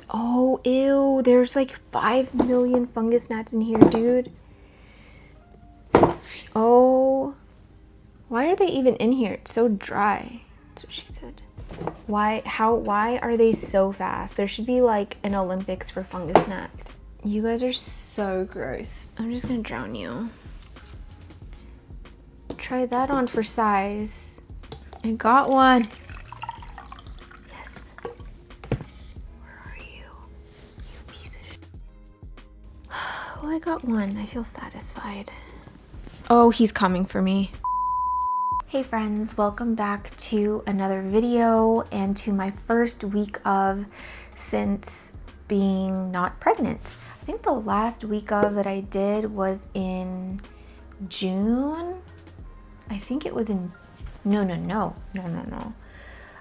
oh, ew, there's like 5 million fungus gnats in here, dude. Oh, why are they even in here? It's so dry. That's what she said. Why are they so fast? There should be like an Olympics for fungus gnats. You guys are so gross. I'm just gonna drown you. Try that on for size. I got one. Yes. Where are you? You piece of shit. Well, I got one. I feel satisfied. Oh, he's coming for me. Hey friends, welcome back to another video and to my first week of since being not pregnant. I think the last week of that I did was in June. I think it was in, no.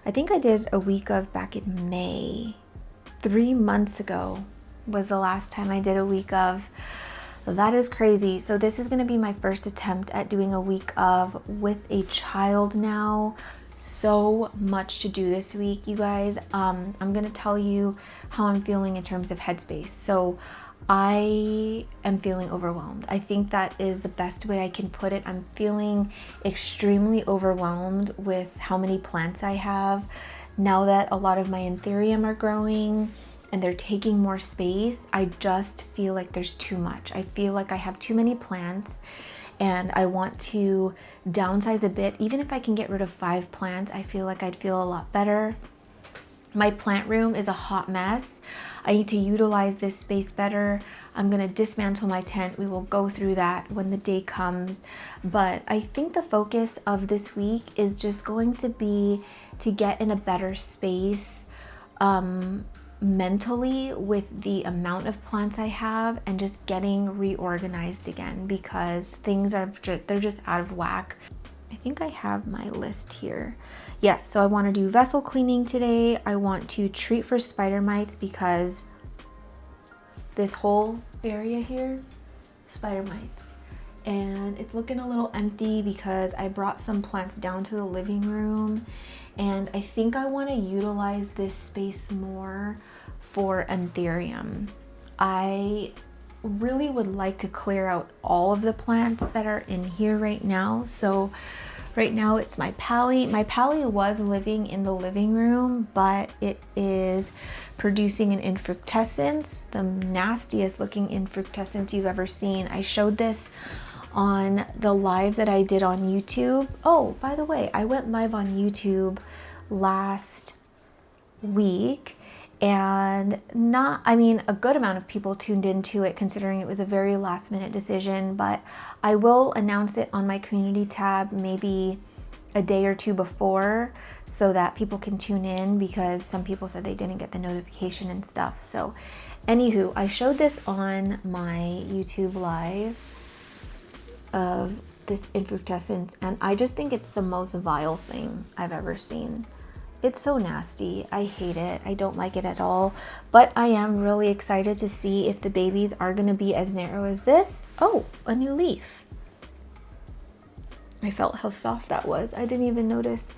I think I did a week of back in May. 3 months ago was the last time I did a week of. That is crazy. So this is going to be my first attempt at doing a week of with a child now. So much to do this week, you guys. I'm going to tell you how I'm feeling in terms of headspace. So I am feeling overwhelmed. I think that is the best way I can put it. I'm feeling extremely overwhelmed with how many plants I have now that a lot of my anthurium are growing and they're taking more space. I just feel like there's too much. I feel like I have too many plants and I want to downsize a bit. Even if I can get rid of 5 plants, I feel like I'd feel a lot better. My plant room is a hot mess. I need to utilize this space better. I'm gonna dismantle my tent. We will go through that when the day comes. But I think the focus of this week is just going to be to get in a better space mentally with the amount of plants I have and just getting reorganized again because things are they're just out of whack. I think I have my list here. Yeah, so I want to do vessel cleaning today. I want to treat for spider mites because this whole area here, spider mites. And it's looking a little empty because I brought some plants down to the living room and I think I want to utilize this space more for anthurium. I really would like to clear out all of the plants that are in here right now. So right now it's my pally. My pally was living in the living room, but it is producing an infructescence, the nastiest looking infructescence you've ever seen. I showed this on the live that I did on YouTube. Oh, by the way, I went live on YouTube last week and a good amount of people tuned into it considering it was a very last minute decision, but I will announce it on my community tab maybe a day or two before so that people can tune in because some people said they didn't get the notification and stuff. So anywho, I showed this on my YouTube live of this infructescence and I just think it's the most vile thing I've ever seen. It's so nasty. I hate it. I don't like it at all. But I am really excited to see if the babies are going to be as narrow as this. Oh, a new leaf. I felt how soft that was. I didn't even notice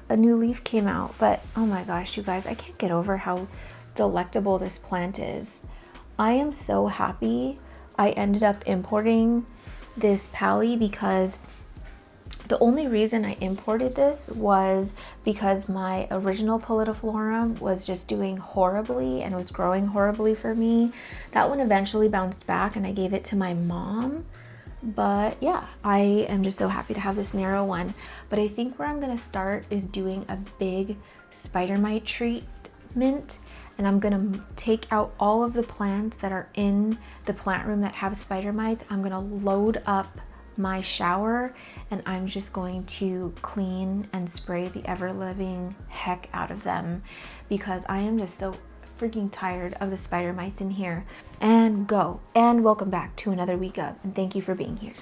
a new leaf came out. But oh my gosh, you guys, I can't get over how delectable this plant is. I am so happy I ended up importing this pally because the only reason I imported this was because my original Philodendron was just doing horribly and was growing horribly for me. That one eventually bounced back and I gave it to my mom. But yeah, I am just so happy to have this narrow one. But I think where I'm gonna start is doing a big spider mite treatment. And I'm gonna take out all of the plants that are in the plant room that have spider mites. I'm gonna load up my shower and I'm just going to clean and spray the ever-living heck out of them because I am just so freaking tired of the spider mites in here. And go. And welcome back to another week of, and thank you for being here.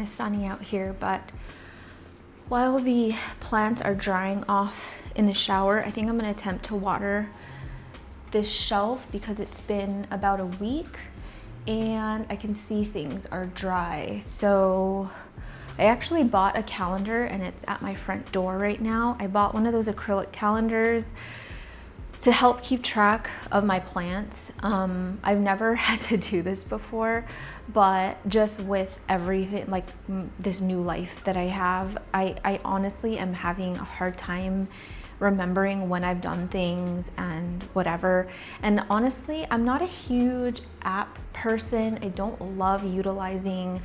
kind of sunny out here, but while the plants are drying off in the shower, I think I'm gonna attempt to water this shelf because it's been about a week and I can see things are dry. So I actually bought a calendar and it's at my front door right now. I bought one of those acrylic calendars to help keep track of my plants. I've never had to do this before, but just with everything, like this new life that I have, I honestly am having a hard time remembering when I've done things and whatever. And honestly, I'm not a huge app person. I don't love utilizing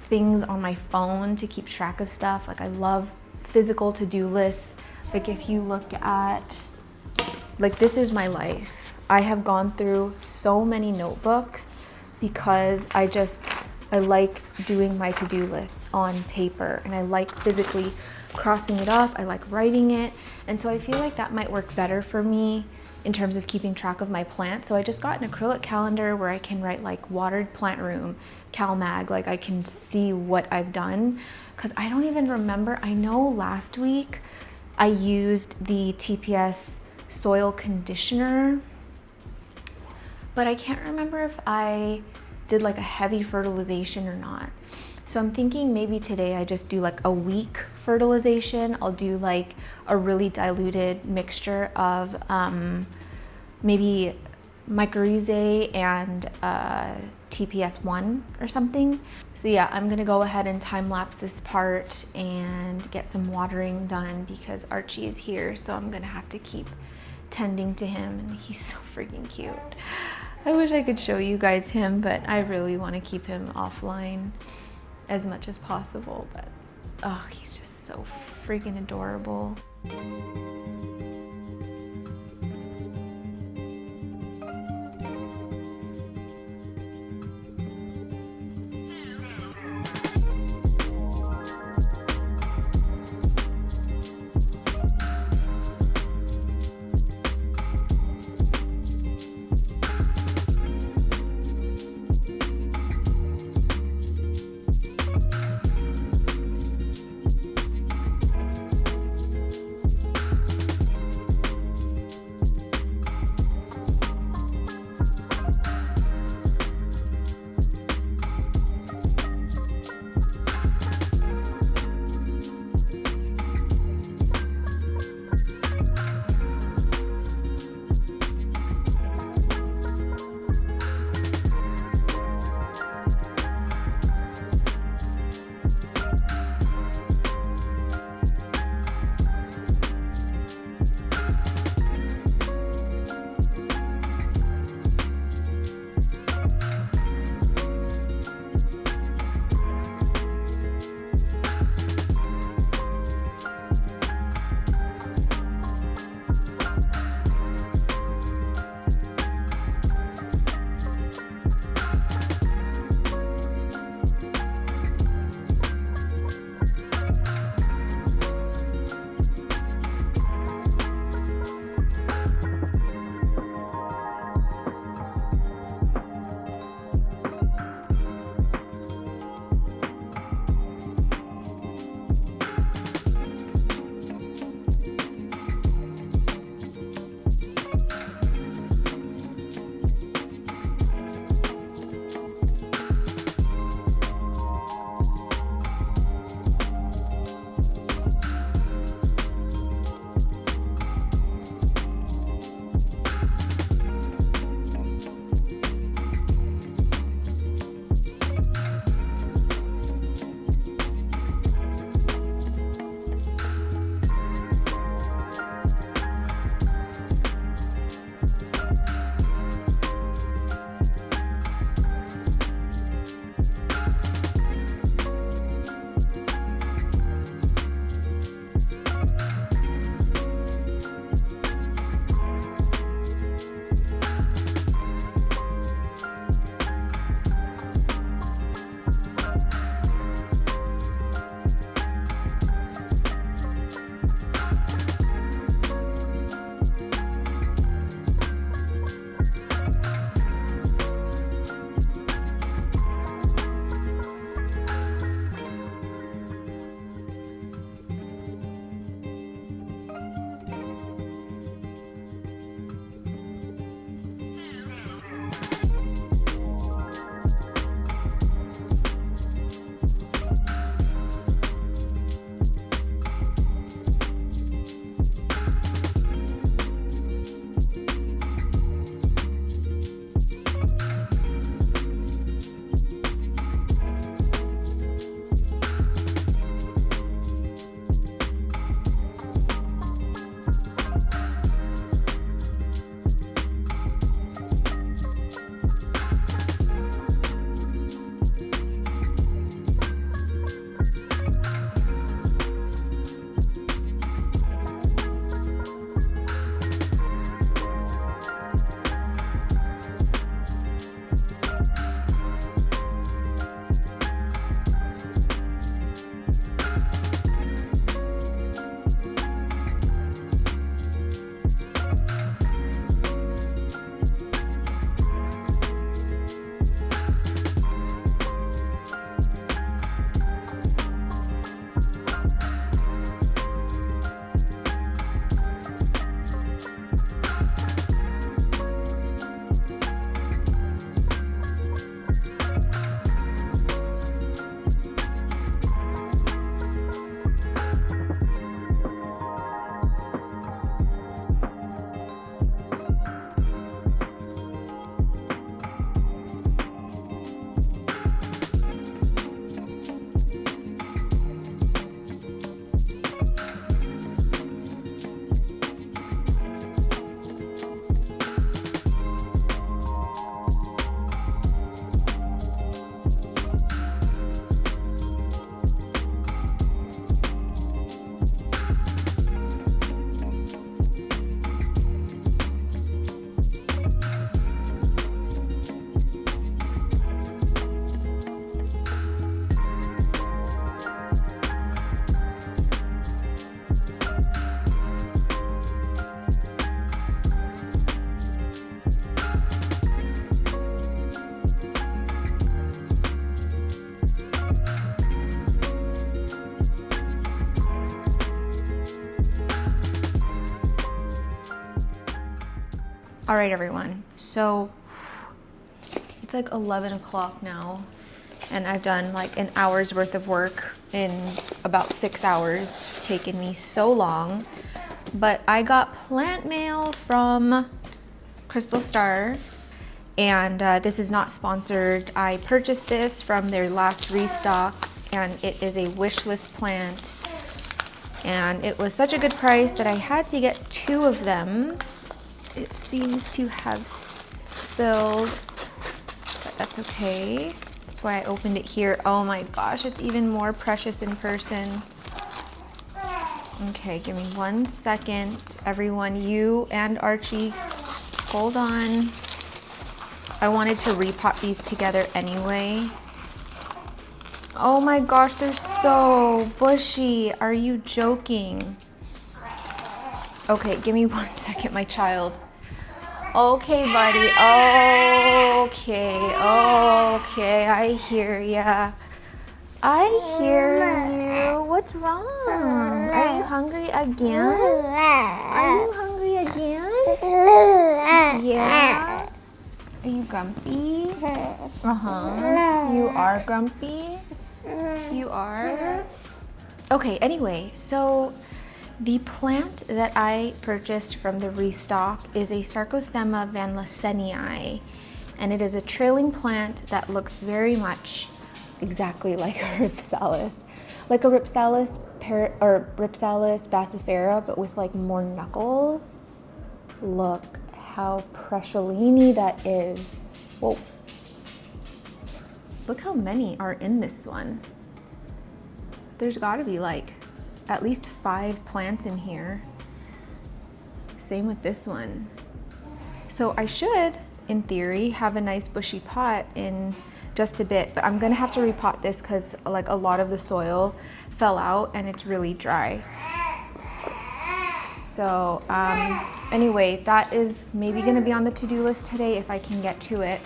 things on my phone to keep track of stuff. Like I love physical to-do lists. Like if you look at, like this is my life. I have gone through so many notebooks because I like doing my to-do lists on paper and I like physically crossing it off. I like writing it. And so I feel like that might work better for me in terms of keeping track of my plants. So I just got an acrylic calendar where I can write like watered plant room, CalMag, like I can see what I've done because I don't even remember. I know last week I used the TPS soil conditioner, but I can't remember if I did like a heavy fertilization or not. So I'm thinking maybe today I just do like a weak fertilization. I'll do like a really diluted mixture of maybe mycorrhizae and TPS1 or something. So yeah, I'm gonna go ahead and time lapse this part and get some watering done because Archie is here, so I'm gonna have to keep tending to him and he's so freaking cute. I wish I could show you guys him, but I really want to keep him offline as much as possible, but oh, he's just so freaking adorable. All right, everyone. So it's like 11 o'clock now, and I've done like an hour's worth of work in about 6 hours. It's taken me so long, but I got plant mail from Crystal Star, and this is not sponsored. I purchased this from their last restock, and it is a wish list plant, and it was such a good price that I had to get 2 of them. It seems to have spilled, but that's okay. That's why I opened it here. Oh my gosh, it's even more precious in person. Okay, give me 1 second. Everyone, you and Archie, hold on. I wanted to repot these together anyway. Oh my gosh, they're so bushy. Are you joking? Okay, give me 1 second, my child. Okay, buddy. Okay, I hear ya. I hear you. What's wrong? Are you hungry again? Are you hungry again? Yeah. Are you grumpy? Uh-huh. You are grumpy? You are? Okay, anyway, so the plant that I purchased from the restock is a Sarcostemma van Lassenii, and it is a trailing plant that looks very much exactly like a Ripsalis. Like a Ripsalis bassifera, but with like more knuckles. Look how preciolini that is. Whoa. Look how many are in this one. There's gotta be like at least 5 plants in here. Same with this one. So I should, in theory, have a nice bushy pot in just a bit, but I'm gonna have to repot this because like a lot of the soil fell out and it's really dry. So anyway, that is maybe gonna be on the to-do list today if I can get to it.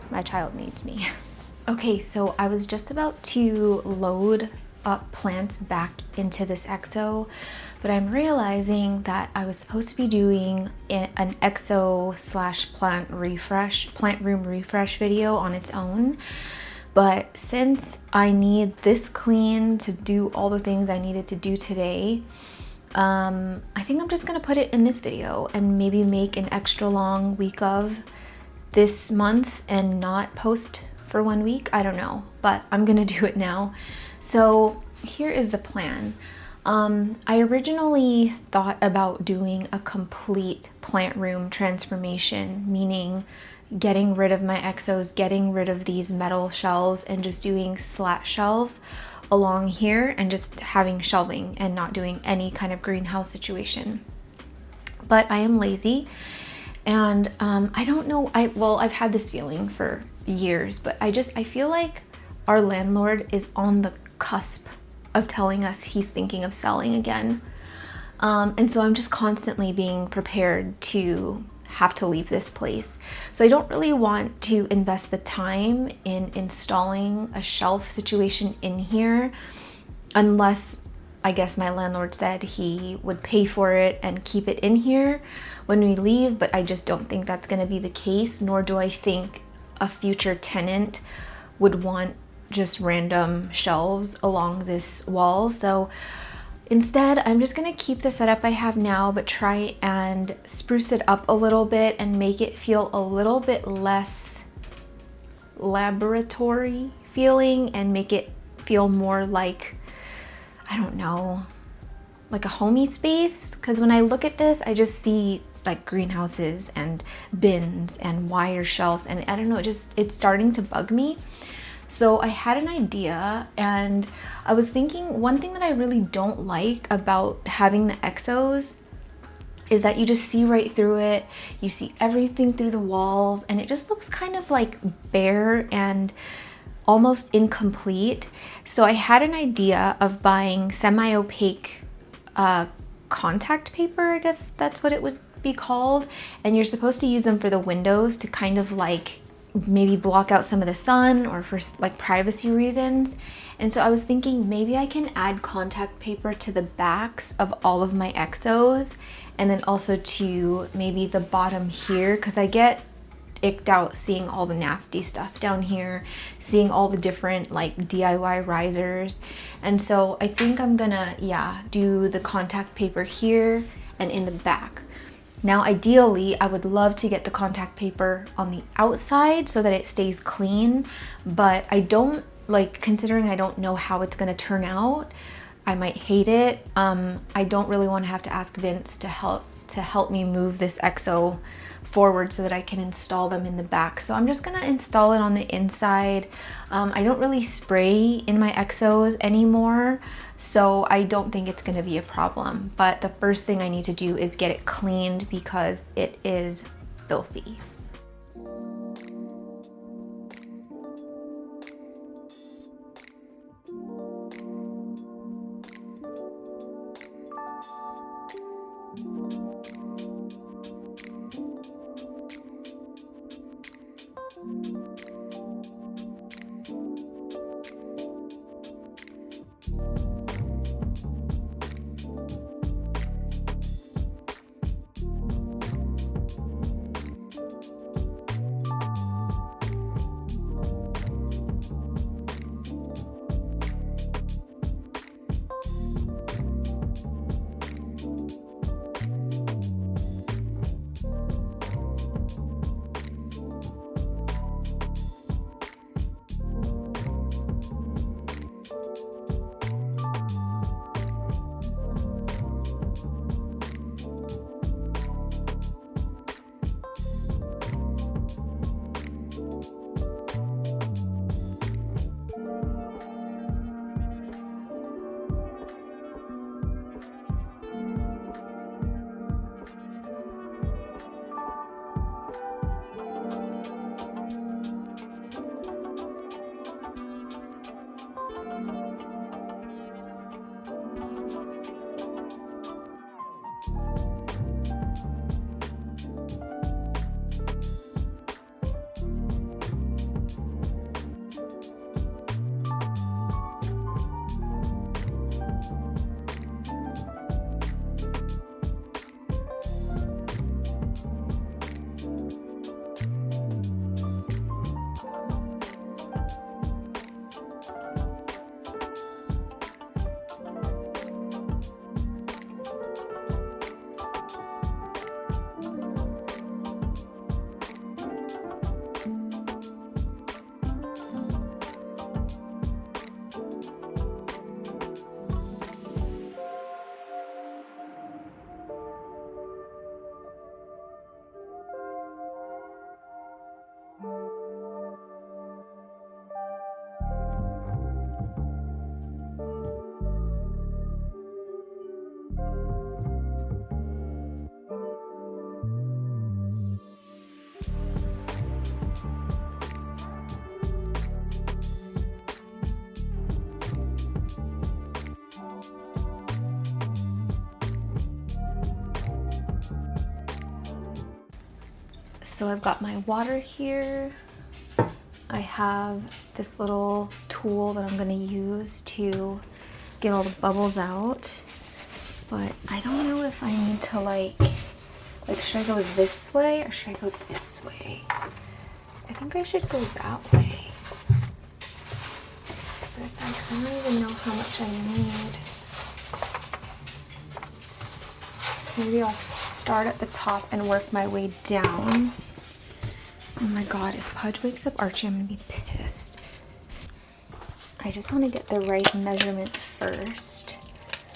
My child needs me. Okay, so I was just about to load up plants back into this EXO, but I'm realizing that I was supposed to be doing an EXO/plant room refresh video on its own. But since I need this clean to do all the things I needed to do today, I think I'm just gonna put it in this video and maybe make an extra long week of this month and not post for 1 week. I don't know, but I'm gonna do it now. So here is the plan. I originally thought about doing a complete plant room transformation, meaning getting rid of my EXOs, getting rid of these metal shelves and just doing slat shelves along here and just having shelving and not doing any kind of greenhouse situation. But I am lazy and I don't know, I've had this feeling for years, but I feel like our landlord is on the cusp of telling us he's thinking of selling again. And so I'm just constantly being prepared to have to leave this place. So I don't really want to invest the time in installing a shelf situation in here unless I guess my landlord said he would pay for it and keep it in here when we leave, but I just don't think that's going to be the case, nor do I think a future tenant would want just random shelves along this wall. So instead, I'm just gonna keep the setup I have now, but try and spruce it up a little bit and make it feel a little bit less laboratory feeling and make it feel more like, I don't know, like a homey space. Because when I look at this, I just see like greenhouses and bins and wire shelves, and I don't know, it's starting to bug me. So I had an idea, and I was thinking one thing that I really don't like about having the EXOs is that you just see right through it. You see everything through the walls, and it just looks kind of like bare and almost incomplete. So I had an idea of buying semi-opaque contact paper, I guess that's what it would be called, and you're supposed to use them for the windows to kind of like maybe block out some of the sun or for like privacy reasons. And so I was thinking maybe I can add contact paper to the backs of all of my EXOs and then also to maybe the bottom here, because I get icked out seeing all the nasty stuff down here, seeing all the different like DIY risers. And so I think I'm gonna, yeah, do the contact paper here and in the back. Now ideally I would love to get the contact paper on the outside so that it stays clean, but I don't, like, considering I don't know how it's gonna turn out, I might hate it. I don't really want to have to ask Vince to help me move this EXO forward so that I can install them in the back. So I'm just gonna install it on the inside. I don't really spray in my EXOs anymore, so I don't think it's gonna be a problem. But the first thing I need to do is get it cleaned because it is filthy. So I've got my water here. I have this little tool that I'm gonna use to get all the bubbles out. But I don't know if I need to like should I go this way or should I go this way? I think I should go that way. But it's like, I don't even know how much I need. Maybe I'll start at the top and work my way down. Oh my god, if Pudge wakes up Archie, I'm gonna be pissed. I just want to get the right measurement first.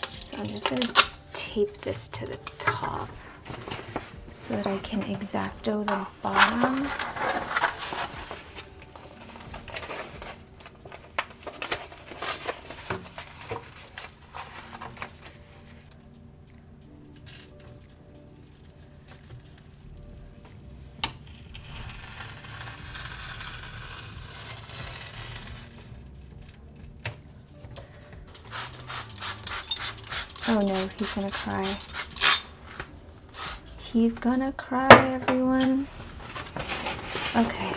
So I'm just gonna tape this to the top so that I can X-Acto the bottom. Oh no, he's gonna cry. He's gonna cry, everyone. Okay.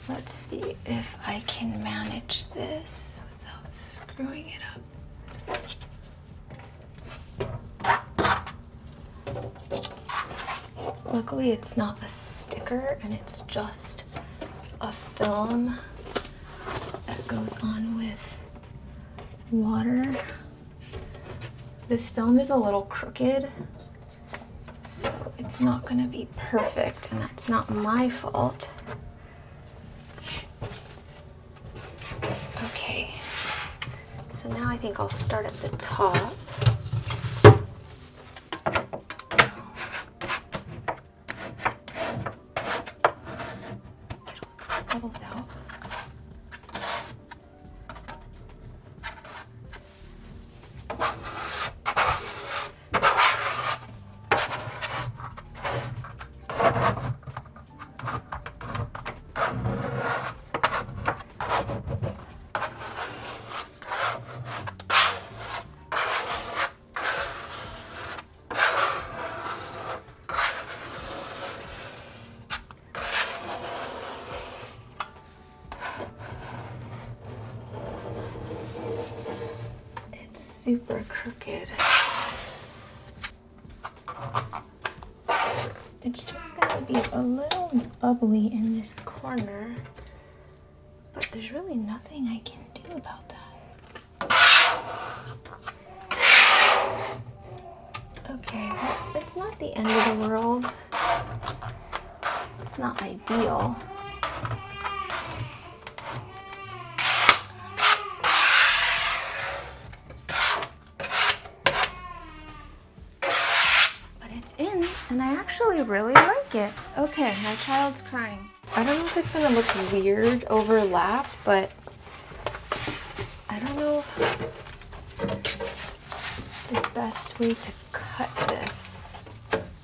Let's see if I can manage this without screwing it up. Luckily it's not a sticker and it's just a film that goes on with water. This film is a little crooked, so it's not gonna be perfect, and that's not my fault. Okay, so now I think I'll start at the top. Bubbles out. Super crooked. It's just gonna be a little bubbly in this corner, but there's really nothing I can do about that. Okay, well, it's not the end of the world. It's not ideal. And I actually really like it. Okay, my child's crying. I don't know if it's gonna look weird overlapped, but I don't know the best way to cut this.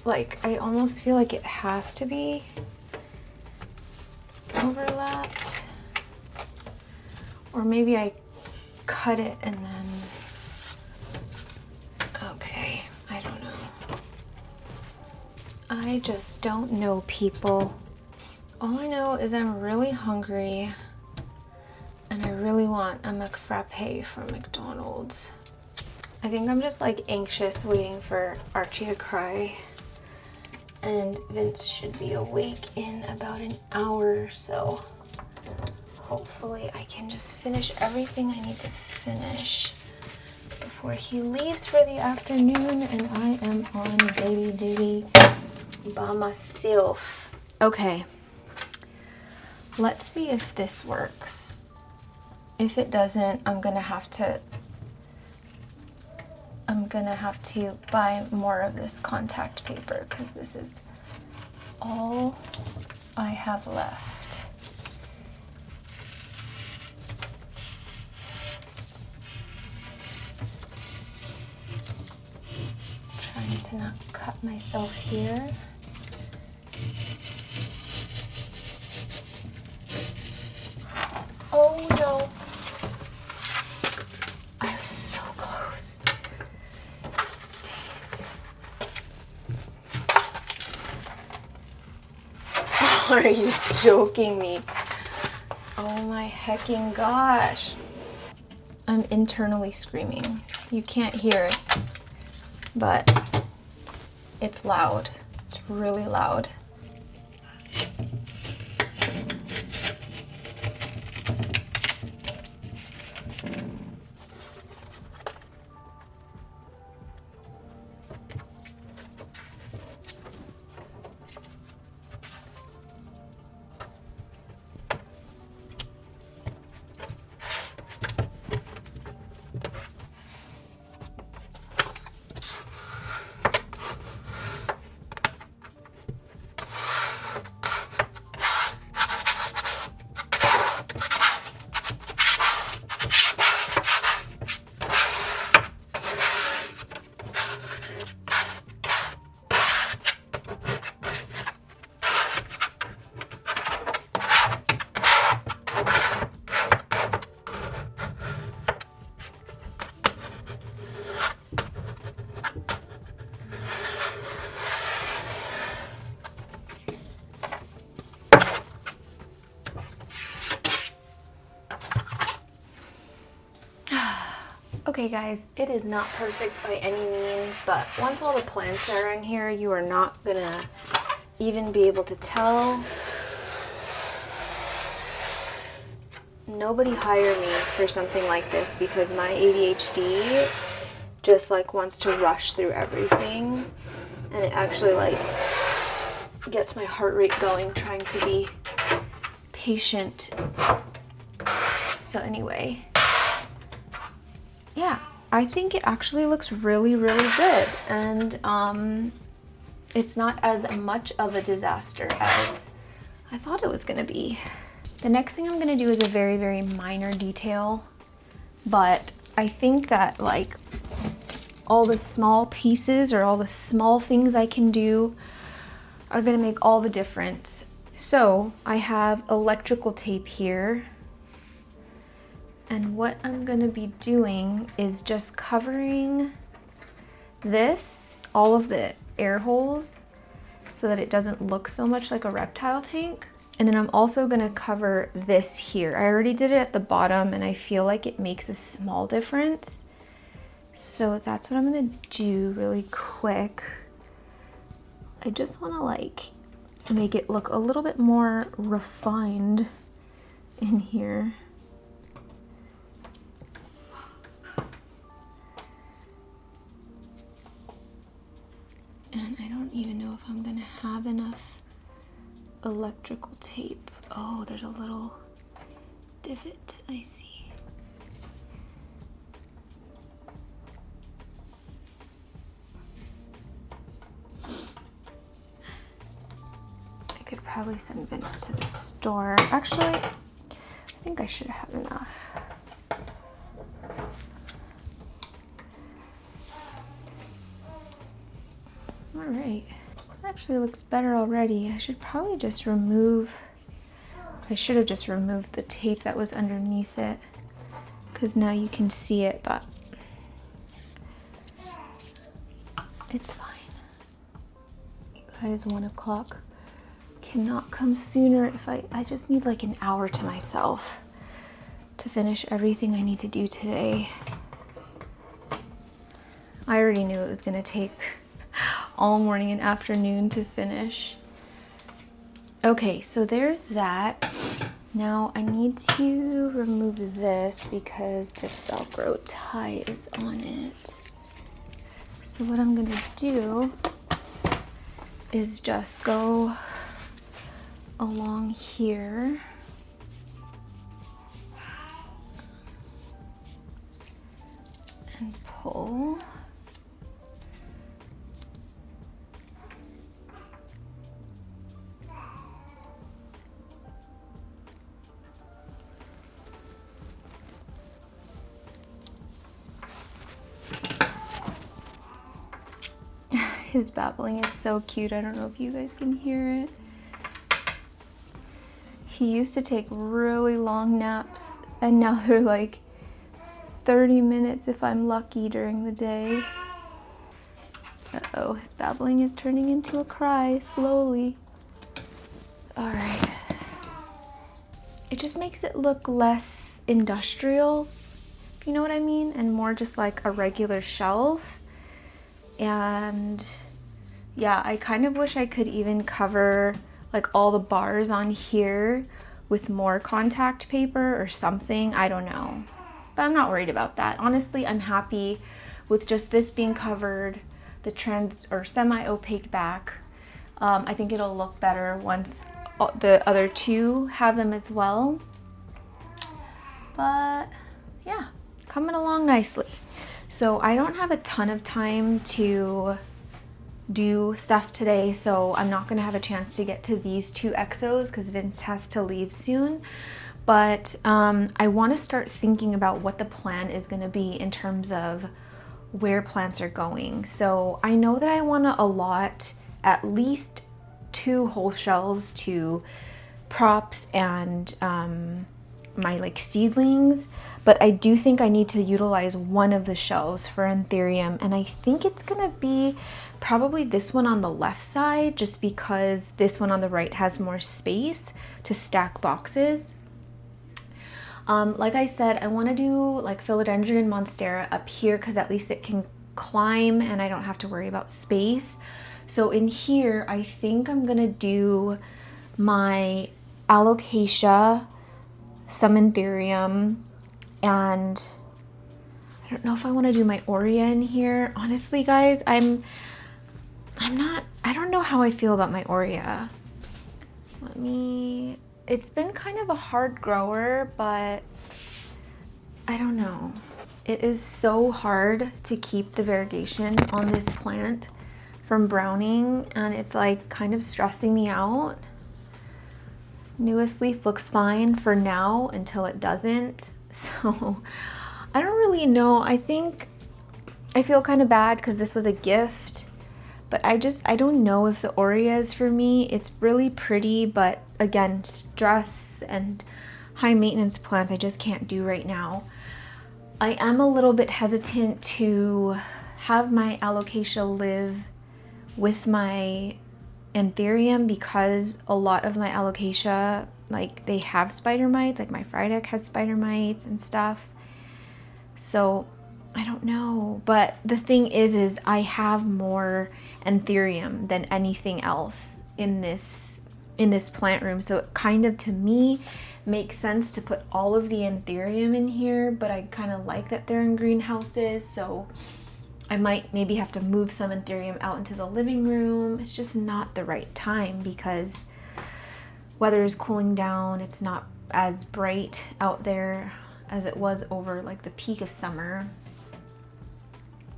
Like, I almost feel like it has to be overlapped. Or maybe I cut it and then, okay, I don't know. I just don't know, people. All I know is I'm really hungry and I really want a McFrappe from McDonald's. I think I'm just like anxious waiting for Archie to cry, and Vince should be awake in about an hour or so. Hopefully I can just finish everything I need to finish before he leaves for the afternoon and I am on baby duty by myself. Okay, let's see if this works. If it doesn't, I'm gonna have to buy more of this contact paper because this is all I have left. Trying to not cut myself here. Oh no. I was so close. Dang it. Are you joking me? Oh my hecking gosh. I'm internally screaming. You can't hear it, but it's loud. It's really loud. Okay guys, it is not perfect by any means, but once all the plants are in here, you are not gonna even be able to tell. Nobody hire me for something like this because my ADHD just like wants to rush through everything, and it actually like gets my heart rate going trying to be patient. So anyway, yeah, I think it actually looks really, really good, and it's not as much of a disaster as I thought it was gonna be. The next thing I'm gonna do is a very, very minor detail, but I think that like all the small pieces or all the small things I can do are gonna make all the difference. So I have electrical tape here, and what I'm gonna be doing is just covering this, all of the air holes, so that it doesn't look so much like a reptile tank. And then I'm also gonna cover this here. I already did it at the bottom and I feel like it makes a small difference. So that's what I'm gonna do really quick. I just wanna like make it look a little bit more refined in here. And I don't even know if I'm gonna have enough electrical tape. Oh, there's a little divot, I see. I could probably send Vince to the store. Actually, I think I should have enough. All right. Actually looks better already. I should probably just remove, I should have just removed the tape that was underneath it, because now you can see it, but it's fine. You guys, 1 o'clock cannot come sooner. If I just need like an hour to myself to finish everything I need to do today. I already knew it was gonna take all morning and afternoon to finish. Okay, so there's that. Now I need to remove this because the Velcro tie is on it. So what I'm gonna do is just go along here and pull. His babbling is so cute. I don't know if you guys can hear it. He used to take really long naps, and now they're like 30 minutes if I'm lucky during the day. Uh-oh, his babbling is turning into a cry slowly. All right. It just makes it look less industrial, if you know what I mean, and more just like a regular shelf. And yeah, I kind of wish I could even cover like all the bars on here with more contact paper or something. I don't know, but I'm not worried about that. Honestly, I'm happy with just this being covered, the trans or semi-opaque back. I think it'll look better once the other two have them as well. But yeah, coming along nicely. So I don't have a ton of time to do stuff today, so I'm not going to have a chance to get to these 2 exos because Vince has to leave soon. But I want to start thinking about what the plan is going to be in terms of where plants are going. So I know that I want to allot at least 2 whole shelves to props and my like seedlings, but I do think I need to utilize one of the shelves for Anthurium, and I think it's gonna be probably this one on the left side, just because this one on the right has more space to stack boxes. Like I said, I want to do like philodendron and monstera up here because at least it can climb and I don't have to worry about space. So in here, I think I'm gonna do my alocasia, some anthurium, and I don't know if I want to do my aurea in here. Honestly, guys, I don't know how I feel about my aurea. It's been kind of a hard grower, but I don't know. It is so hard to keep the variegation on this plant from browning, and it's like kind of stressing me out. Newest leaf looks fine for now until it doesn't. So I don't really know. I think I feel kind of bad because this was a gift, but I don't know if the aurea is for me. It's really pretty, but again, stress and high maintenance plants I just can't do right now. I am a little bit hesitant to have my alocasia live with my anthurium because a lot of my alocasia, like, they have spider mites, like my frydek has spider mites and stuff. So I don't know, but the thing is I have more anthurium than anything else in this plant room. So it kind of, to me, makes sense to put all of the anthurium in here, but I kind of like that they're in greenhouses, so I might maybe have to move some anthurium out into the living room. It's just not the right time because weather is cooling down. It's not as bright out there as it was over like the peak of summer.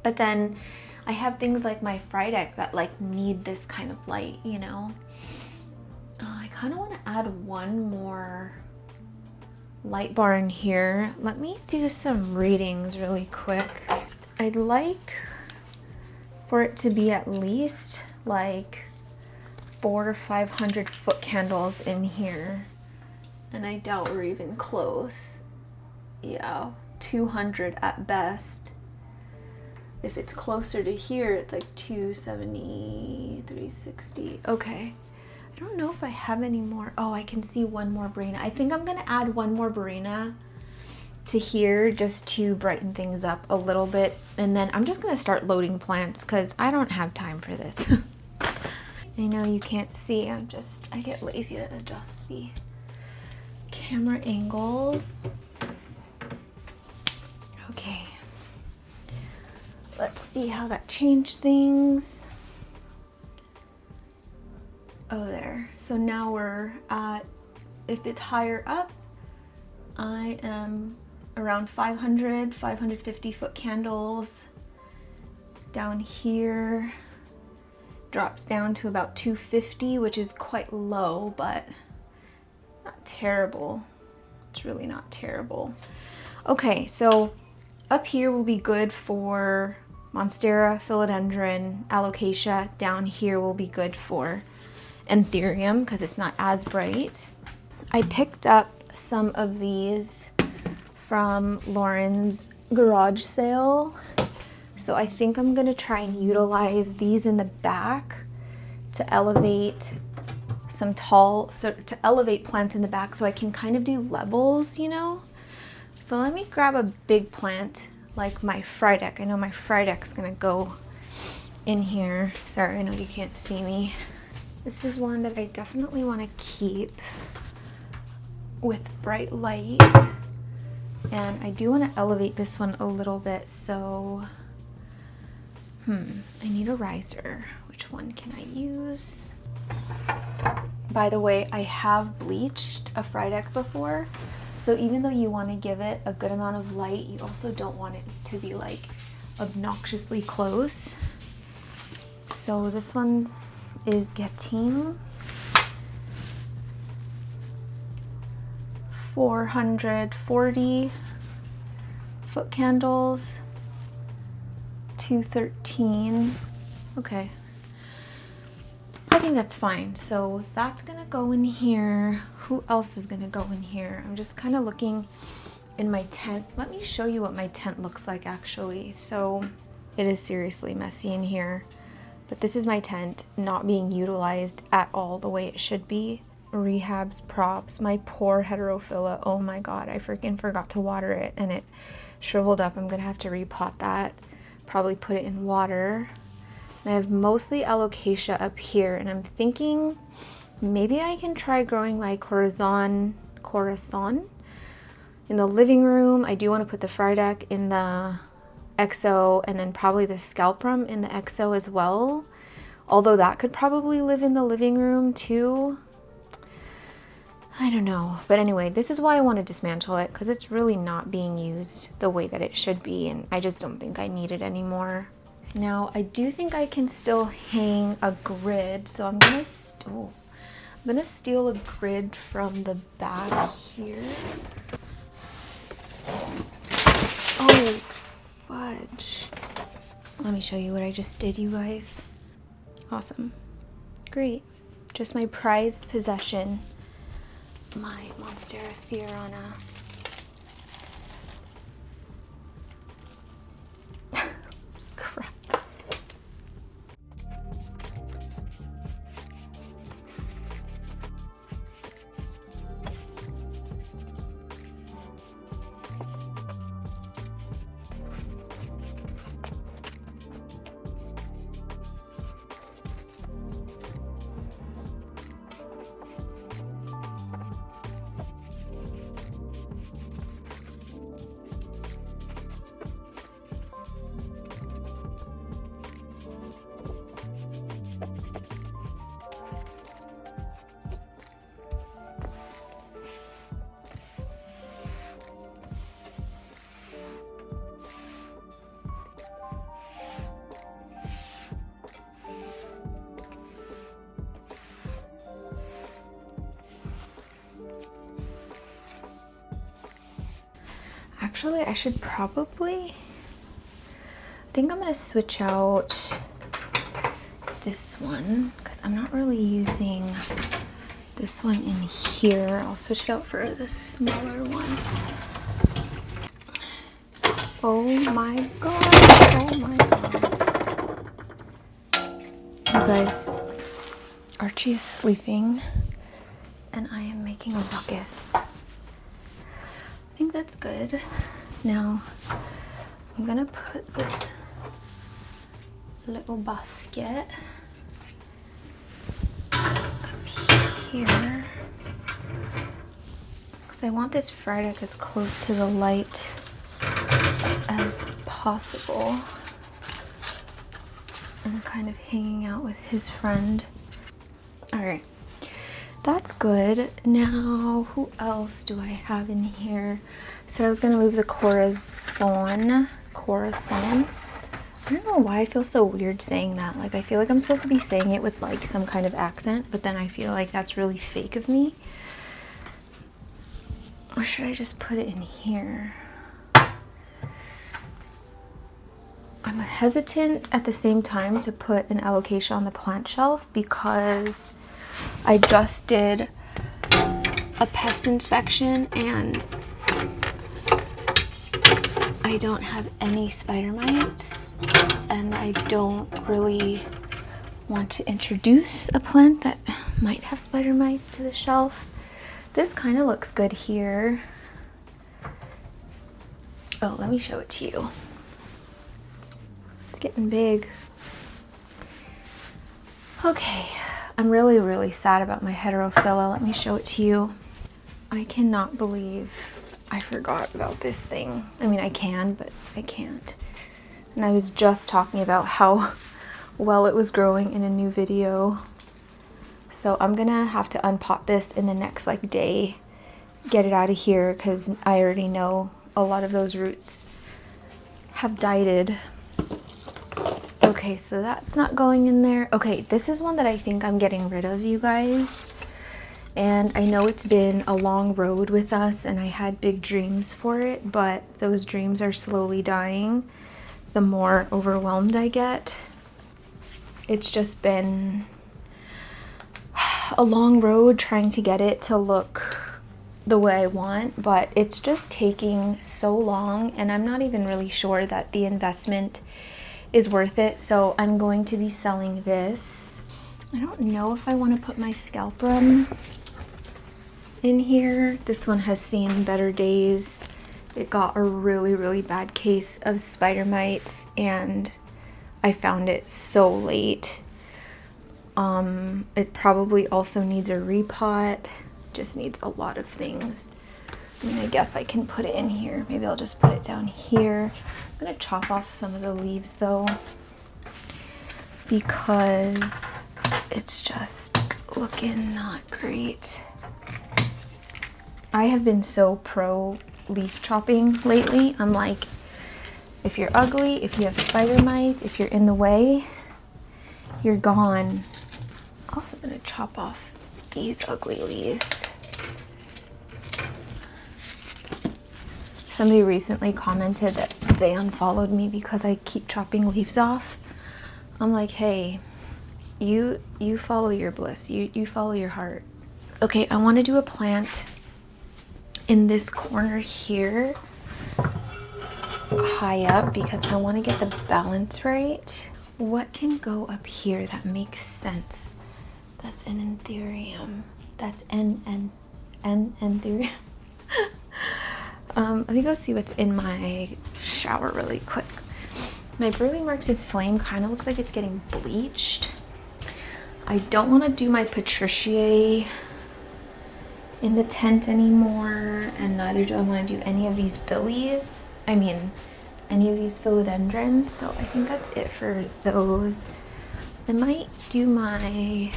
But then I have things like my frydek that like need this kind of light, you know. I kind of want to add one more light bar in here. Let me do some readings really quick. I'd like for it to be at least like 400 to 500 foot candles in here, and I doubt we're even close. Yeah, 200 at best. If it's closer to here, it's like 270, 360. Okay. I don't know if I have any more. Oh, I can see one more Barina. I think I'm gonna add one more Barina to here just to brighten things up a little bit. And then I'm just gonna start loading plants because I don't have time for this. I know you can't see, I get lazy to adjust the camera angles. Okay. Let's see how that changed things. Oh, there. So now we're at, if it's higher up, I am around 500, 550 foot candles. Down here drops down to about 250, which is quite low, but not terrible. It's really not terrible. Okay, so up here will be good for Monstera, philodendron, alocasia. Down here will be good for anthurium because it's not as bright. I picked up some of these from Lauren's garage sale. So I think I'm gonna try and utilize these in the back to elevate to elevate plants in the back so I can kind of do levels, you know? So let me grab a big plant like my frydek. I know my frydek's gonna go in here. Sorry, I know you can't see me. This is one that I definitely want to keep with bright light. And I do want to elevate this one a little bit, so I need a riser. Which one can I use? By the way, I have bleached a frydek before, so even though you want to give it a good amount of light, you also don't want it to be like obnoxiously close. So this one is getting 440 foot candles, 213. Okay, I think that's fine. So that's gonna go in here. Who else is gonna go in here? I'm just kind of looking in my tent. Let me show you what my tent looks like actually. So it is seriously messy in here, but this is my tent not being utilized at all the way it should be. Rehab's props, my poor heterophylla. Oh my god, I freaking forgot to water it and it shriveled up. I'm gonna have to repot that, probably put it in water. And I have mostly alocasia up here, and I'm thinking maybe I can try growing my corazon in the living room. I do want to put the Frydek in the XO, and then probably the scalprum in the XO as well. Although that could probably live in the living room too. I don't know. But anyway, this is why I want to dismantle it, because it's really not being used the way that it should be, and I just don't think I need it anymore. Now, I do think I can still hang a grid, so I'm gonna steal a grid from the bag here. Oh, fudge. Let me show you what I just did, you guys. Awesome. Great. Just my prized possession. My Monstera Sierrana. Crap. Actually, I should probably, I think I'm gonna switch out this one because I'm not really using this one in here. I'll switch it out for the smaller one. Oh my god, oh my god. You guys, Archie is sleeping and I am making a ruckus. I think that's good. Now I'm gonna put this little basket up here because I want this Frydek as close to the light as possible and kind of hanging out with his friend. All right. That's good. Now, who else do I have in here? So I was gonna move the corazon. I don't know why I feel so weird saying that. Like, I feel like I'm supposed to be saying it with like some kind of accent, but then I feel like that's really fake of me. Or should I just put it in here? I'm hesitant at the same time to put an alocasia on the plant shelf because I just did a pest inspection and I don't have any spider mites, and I don't really want to introduce a plant that might have spider mites to the shelf. This kind of looks good here. Oh, let me show it to you. It's getting big. Okay. I'm really, really sad about my heterophylla. Let me show it to you. I cannot believe I forgot about this thing. I mean, I can, but I can't. And I was just talking about how well it was growing in a new video. So I'm gonna have to unpot this in the next like day, get it out of here, because I already know a lot of those roots have died. Okay, so that's not going in there. Okay, this is one that I think I'm getting rid of, you guys. And I know it's been a long road with us and I had big dreams for it, but those dreams are slowly dying the more overwhelmed I get. It's just been a long road trying to get it to look the way I want, but it's just taking so long and I'm not even really sure that the investment is worth it. So I'm going to be selling this. I don't know if I want to put my scalprum in here. This one has seen better days. It got a really, really bad case of spider mites and I found it so late. It probably also needs a repot. Just needs a lot of things. I mean, I guess I can put it in here. Maybe I'll just put it down here. I'm gonna chop off some of the leaves though, because it's just looking not great. I have been so pro leaf chopping lately. I'm like, if you're ugly, if you have spider mites, if you're in the way, you're gone. Also gonna chop off these ugly leaves. Somebody recently commented that they unfollowed me because I keep chopping leaves off. I'm like, hey, you follow your bliss. You follow your heart. Okay, I want to do a plant in this corner here, high up, because I want to get the balance right. What can go up here that makes sense? That's an anthurium. That's an anthurium. Let me go see what's in my shower really quick. My Burley Marx's flame kind of looks like it's getting bleached. I don't want to do my Patriciae in the tent anymore, and neither do I want to do any of these billies. I mean, any of these philodendrons. So I think that's it for those. I might do my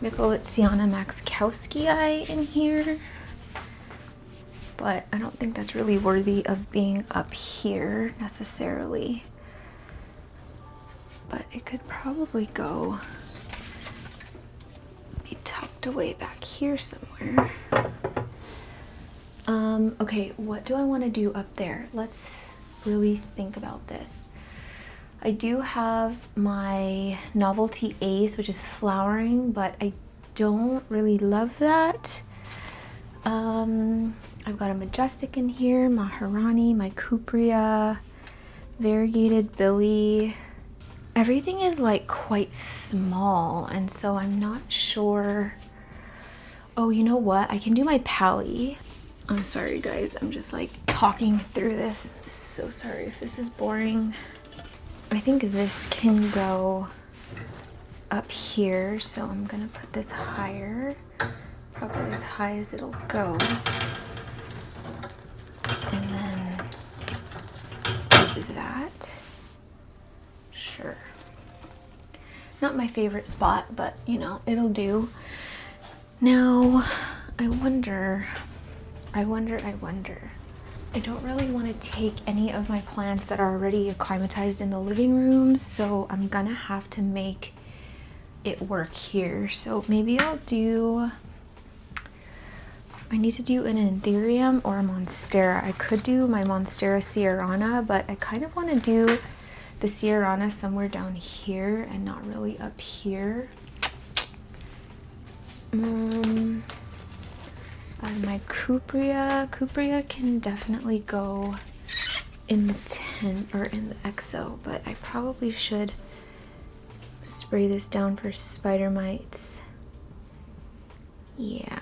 Micholitziana maxkowskii in here, but I don't think that's really worthy of being up here necessarily. But it could probably go be tucked away back here somewhere. Okay, what do I want to do up there? Let's really think about this. I do have my novelty ace, which is flowering, but I don't really love that. I've got a majestic in here, Maharani, my cupria, variegated billy. Everything is like quite small, and so I'm not sure. Oh, you know what? I can do my pally. I'm sorry guys, I'm just like talking through this. I'm so sorry if this is boring. I think this can go up here, so I'm gonna put this higher, probably as high as it'll go. And then do that. Sure. Not my favorite spot, but you know, it'll do. Now, I wonder. I don't really want to take any of my plants that are already acclimatized in the living room, so I'm gonna have to make it work here. So maybe I'll do, I need to do an anthurium or a monstera. I could do my monstera sierrana, but I kind of want to do the sierrana somewhere down here and not really up here. My cupria can definitely go in the tent or in the exo, but I probably should spray this down for spider mites. Yeah,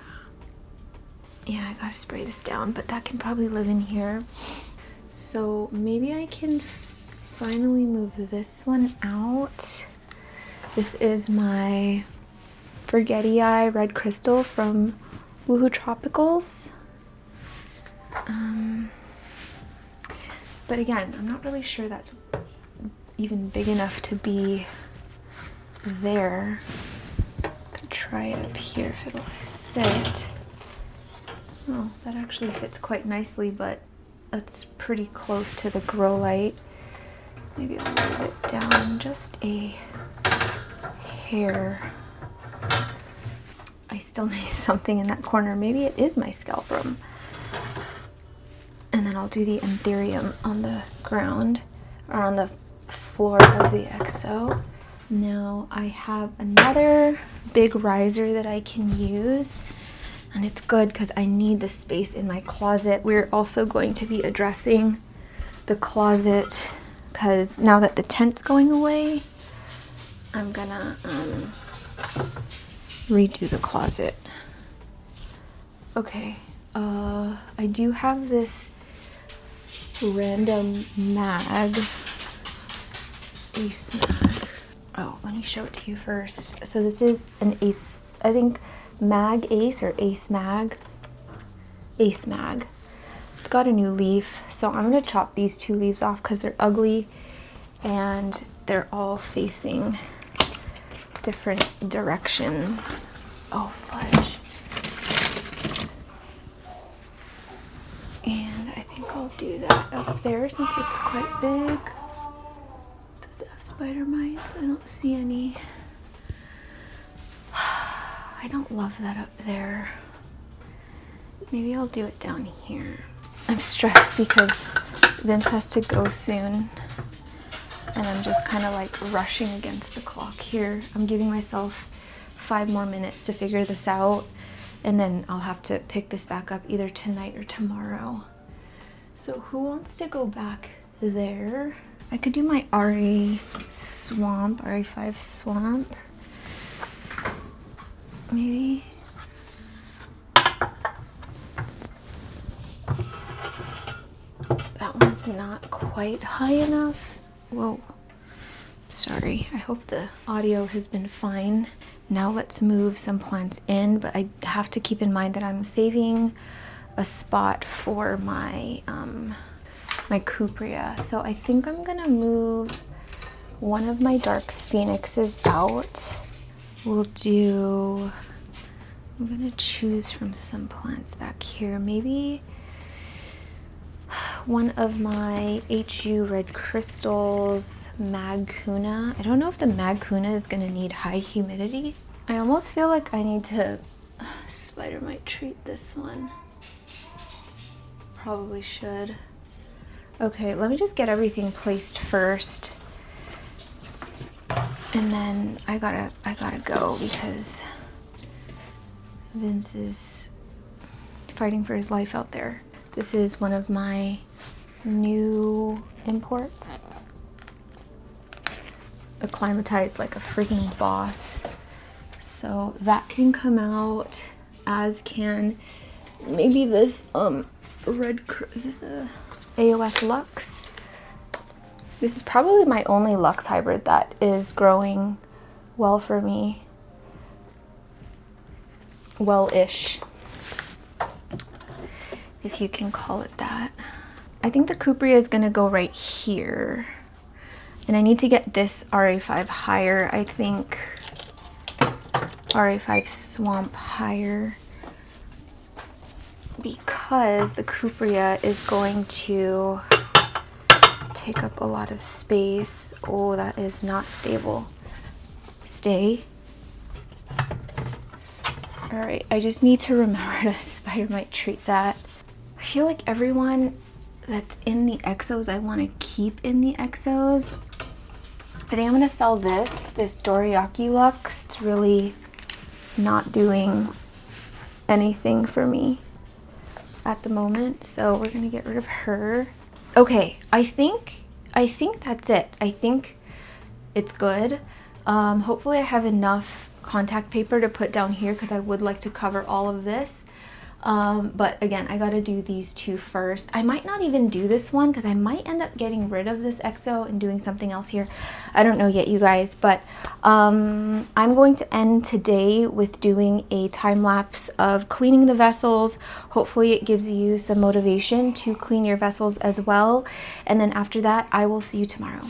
I gotta spray this down, but that can probably live in here. So maybe I can finally move this one out. This is my Forgetii red crystal from Woohoo Tropicals. But again, I'm not really sure that's even big enough to be there. Could try it up here if it'll fit. Oh, that actually fits quite nicely, but that's pretty close to the grow light. Maybe I'll move it down just a hair. I still need something in that corner. Maybe it is my scalprum. And then I'll do the anthurium on the ground, or on the floor of the exo. Now I have another big riser that I can use, and it's good because I need the space in my closet. We're also going to be addressing the closet because now that the tent's going away, I'm gonna redo the closet. Okay, I do have this random mag Ace Mag. Oh, let me show it to you first. So this is an Ace, I think Mag Ace or Ace Mag. Ace Mag. It's got a new leaf, so I'm gonna chop these 2 leaves off because they're ugly and they're all facing different directions. Oh, fudge. And I think I'll do that up there since it's quite big. Does it have spider mites? I don't see any. I don't love that up there. Maybe I'll do it down here. I'm stressed because Vince has to go soon. And I'm just kind of like rushing against the clock here. I'm giving myself 5 more minutes to figure this out. And then I'll have to pick this back up either tonight or tomorrow. So who wants to go back there? I could do my RA5 swamp. Maybe. That one's not quite high enough. Whoa. Sorry. I hope the audio has been fine. Now let's move some plants in, but I have to keep in mind that I'm saving a spot for my my cupria. So I think I'm gonna move one of my dark phoenixes out. I'm gonna choose from some plants back here. Maybe one of my HU red crystals, Magcuna. I don't know if the Magcuna is gonna need high humidity. I almost feel like I need to spider mite treat this one. Probably should. Okay, let me just get everything placed first. And then I gotta go because Vince is fighting for his life out there. This is one of my new imports. Acclimatized like a freaking boss. So that can come out, as can maybe this is this a AOS Lux? This is probably my only Lux hybrid that is growing well for me. Well-ish, if you can call it that. I think the cupria is gonna go right here. And I need to get this RA5 higher. I think RA5 swamp higher, because the cupria is going to take up a lot of space. Oh, that is not stable. Stay. All right, I just need to remember to spider mite treat that. I feel like everyone that's in the exos, I want to keep in the exos. I think I'm gonna sell this Dorayaki Lux. It's really not doing anything for me at the moment, so we're gonna get rid of her. Okay, I think that's it. I think it's good. Hopefully I have enough contact paper to put down here because I would like to cover all of this. But again, I gotta do these 2 first. I might not even do this one because I might end up getting rid of this exo and doing something else here. I don't know yet, you guys, but I'm going to end today with doing a time lapse of cleaning the vessels. Hopefully it gives you some motivation to clean your vessels as well. And then after that, I will see you tomorrow.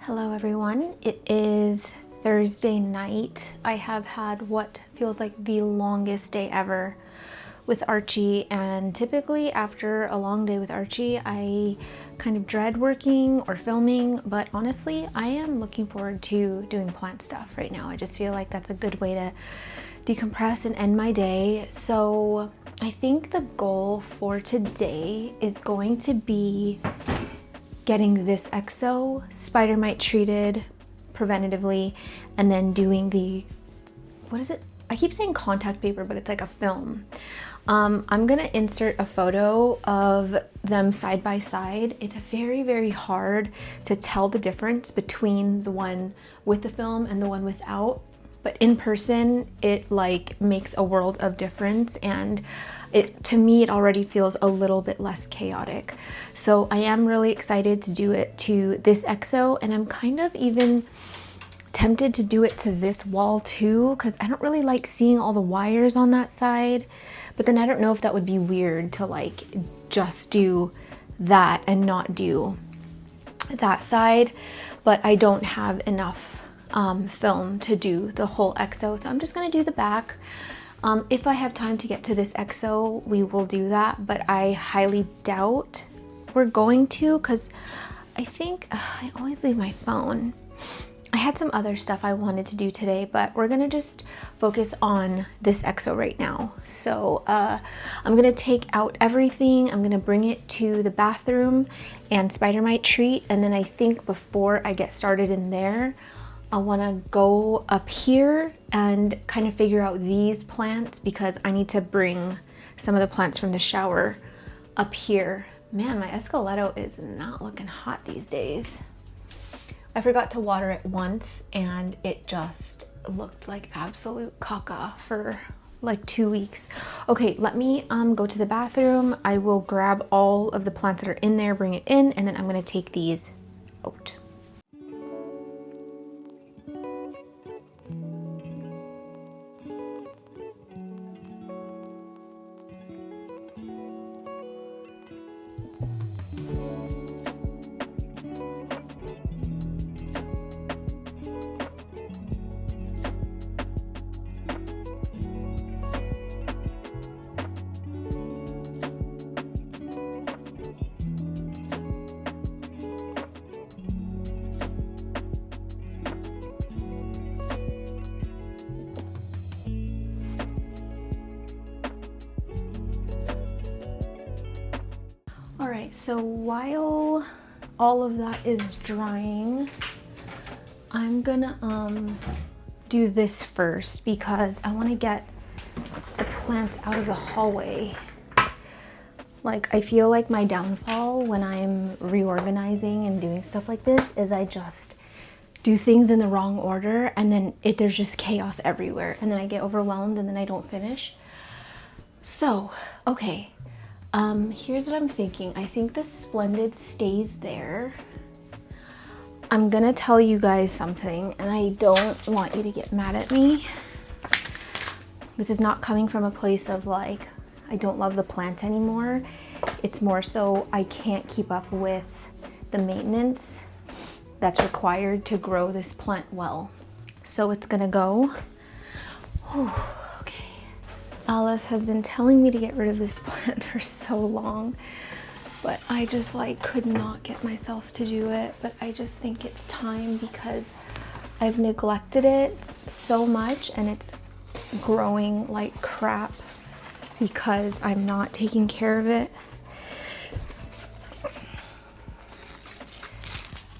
Hello everyone, it is Thursday night. I have had what feels like the longest day ever with Archie, and typically after a long day with Archie I kind of dread working or filming, but honestly I am looking forward to doing plant stuff right now. I just feel like that's a good way to decompress and end my day. So I think the goal for today is going to be getting this exo spider mite treated preventatively, and then doing the, what is it? I keep saying contact paper, but it's like a film. I'm gonna insert a photo of them side by side. It's very, very hard to tell the difference between the one with the film and the one without, but in person it like makes a world of difference, and to me it already feels a little bit less chaotic. So I am really excited to do it to this exo, and I'm kind of even tempted to do it to this wall too, because I don't really like seeing all the wires on that side, but then I don't know if that would be weird to like just do that and not do that side, but I don't have enough film to do the whole exo, so I'm just gonna do the back. If I have time to get to this exo, we will do that, but I highly doubt we're going to, because I think I always leave my phone. I had some other stuff I wanted to do today, but we're gonna just focus on this exo right now. So I'm gonna take out everything, I'm gonna bring it to the bathroom and spider mite treat, and then I think before I get started in there, I want to go up here and kind of figure out these plants, because I need to bring some of the plants from the shower up here. Man, my escaleto is not looking hot these days. I forgot to water it once and it just looked like absolute caca for like 2 weeks. Okay, let me go to the bathroom. I will grab all of the plants that are in there, bring it in, and then I'm going to take these out. All right, so while all of that is drying, I'm gonna do this first, because I want to get the plants out of the hallway. Like, I feel like my downfall when I'm reorganizing and doing stuff like this is I just do things in the wrong order, and then there's just chaos everywhere, and then I get overwhelmed and then I don't finish. So, okay. Here's what I'm thinking. I think the Splendid stays there. I'm gonna tell you guys something, and I don't want you to get mad at me. This is not coming from a place of like, I don't love the plant anymore. It's more so I can't keep up with the maintenance that's required to grow this plant well. So it's gonna go. Whew. Alice has been telling me to get rid of this plant for so long, but I just like could not get myself to do it. But I just think it's time, because I've neglected it so much and it's growing like crap because I'm not taking care of it.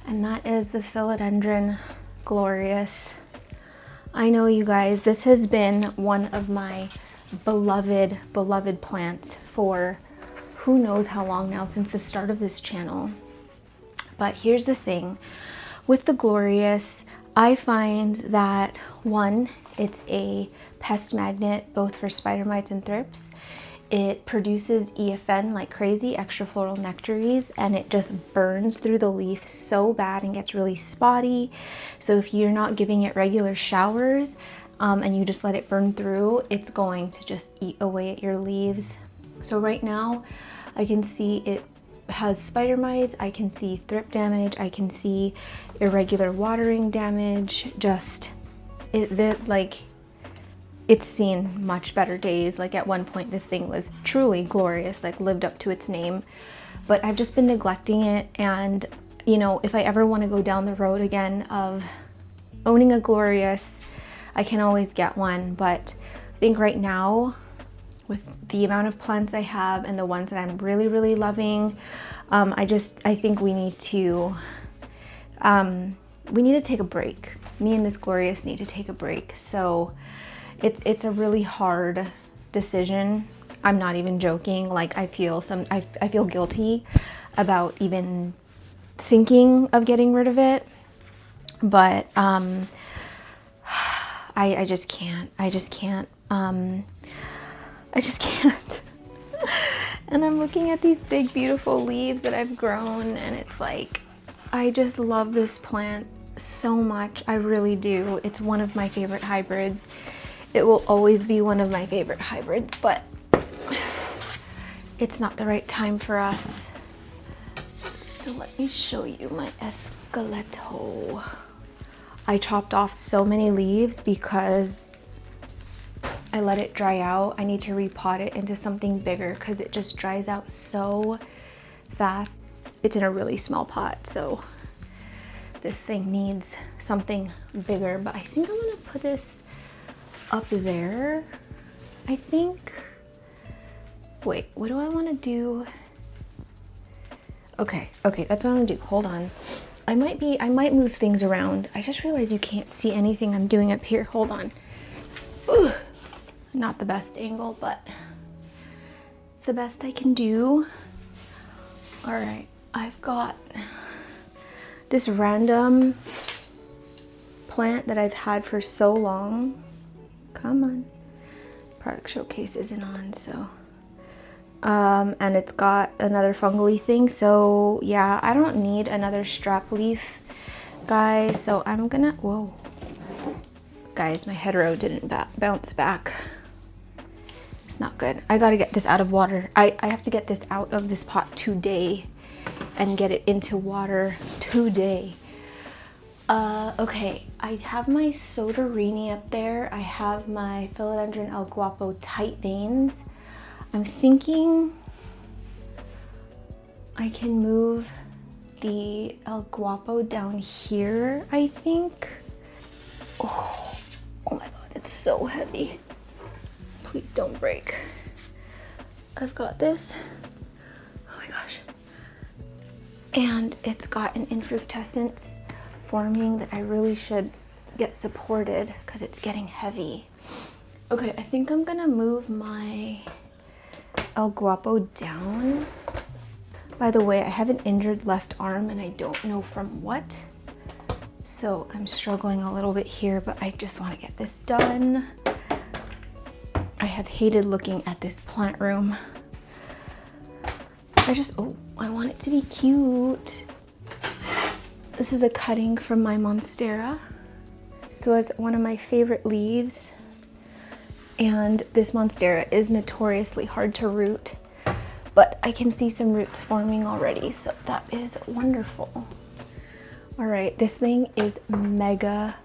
And that is the philodendron glorious. I know, you guys, this has been one of my beloved plants for who knows how long now, since the start of this channel. But here's the thing with the glorious, I find that one, it's a pest magnet both for spider mites and thrips. It produces EFN like crazy, extra floral nectaries, and it just burns through the leaf so bad and gets really spotty. So if you're not giving it regular showers, and you just let it burn through, it's going to just eat away at your leaves. So right now I can see it has spider mites, I can see thrip damage, I can see irregular watering damage. Just it's seen much better days. Like at one point this thing was truly glorious, like lived up to its name, but I've just been neglecting it. And you know, if I ever want to go down the road again of owning a glorious, I can always get one. But I think right now, with the amount of plants I have and the ones that I'm really, really loving, I think we need to take a break. Me and this glorious need to take a break. So it's a really hard decision. I'm not even joking. Like I feel guilty about even thinking of getting rid of it, but I just can't. I just can't. And I'm looking at these big, beautiful leaves that I've grown, and it's like, I just love this plant so much. I really do. It's one of my favorite hybrids. It will always be one of my favorite hybrids, but it's not the right time for us. So let me show you my esqueleto. I chopped off so many leaves because I let it dry out. I need to repot it into something bigger because it just dries out so fast. It's in a really small pot, so this thing needs something bigger. But I think I'm gonna put this up there. I think, wait, what do I wanna do? Okay, that's what I'm gonna do. Hold on. I might move things around. I just realized you can't see anything I'm doing up here. Hold on. Ugh. Not the best angle, but it's the best I can do. All right, I've got this random plant that I've had for so long. Come on. Product showcase isn't on, so. And it's got another fungally thing, so yeah, I don't need another strap leaf, guys. So I'm gonna, whoa. Guys, my hedgerow didn't bounce back. It's not good. I gotta get this out of water. I have to get this out of this pot today and get it into water today. Okay, I have my soderini up there. I have my philodendron El Guapo tight veins. I'm thinking I can move the El Guapo down here, I think. Oh my God, it's so heavy. Please don't break. I've got this. Oh my gosh. And it's got an infructescence forming that I really should get supported because it's getting heavy. Okay, I think I'm gonna move my El Guapo down. By the way, I have an injured left arm and I don't know from what. So I'm struggling a little bit here, but I just want to get this done. I have hated looking at this plant room. I want it to be cute. This is a cutting from my monstera. So it's one of my favorite leaves. And this monstera is notoriously hard to root, but I can see some roots forming already, so that is wonderful. All right, this thing is mega,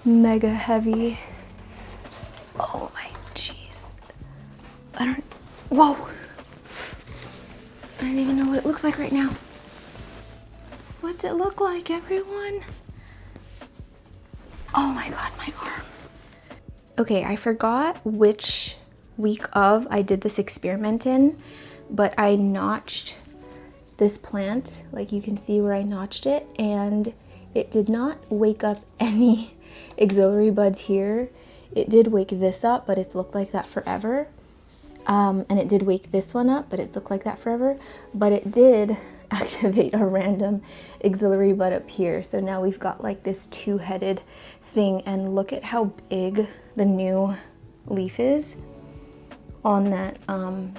mega heavy. Oh my jeez. Whoa. I don't even know what it looks like right now. What's it look like, everyone? Oh my God, my arm. Okay, I forgot which week of I did this experiment in, but I notched this plant, like you can see where I notched it, and it did not wake up any auxiliary buds here. It did wake this up, but it's looked like that forever. And it did wake this one up, but it's looked like that forever. But it did activate a random auxiliary bud up here. So now we've got like this two-headed thing, and look at how big the new leaf is on that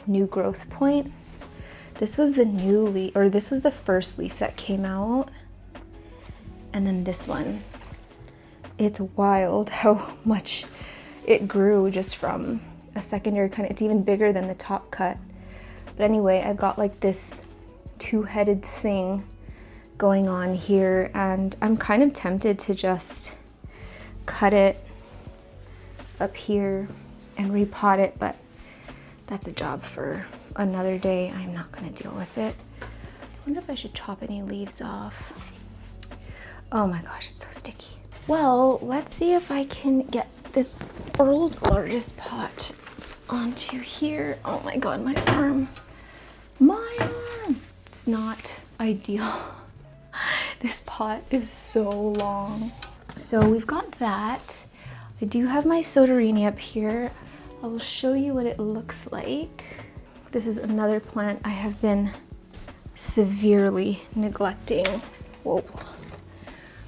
new growth point. This was the new leaf, or this was the first leaf that came out, and then this one. It's wild how much it grew just from a secondary cut. It's even bigger than the top cut. But anyway, I've got like this two-headed thing going on here, and I'm kind of tempted to just cut it up here and repot it, but that's a job for another day. I'm not gonna deal with it. I wonder if I should chop any leaves off. Oh my gosh, it's so sticky. Well, let's see if I can get this world's largest pot onto here. Oh my God, my arm. My arm. It's not ideal. This pot is so long. So we've got that. I do have my soderini up here. I will show you what it looks like. This is another plant I have been severely neglecting. Whoa.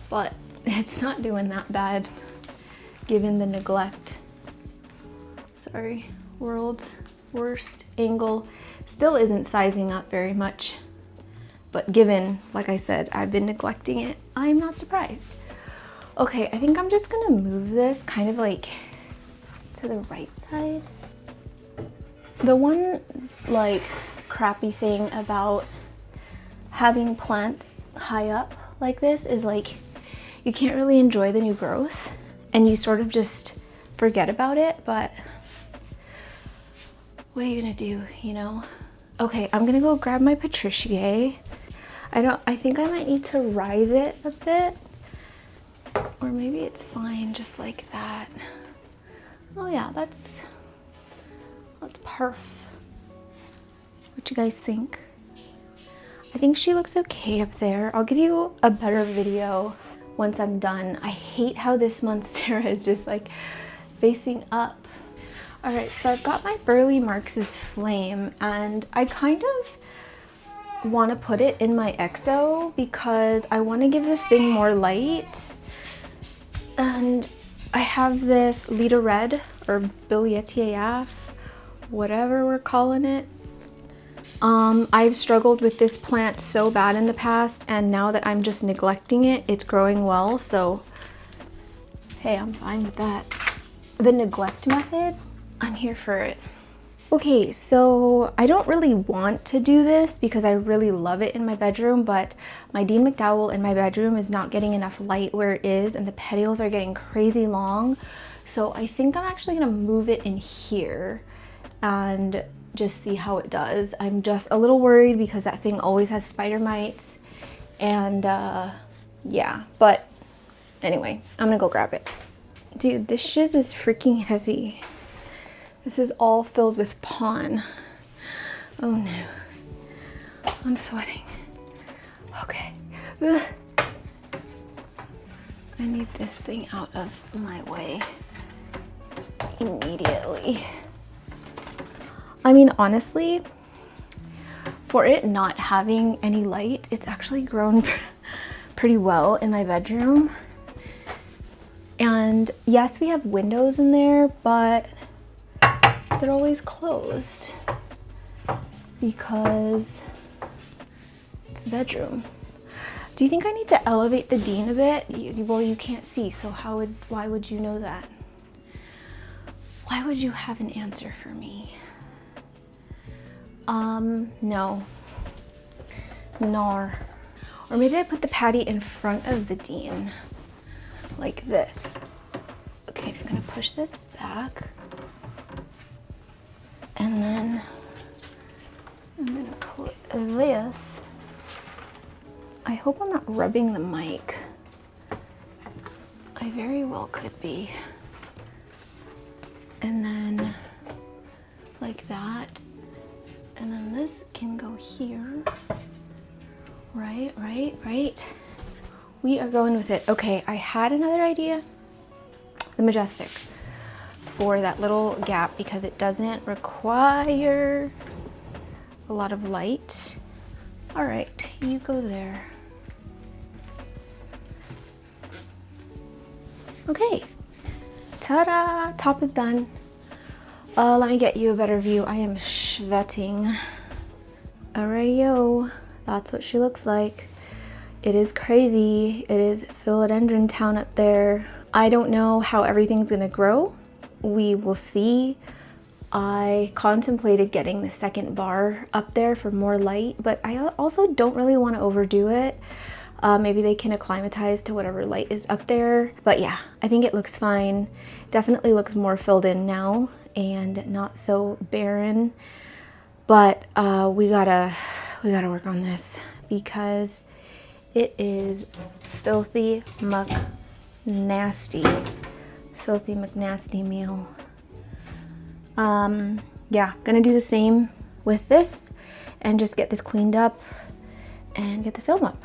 But it's not doing that bad given the neglect. Sorry, world's worst angle. Still isn't sizing up very much, but given, like I said, I've been neglecting it, I'm not surprised. Okay, I think I'm just gonna move this kind of like to the right side. The one like crappy thing about having plants high up like this is like you can't really enjoy the new growth and you sort of just forget about it, but what are you gonna do, you know? Okay, I'm gonna go grab my Patriciae. I think I might need to rise it a bit, or maybe it's fine just like that. Oh yeah, that's perf. What you guys think? I think she looks okay up there. I'll give you a better video once I'm done. I hate how this monstera is just like facing up. All right, so I've got my Burley Marx's Flame, and I kind of want to put it in my exo because I want to give this thing more light. And I have this Lita Red, or Billietiaf, whatever we're calling it. I've struggled with this plant so bad in the past, and now that I'm just neglecting it, it's growing well, so hey, I'm fine with that. The neglect method, I'm here for it. Okay, so I don't really want to do this because I really love it in my bedroom, but my Dean McDowell in my bedroom is not getting enough light where it is, and the petioles are getting crazy long. So I think I'm actually gonna move it in here and just see how it does. I'm just a little worried because that thing always has spider mites, and yeah, but anyway, I'm gonna go grab it. Dude, this shiz is freaking heavy. This is all filled with pon. Oh no, I'm sweating. Okay. Ugh. I need this thing out of my way immediately. I mean, honestly, for it not having any light, it's actually grown pretty well in my bedroom. And yes, we have windows in there, but they're always closed because it's the bedroom. Do you think I need to elevate the Dean a bit? Well, you can't see, so why would you know that? Why would you have an answer for me? No. Nor. Or maybe I put the patty in front of the Dean, like this. Okay, I'm gonna push this back. And then I'm gonna put this. I hope I'm not rubbing the mic. I very well could be. And then like that. And then this can go here. Right. We are going with it. Okay, I had another idea. The Majestic. For that little gap because it doesn't require a lot of light. All right, you go there. Okay, ta-da, top is done. Let me get you a better view. I am sweating. Alrighty-o, that's what she looks like. It is crazy. It is philodendron town up there. I don't know how everything's gonna grow. We will see. I contemplated getting the second bar up there for more light, but I also don't really want to overdo it. Maybe they can acclimatize to whatever light is up there. But yeah, I think it looks fine. Definitely looks more filled in now and not so barren. But we gotta work on this because it is filthy nasty meal. Yeah, gonna do the same with this and just get this cleaned up and get the film up.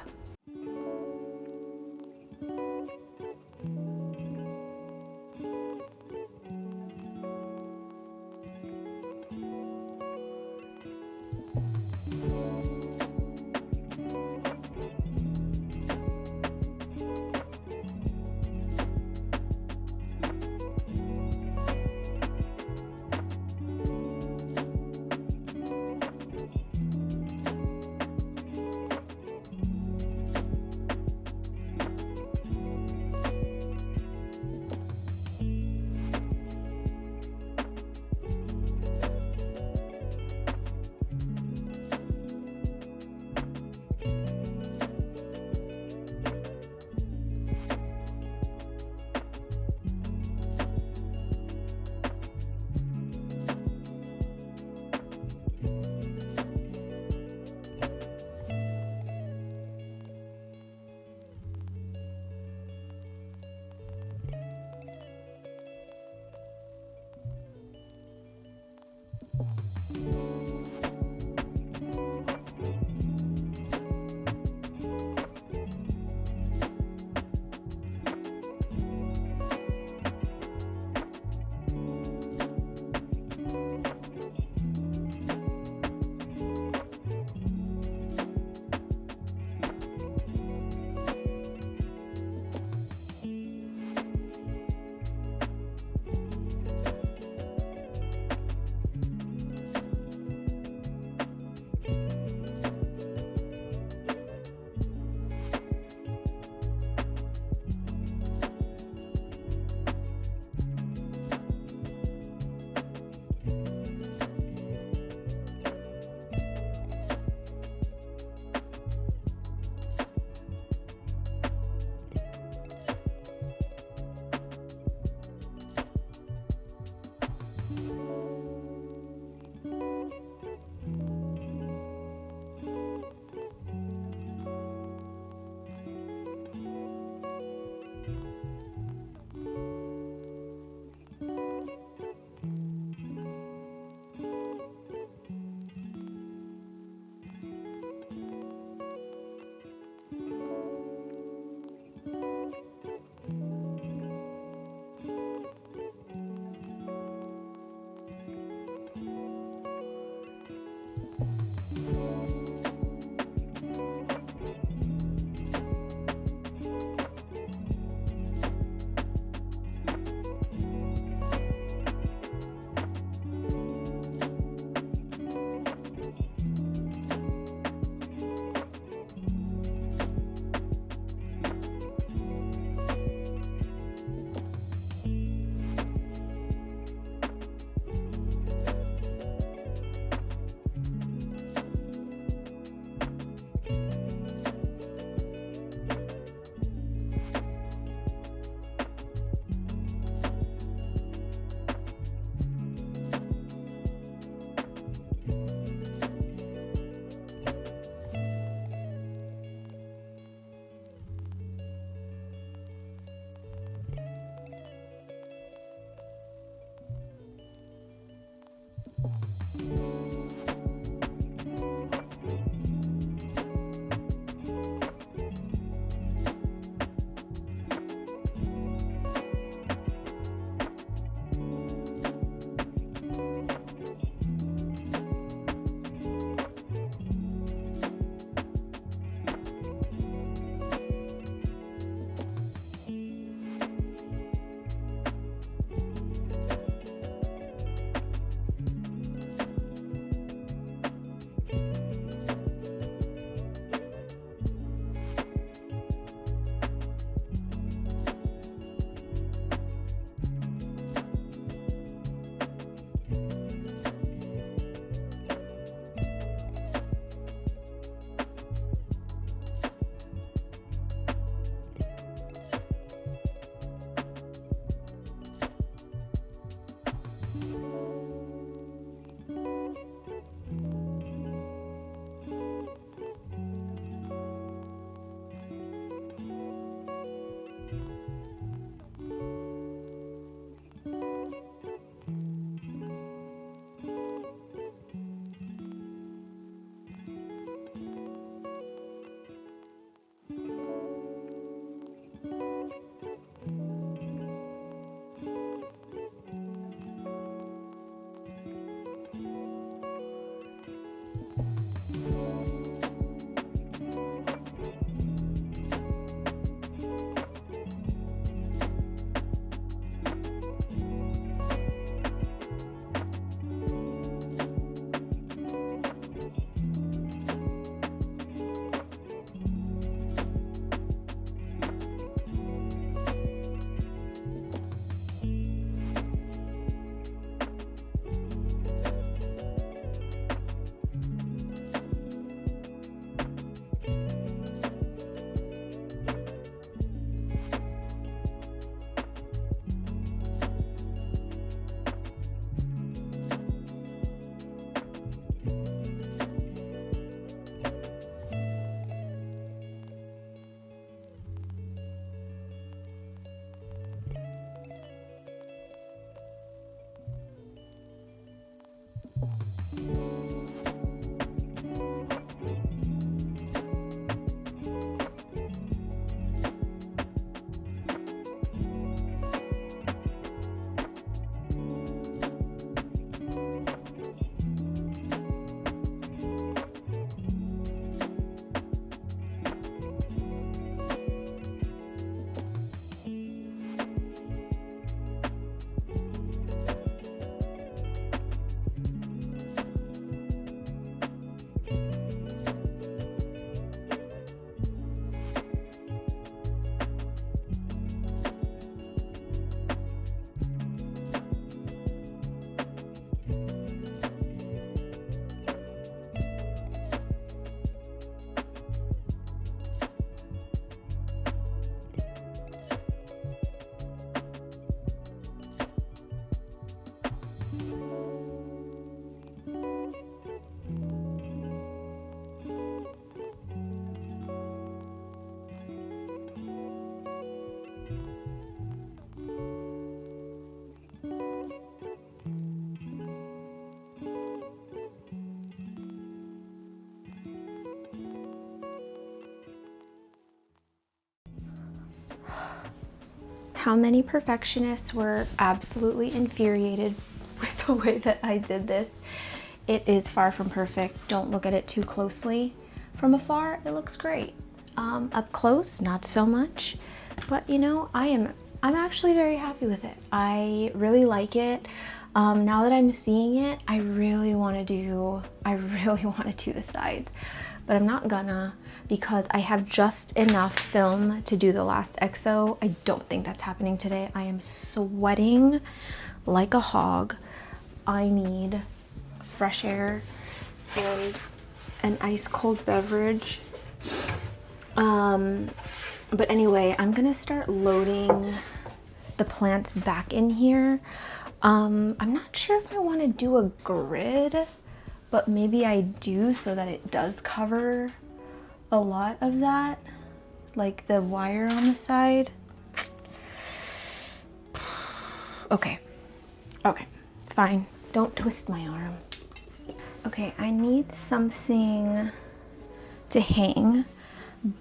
how many perfectionists were absolutely infuriated with the way that I did this. It is far from perfect. Don't look at it too closely. From afar, it looks great. Up close, not so much. But you know, I'm actually very happy with it. I really like it. Now that I'm seeing it, I really want to do the sides, but I'm not gonna, because I have just enough film to do the last exo. I don't think that's happening today. I am sweating like a hog. I need fresh air and an ice cold beverage. But anyway, I'm gonna start loading the plants back in here. I'm not sure if I want to do a grid, but maybe I do, so that it does cover a lot of that, like the wire on the side. Okay, fine. Don't twist my arm. Okay, I need something to hang,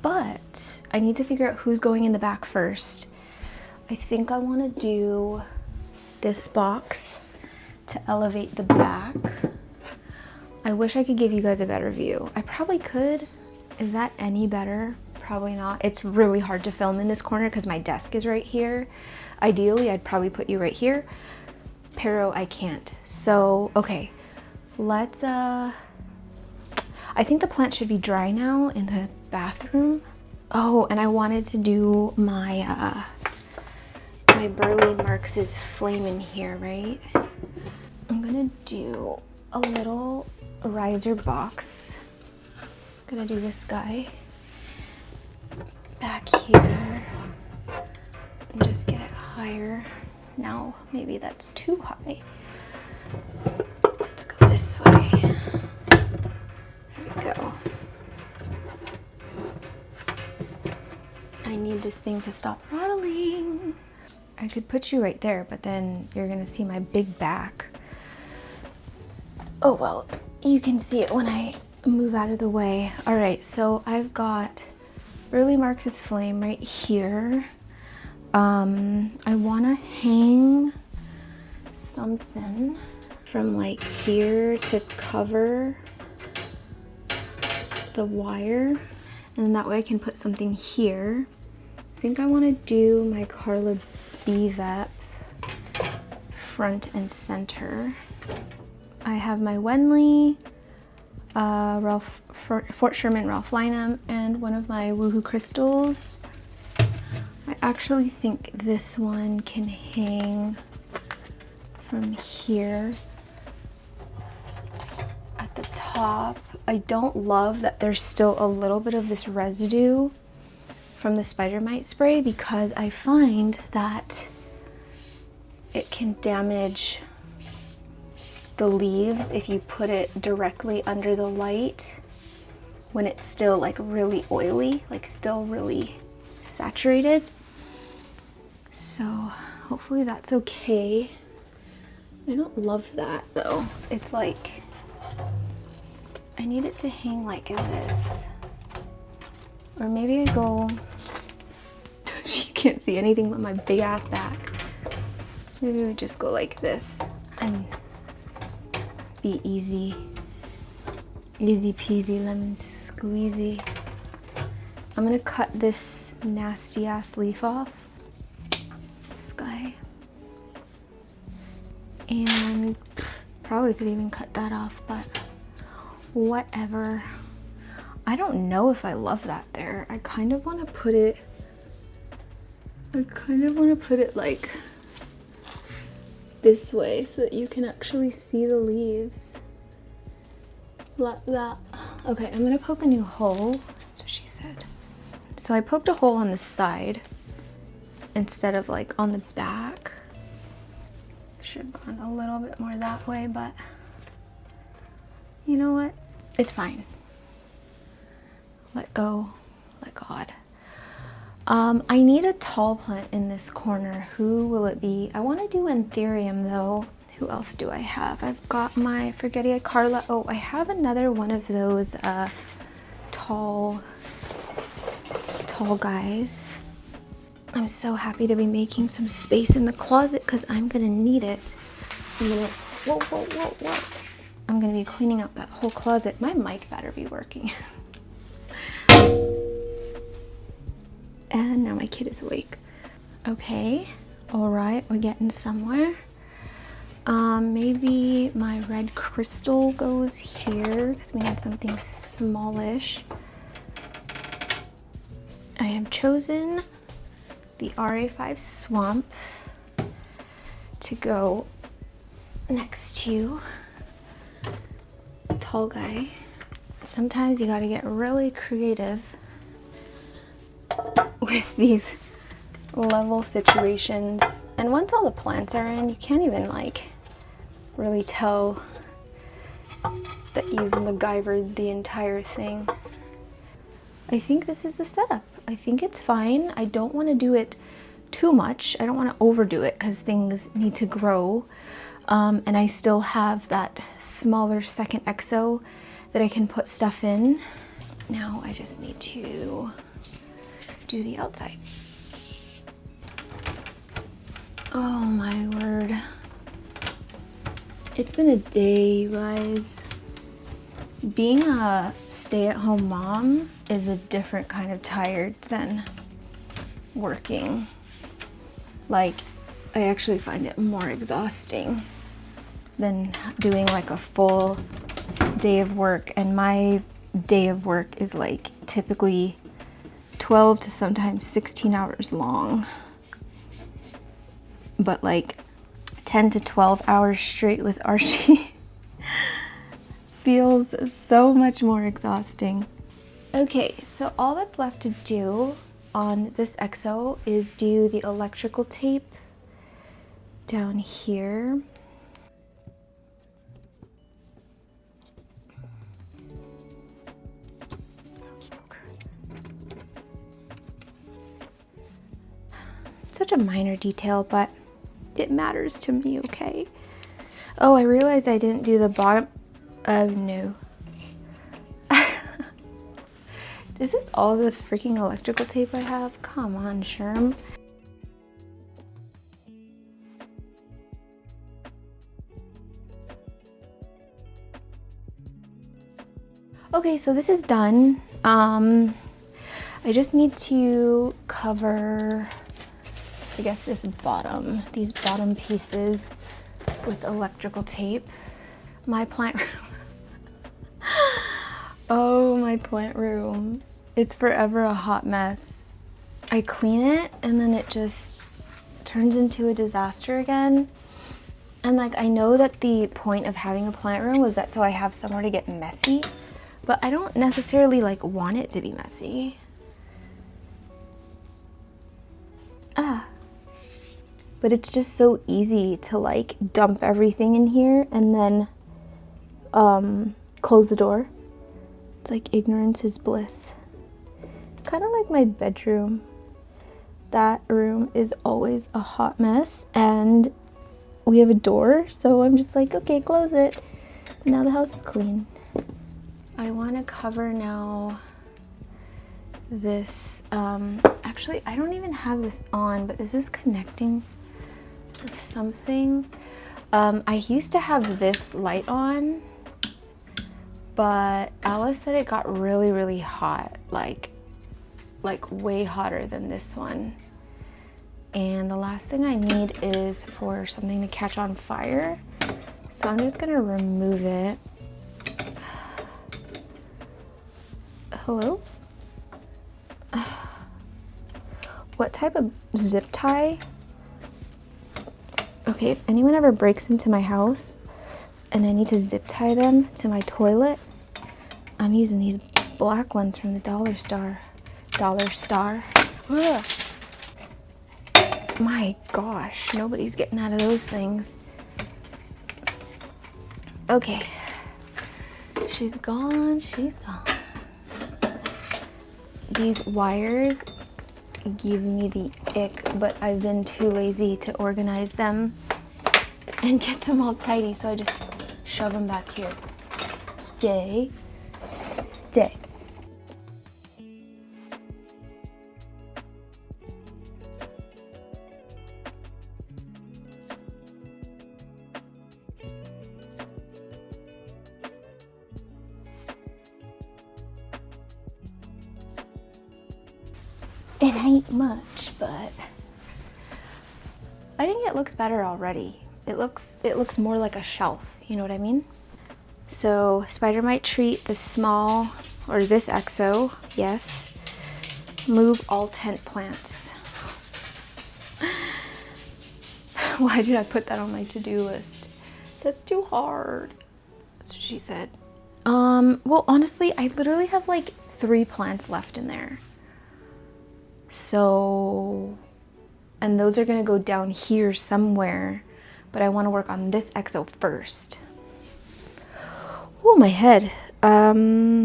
but I need to figure out who's going in the back first. I think I want to do this box to elevate the back. I wish I could give you guys a better view. I probably could. Is that any better? Probably not. It's really hard to film in this corner because my desk is right here. Ideally, I'd probably put you right here. Pero, I can't. So, okay, let's, I think the plant should be dry now in the bathroom. Oh, and I wanted to do my, my Burley Marx's flame in here, right? I'm gonna do a little riser box. I'm gonna do this guy back here and just get it higher. Now, maybe that's too high. Let's go this way. There we go. I need this thing to stop rattling. I could put you right there, but then you're gonna see my big back. Oh well, you can see it when I move out of the way. All right, so I've got Burley Marx's flame right here. I wanna hang something from like here to cover the wire, and that way I can put something here. I think I wanna do my Carla Bevep front and center. I have my Wenley, Fort Sherman Ralph Linum, and one of my Woohoo crystals. I actually think this one can hang from here at the top. I don't love that there's still a little bit of this residue from the spider mite spray, because I find that it can damage the leaves if you put it directly under the light when it's still like really oily, like still really saturated. So hopefully that's okay. I don't love that though. It's like, I need it to hang like this. Or maybe I go, you can't see anything but my big ass back. Maybe we just go like this and be easy. Easy peasy lemon squeezy. I'm gonna cut this nasty ass leaf off. This guy. And probably could even cut that off, but whatever. I don't know if I love that there. I kind of want to put it, like this way so that you can actually see the leaves. Like that. Okay, I'm gonna poke a new hole. That's what she said. So I poked a hole on the side instead of like on the back. Should have gone a little bit more that way, but you know what? It's fine. Let go, let God. I need a tall plant in this corner. Who will it be? I want to do Anthurium though. Who else do I have? I've got my Forgetia Carla. Oh, I have another one of those tall guys. I'm so happy to be making some space in the closet because I'm gonna need it. Whoa, whoa, whoa, whoa. I'm gonna be cleaning out that whole closet. My mic better be working. And now my kid is awake. Okay, all right, we're getting somewhere. Maybe my red crystal goes here because we need something smallish. I have chosen the RA5 Swamp to go next to Tall Guy. Sometimes you gotta get really creative with these level situations. And once all the plants are in, you can't even like really tell that you've MacGyvered the entire thing. I think this is the setup. I think it's fine. I don't want to do it too much. I don't want to overdo it because things need to grow. And I still have that smaller second exo that I can put stuff in. Now I just need to do the outside. Oh my word. It's been a day, you guys. Being a stay-at-home mom is a different kind of tired than working. Like, I actually find it more exhausting than doing like a full day of work. And my day of work is like typically 12 to sometimes 16 hours long. But like 10 to 12 hours straight with Archie feels so much more exhausting. Okay, so all that's left to do on this exo is do the electrical tape down here. Such a minor detail, but it matters to me, okay? Oh, I realized I didn't do the bottom. Oh no. Is this all the freaking electrical tape I have? Come on, Sherm. Okay, so this is done. I just need to cover, I guess, these bottom pieces with electrical tape. My plant room. Oh, my plant room. It's forever a hot mess. I clean it and then it just turns into a disaster again. And like, I know that the point of having a plant room was that so I have somewhere to get messy, but I don't necessarily like want it to be messy. But it's just so easy to like dump everything in here and then close the door. It's like ignorance is bliss. It's kind of like my bedroom. That room is always a hot mess and we have a door, so I'm just like, okay, close it. Now the house is clean. I want to cover now this, actually I don't even have this on, but this is connecting with something. I used to have this light on, but Alice said it got really, really hot, like way hotter than this one. And the last thing I need is for something to catch on fire. So I'm just gonna remove it. Hello? What type of zip tie? Okay, if anyone ever breaks into my house and I need to zip tie them to my toilet, I'm using these black ones from the Dollar Star. Ugh. My gosh, nobody's getting out of those things. Okay, she's gone, she's gone. These wires give me the ick, but I've been too lazy to organize them and get them all tidy, so I just shove them back here. Stay. Stay. It ain't much, but I think it looks better already. It looks more like a shelf, you know what I mean? So spider mite treat, the small, or this exo, yes. Move all tent plants. Why did I put that on my to-do list? That's too hard. That's what she said. Well, honestly, I literally have like 3 plants left in there. So, and those are gonna go down here somewhere, but I wanna work on this exo first. Oh, my head. I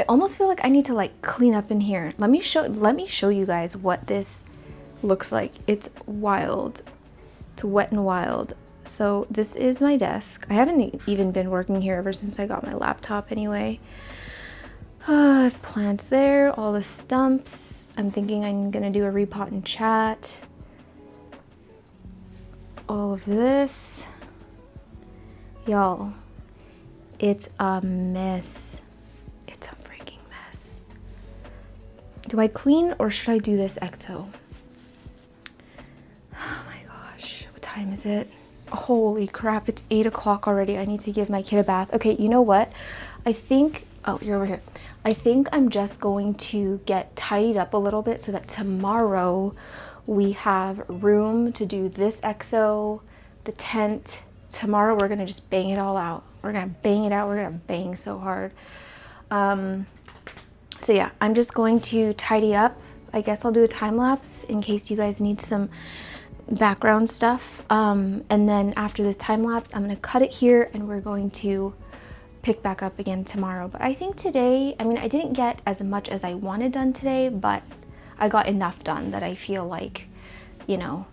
almost feel like I need to like clean up in here. Let me show you guys what this looks like. It's wild. It's wet and wild. So this is my desk. I haven't even been working here ever since I got my laptop anyway. I have plants there, all the stumps. I'm thinking I'm gonna do a repot and chat. All of this. Y'all, it's a mess. It's a freaking mess. Do I clean or should I do this exo? Oh my gosh, what time is it? Holy crap, it's 8 o'clock already. I need to give my kid a bath. Okay, you know what? I think, oh, you're over here. I think I'm just going to get tidied up a little bit so that tomorrow we have room to do this exo, the tent. Tomorrow we're gonna just bang it all out. We're gonna bang it out. We're gonna bang so hard. So yeah, I'm just going to tidy up. I guess I'll do a time lapse in case you guys need some background stuff. And then after this time lapse, I'm gonna cut it here and we're going to pick back up again tomorrow. But I think today, I mean, I didn't get as much as I wanted done today, but I got enough done that I feel like, you know.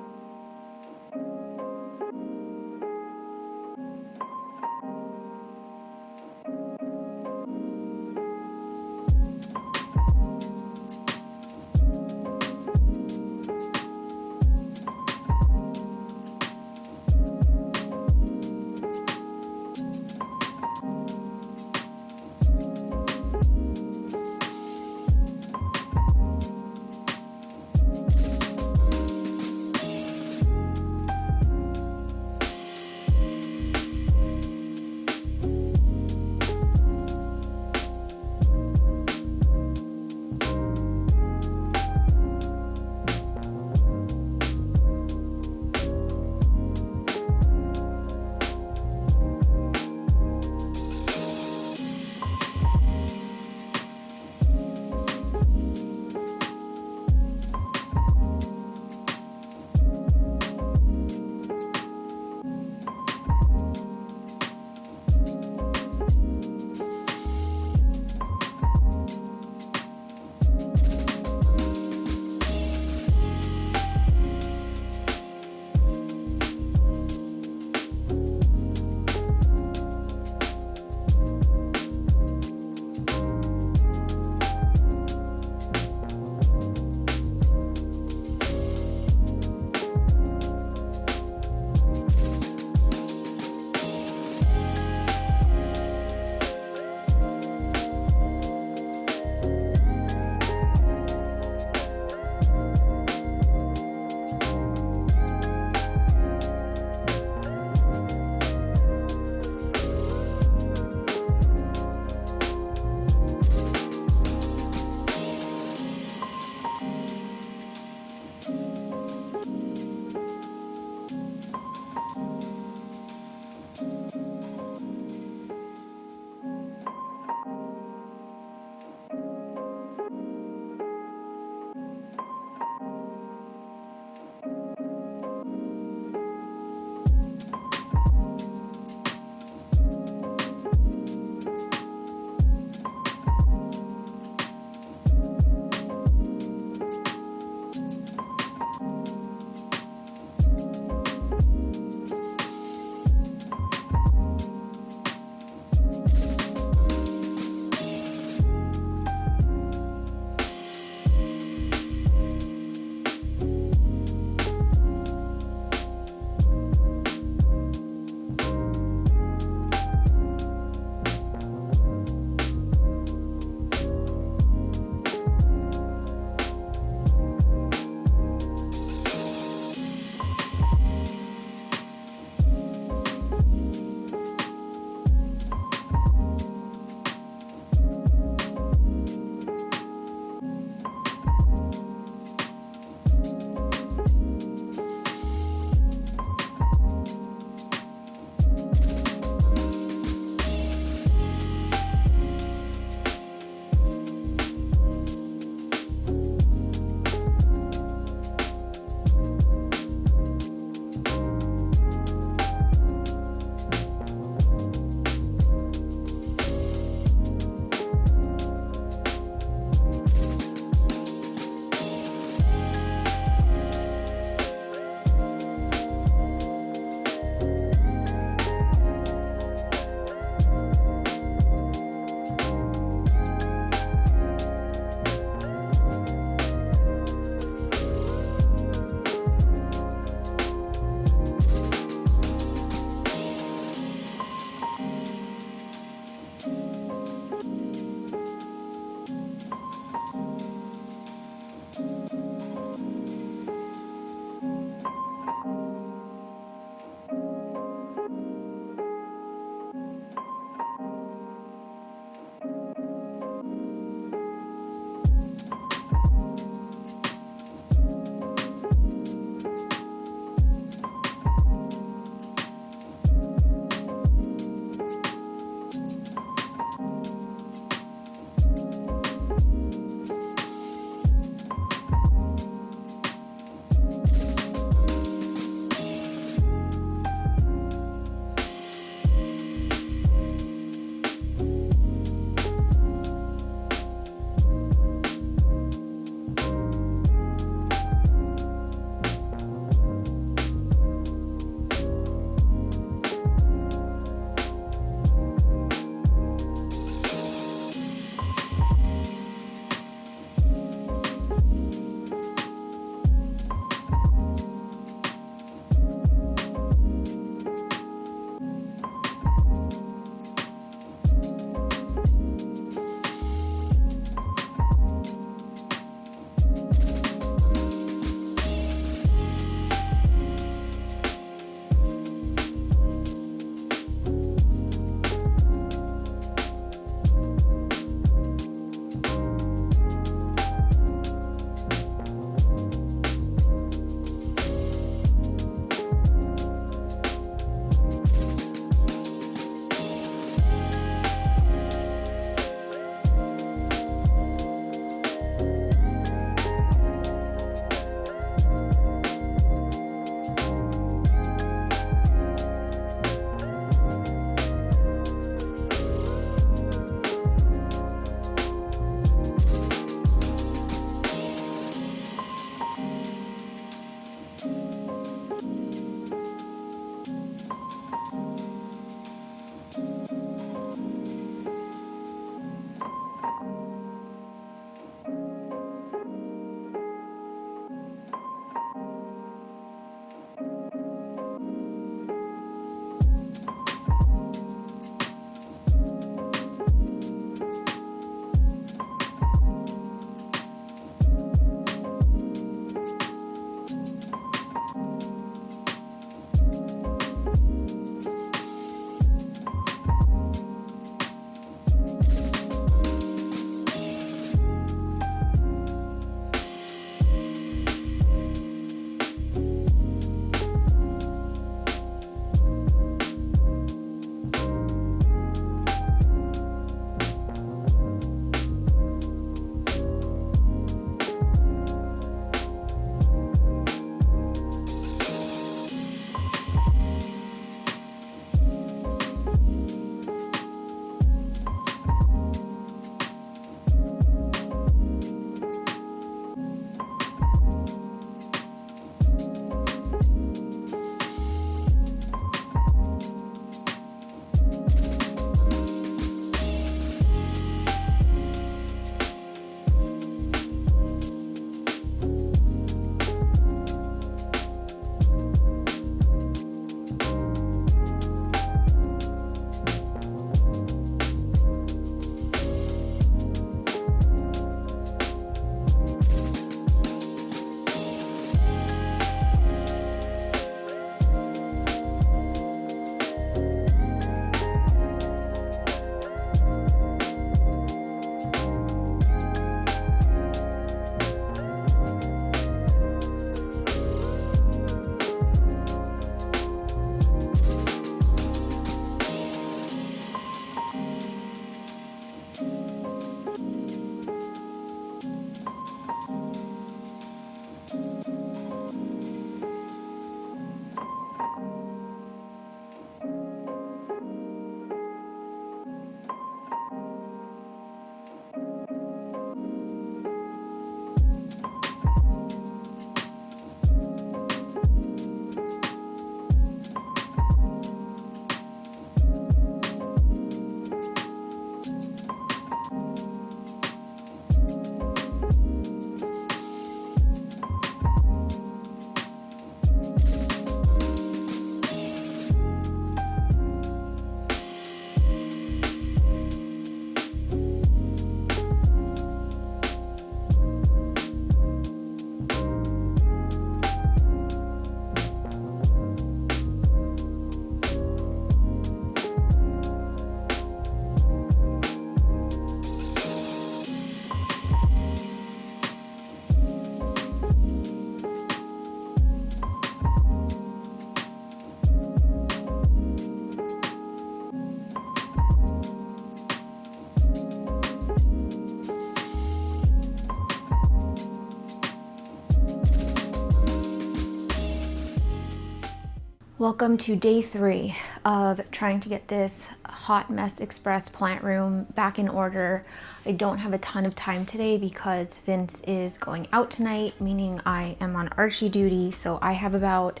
Welcome to day 3 of trying to get this Hot Mess Express plant room back in order. I don't have a ton of time today because Vince is going out tonight, meaning I am on Archie duty, so I have about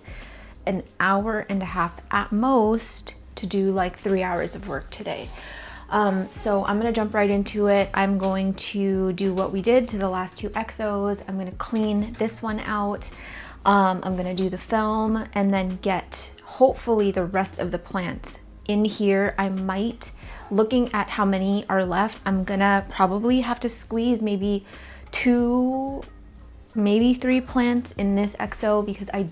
an hour and a half at most to do like 3 hours of work today. So I'm gonna jump right into it. I'm going to do what we did to the last 2 exos. I'm gonna clean this one out. I'm gonna do the film and then get hopefully the rest of the plants in here. I might, looking at how many are left, I'm gonna probably have to squeeze maybe 2, maybe 3 plants in this exo because I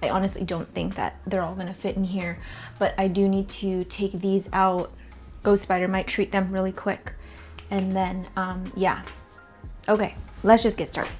honestly don't think that they're all gonna fit in here, but I do need to take these out. Ghost spider might treat them really quick. And then, yeah. Okay, let's just get started.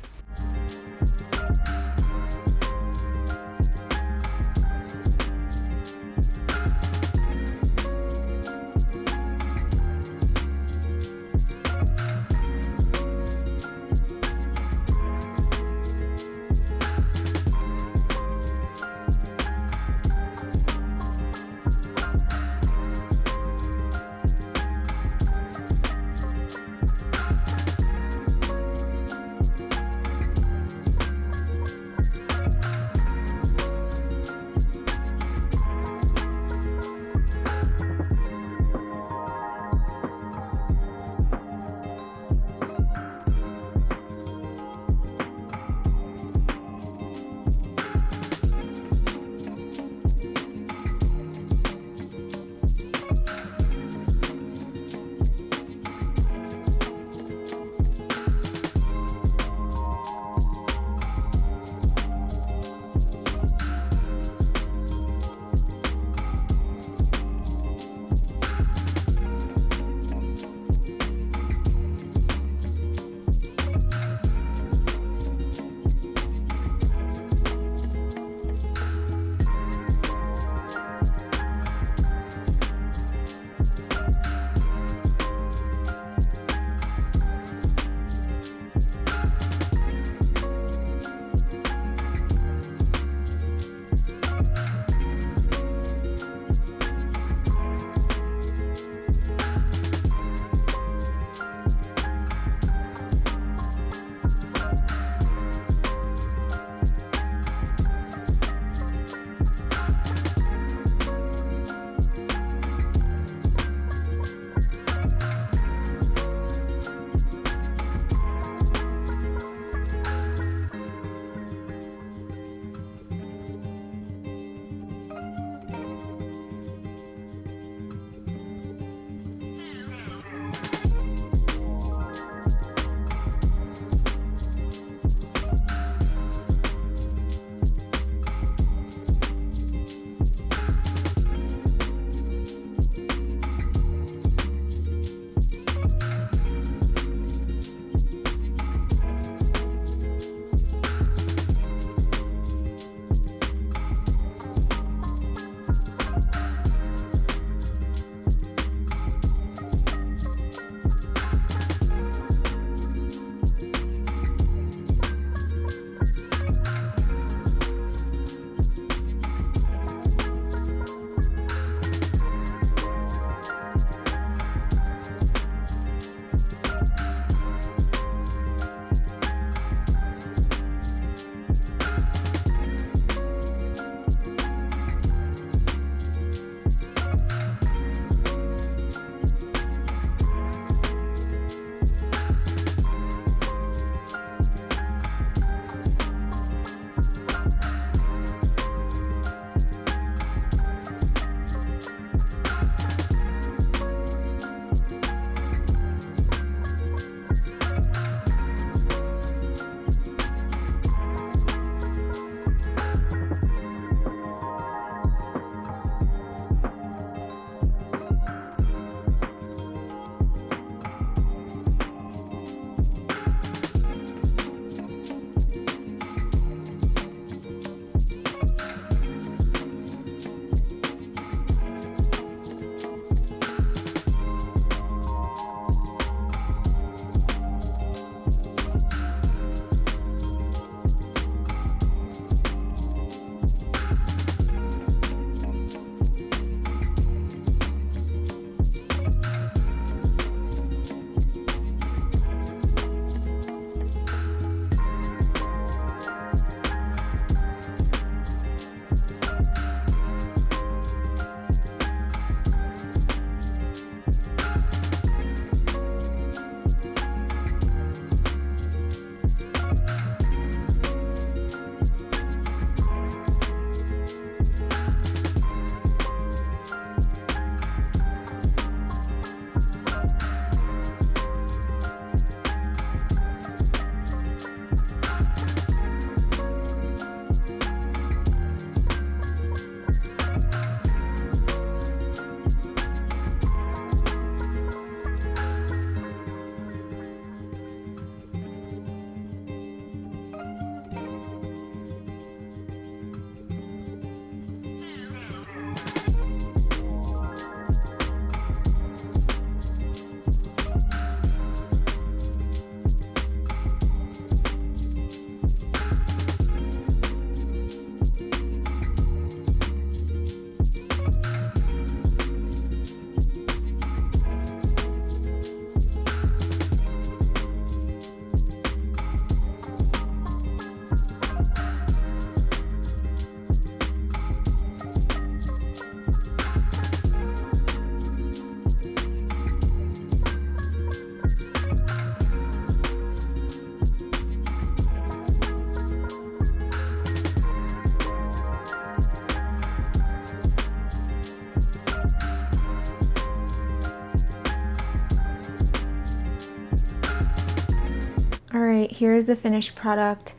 right, here's the finished product.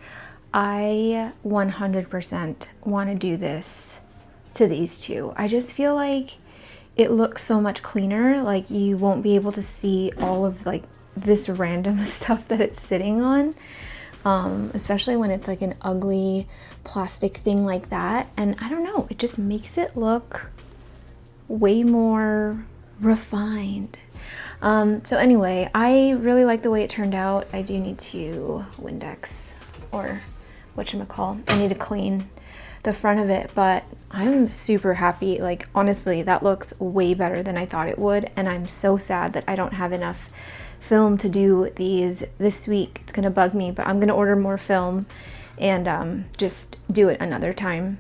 I 100% want to do this to these two. I just feel like it looks so much cleaner. Like you won't be able to see all of like this random stuff that it's sitting on, especially when it's like an ugly plastic thing like that. And I don't know, it just makes it look way more refined. So anyway, I really like the way it turned out. I do need to Windex, or whatchamacall, I need to clean the front of it, but I'm super happy. Like honestly, that looks way better than I thought it would, and I'm so sad that I don't have enough film to do these this week. It's gonna bug me, but I'm gonna order more film and just do it another time.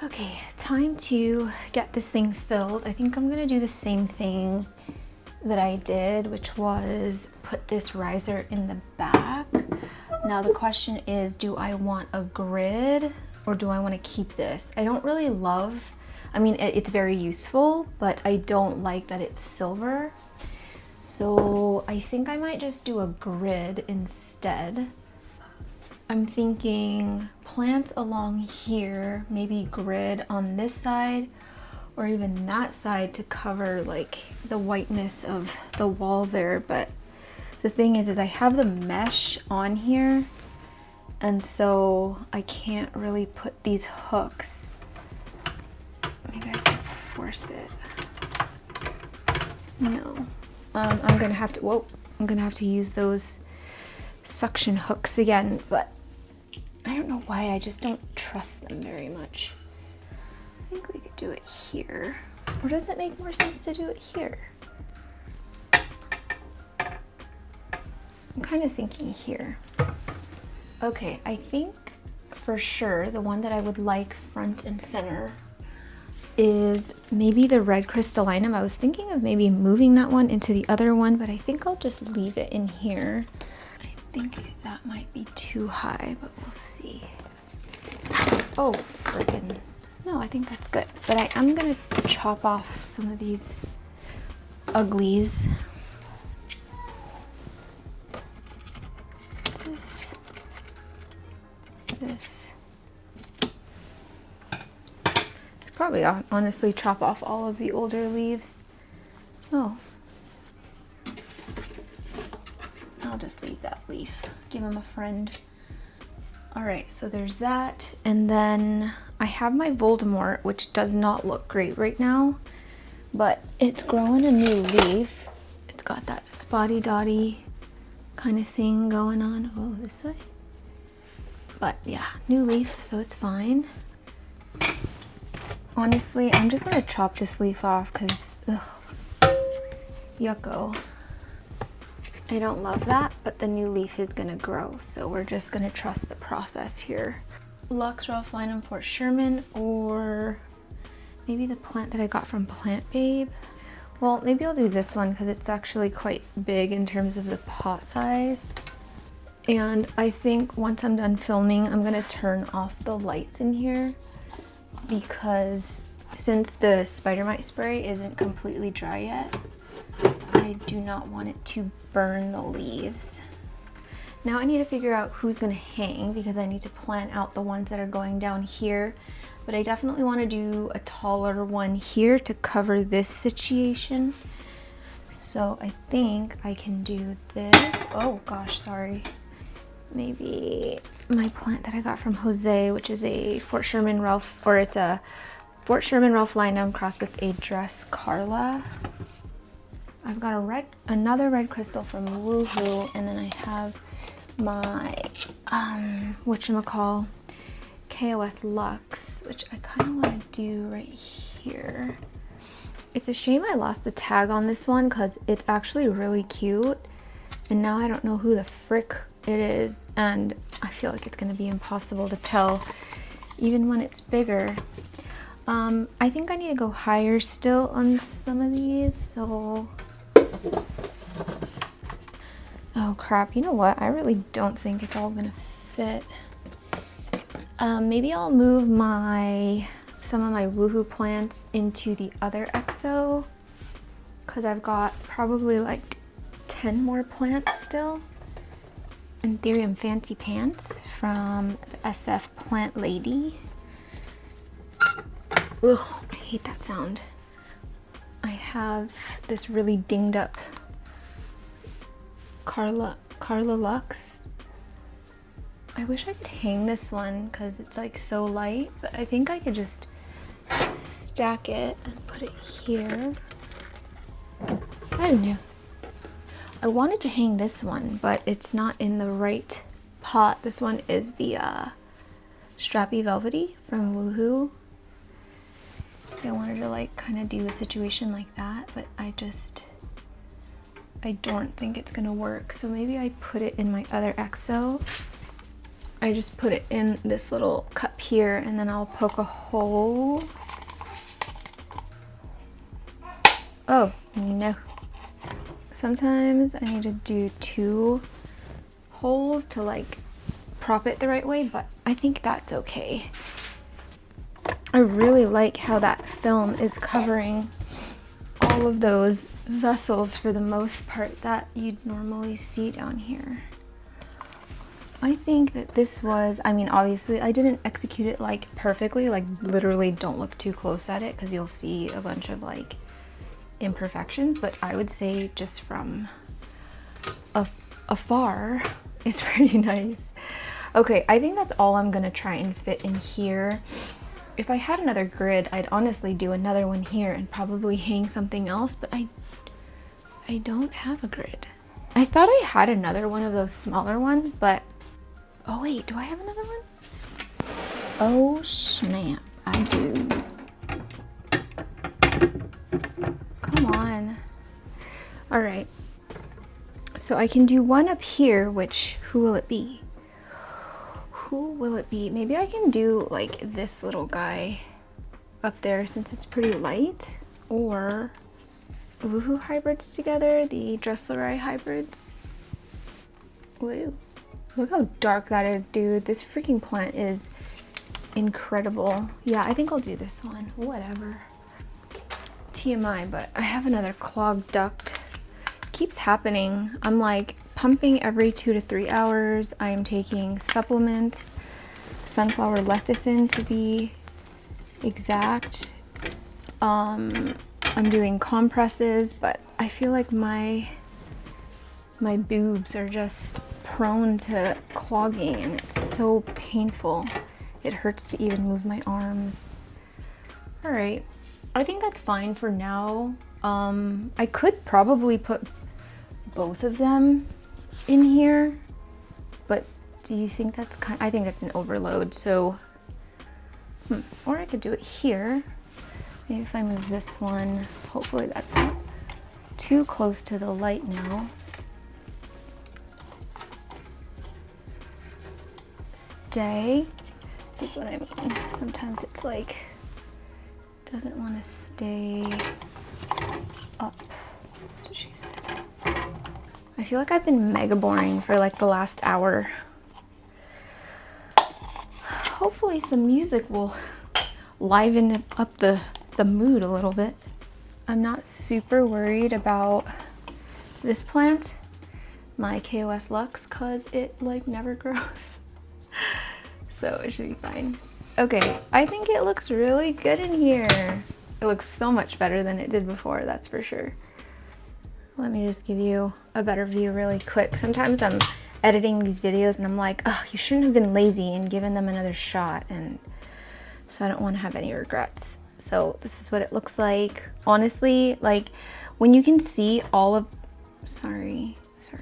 Okay, time to get this thing filled. I think I'm gonna do the same thing that I did, which was put this riser in the back. Now the question is, do I want a grid or do I want to keep this? I don't really love, I mean, it's very useful, but I don't like that it's silver. So I think I might just do a grid instead. I'm thinking plants along here, maybe grid on this side or even that side to cover like the whiteness of the wall there. But the thing is I have the mesh on here, and so I can't really put these hooks. Maybe I can force it. No, I'm gonna have to, whoa, I'm gonna have to use those suction hooks again, but I don't know why, I just don't trust them very much. I think we could do it here. Or does it make more sense to do it here? I'm kind of thinking here. Okay, I think for sure the one that I would like front and center is maybe the red crystallinum. I was thinking of maybe moving that one into the other one, but I think I'll just leave it in here. I think that might be too high, but we'll see. Oh, friggin'. No, I think that's good. But I am gonna chop off some of these uglies. This. Probably honestly chop off all of the older leaves. Oh. I'll just leave that leaf. Give him a friend. All right, so there's that. And then I have my Voldemort, which does not look great right now, but it's growing a new leaf. It's got that spotty dotty kind of thing going on. Oh, this way. But yeah, new leaf, so it's fine. Honestly, I'm just gonna chop this leaf off because, yucko. I don't love that, but the new leaf is gonna grow, so we're just gonna trust the process here. Lux Ralphinum Fort Sherman, or maybe the plant that I got from Plant Babe. Well, maybe I'll do this one because it's actually quite big in terms of the pot size. And I think once I'm done filming, I'm gonna turn off the lights in here because since the spider mite spray isn't completely dry yet, I do not want it to burn the leaves. Now I need to figure out who's gonna hang because I need to plan out the ones that are going down here, but I definitely want to do a taller one here to cover this situation. So I think I can do this. Oh gosh, sorry. maybe my plant that I got from Jose, which is a Fort Sherman Ralph, or it's a Fort Sherman Ralph Linum crossed with a Dress Carla. I've got another red crystal from Woohoo, and then I have my whatchamacall, KOS Luxe, which I kind of want to do right here. It's a shame I lost the tag on this one because it's actually really cute, and now I don't know who the frick it is, and I feel like it's going to be impossible to tell even when it's bigger. I think I need to go higher still on some of these, so... Oh crap, you know what? I really don't think it's all gonna fit. Maybe I'll move some of my Woohoo plants into the other EXO, because I've got probably like 10 more plants still. Anthurium Fancy Pants from SF Plant Lady. Ugh, I hate that sound. I have this really dinged up Carla Luxe. I wish I could hang this one because it's like so light, but I think I could just stack it and put it here. I don't know. I wanted to hang this one, but it's not in the right pot. This one is the Strappy Velvety from Woohoo. So I wanted to like kind of do a situation like that, but I don't think it's gonna work. So maybe I put it in my other EXO. I just put it in this little cup here, and then I'll poke a hole. Oh, no. Sometimes I need to do 2 holes to like prop it the right way, but I think that's okay. I really like how that film is covering all of those vessels for the most part that you'd normally see down here. I think that this was, I mean, obviously I didn't execute it like perfectly, like literally don't look too close at it because you'll see a bunch of like imperfections, but I would say just from afar, it's pretty nice. Okay, I think that's all I'm gonna try and fit in here. If I had another grid, I'd honestly do another one here and probably hang something else, but I don't have a grid. I thought I had another one of those smaller ones, but oh wait, do I have another one? Oh snap, I do. Come on. All right, so I can do one up here, which, who will it be? Who will it be? Maybe I can do like this little guy up there since it's pretty light, or Woohoo hybrids together, the Dresslerai hybrids. Woo. Look how dark that is, dude. This freaking plant is incredible. Yeah, I think I'll do this one. Whatever. TMI, but I have another clogged duct. Keeps happening. I'm like pumping every 2 to 3 hours. I am taking supplements, sunflower lecithin to be exact. I'm doing compresses, but I feel like my boobs are just prone to clogging, and it's so painful. It hurts to even move my arms. All right, I think that's fine for now. I could probably put both of them in here, but do you think that's I think that's an overload, so or I could do it here. Maybe if I move this one, hopefully that's not too close to the light now. Stay. This is what I mean. Sometimes it's like doesn't want to stay up. That's what she said. I feel like I've been mega boring for like the last hour. Hopefully some music will liven up the mood a little bit. I'm not super worried about this plant, my KOS Luxe, cause it like never grows. So it should be fine. Okay, I think it looks really good in here. It looks so much better than it did before, that's for sure. Let me just give you a better view really quick. Sometimes I'm editing these videos and I'm like, oh, you shouldn't have been lazy and given them another shot, and so I don't want to have any regrets. So this is what it looks like. Honestly, like when you can see all of, sorry guy.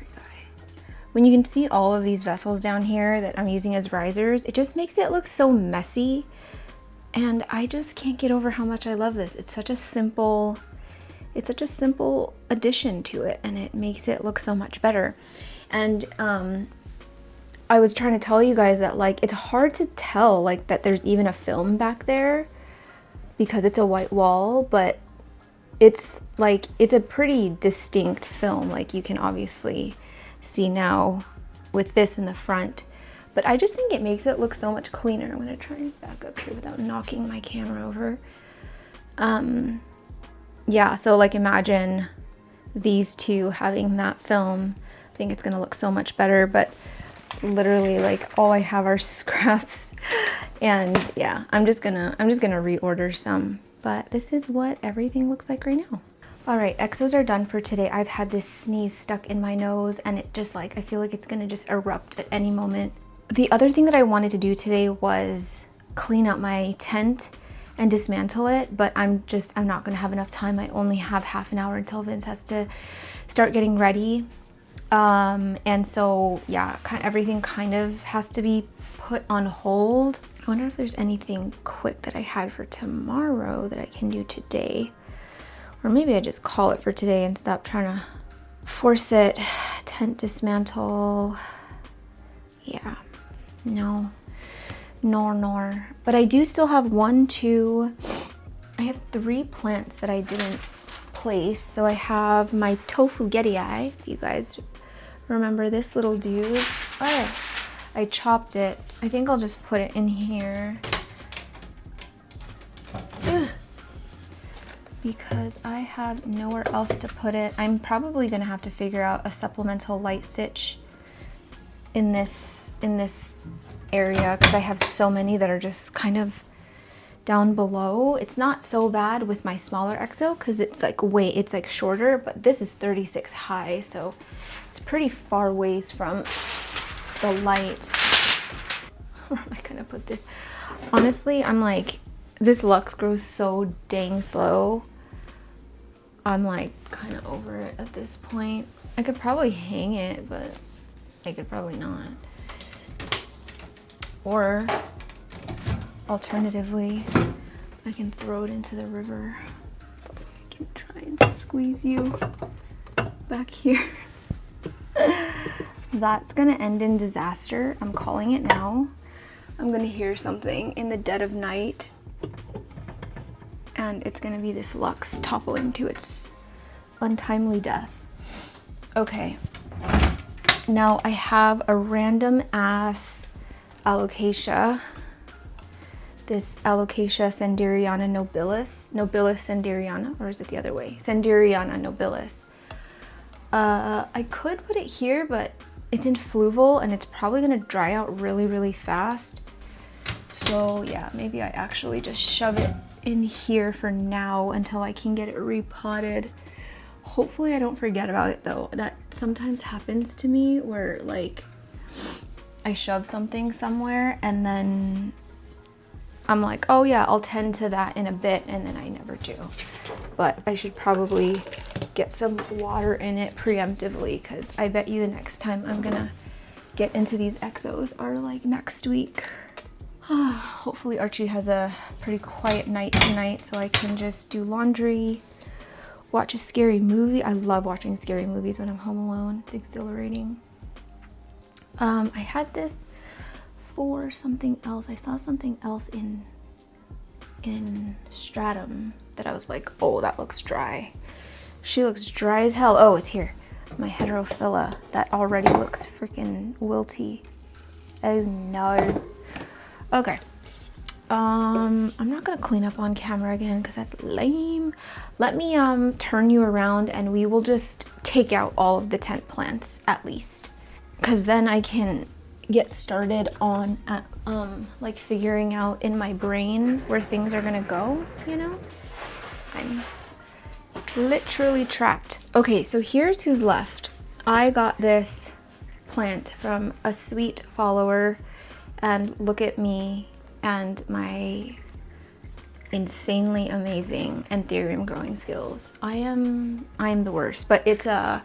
When you can see all of these vessels down here that I'm using as risers, it just makes it look so messy. And I just can't get over how much I love this. It's such a simple addition to it, and it makes it look so much better. And I was trying to tell you guys that like it's hard to tell like that there's even a film back there because it's a white wall, but it's like it's a pretty distinct film. Like you can obviously see now with this in the front. But I just think it makes it look so much cleaner. I'm gonna try and back up here without knocking my camera over. Yeah, so like imagine these two having that film. I think it's gonna look so much better, but literally like all I have are scraps. And yeah, I'm just gonna reorder some. But this is what everything looks like right now. All right, exos are done for today. I've had this sneeze stuck in my nose and it just like, I feel like it's gonna just erupt at any moment. The other thing that I wanted to do today was clean up my tent and dismantle it, but I'm not gonna have enough time. I only have half an hour until Vince has to start getting ready. And so yeah, everything kind of has to be put on hold. I wonder if there's anything quick that I had for tomorrow that I can do today. Or maybe I just call it for today and stop trying to force it. Tent dismantle. Yeah. No. Nor. But I do still have I have 3 plants that I didn't place. So I have my tofu getii, if you guys remember this little dude. Oh, I chopped it. I think I'll just put it in here. Ugh. Because I have nowhere else to put it. I'm probably gonna have to figure out a supplemental light stitch in this area because I have so many that are just kind of down below. It's not so bad with my smaller exo because it's like shorter, but this is 36 high, so it's pretty far ways from the light. Where am I gonna put this? Honestly, I'm like, this Lux grows so dang slow. I'm like kind of over it at this point. I could probably hang it, but I could probably not. Or alternatively, I can throw it into the river. I can try and squeeze you back here. That's gonna end in disaster. I'm calling it now. I'm gonna hear something in the dead of night and it's gonna be this Lux toppling to its untimely death. Okay, now I have a random ass alocasia. This Alocasia Sanderiana nobilis Sanderiana, or is it the other way? Sanderiana nobilis. I could put it here, but it's in fluval and it's probably gonna dry out really, really fast. So yeah, maybe I actually just shove it in here for now until I can get it repotted. Hopefully I don't forget about it though. That sometimes happens to me where like I shove something somewhere and then I'm like, oh yeah, I'll tend to that in a bit, and then I never do. But I should probably get some water in it preemptively because I bet you the next time I'm gonna get into these exos are like next week. Hopefully Archie has a pretty quiet night tonight so I can just do laundry, watch a scary movie. I love watching scary movies when I'm home alone. It's exhilarating. I had this for something else. I saw something else in Stratum that I was like, oh, that looks dry. She looks dry as hell. Oh, it's here. My heterophila. That already looks freaking wilty. Oh no. Okay. I'm not gonna clean up on camera again because that's lame. Let me turn you around and we will just take out all of the tent plants at least. Because then I can get started on like figuring out in my brain where things are gonna go, you know? I'm literally trapped. Okay, so here's who's left. I got this plant from a sweet follower, and look at me and my insanely amazing anthurium growing skills. I am the worst, but it's a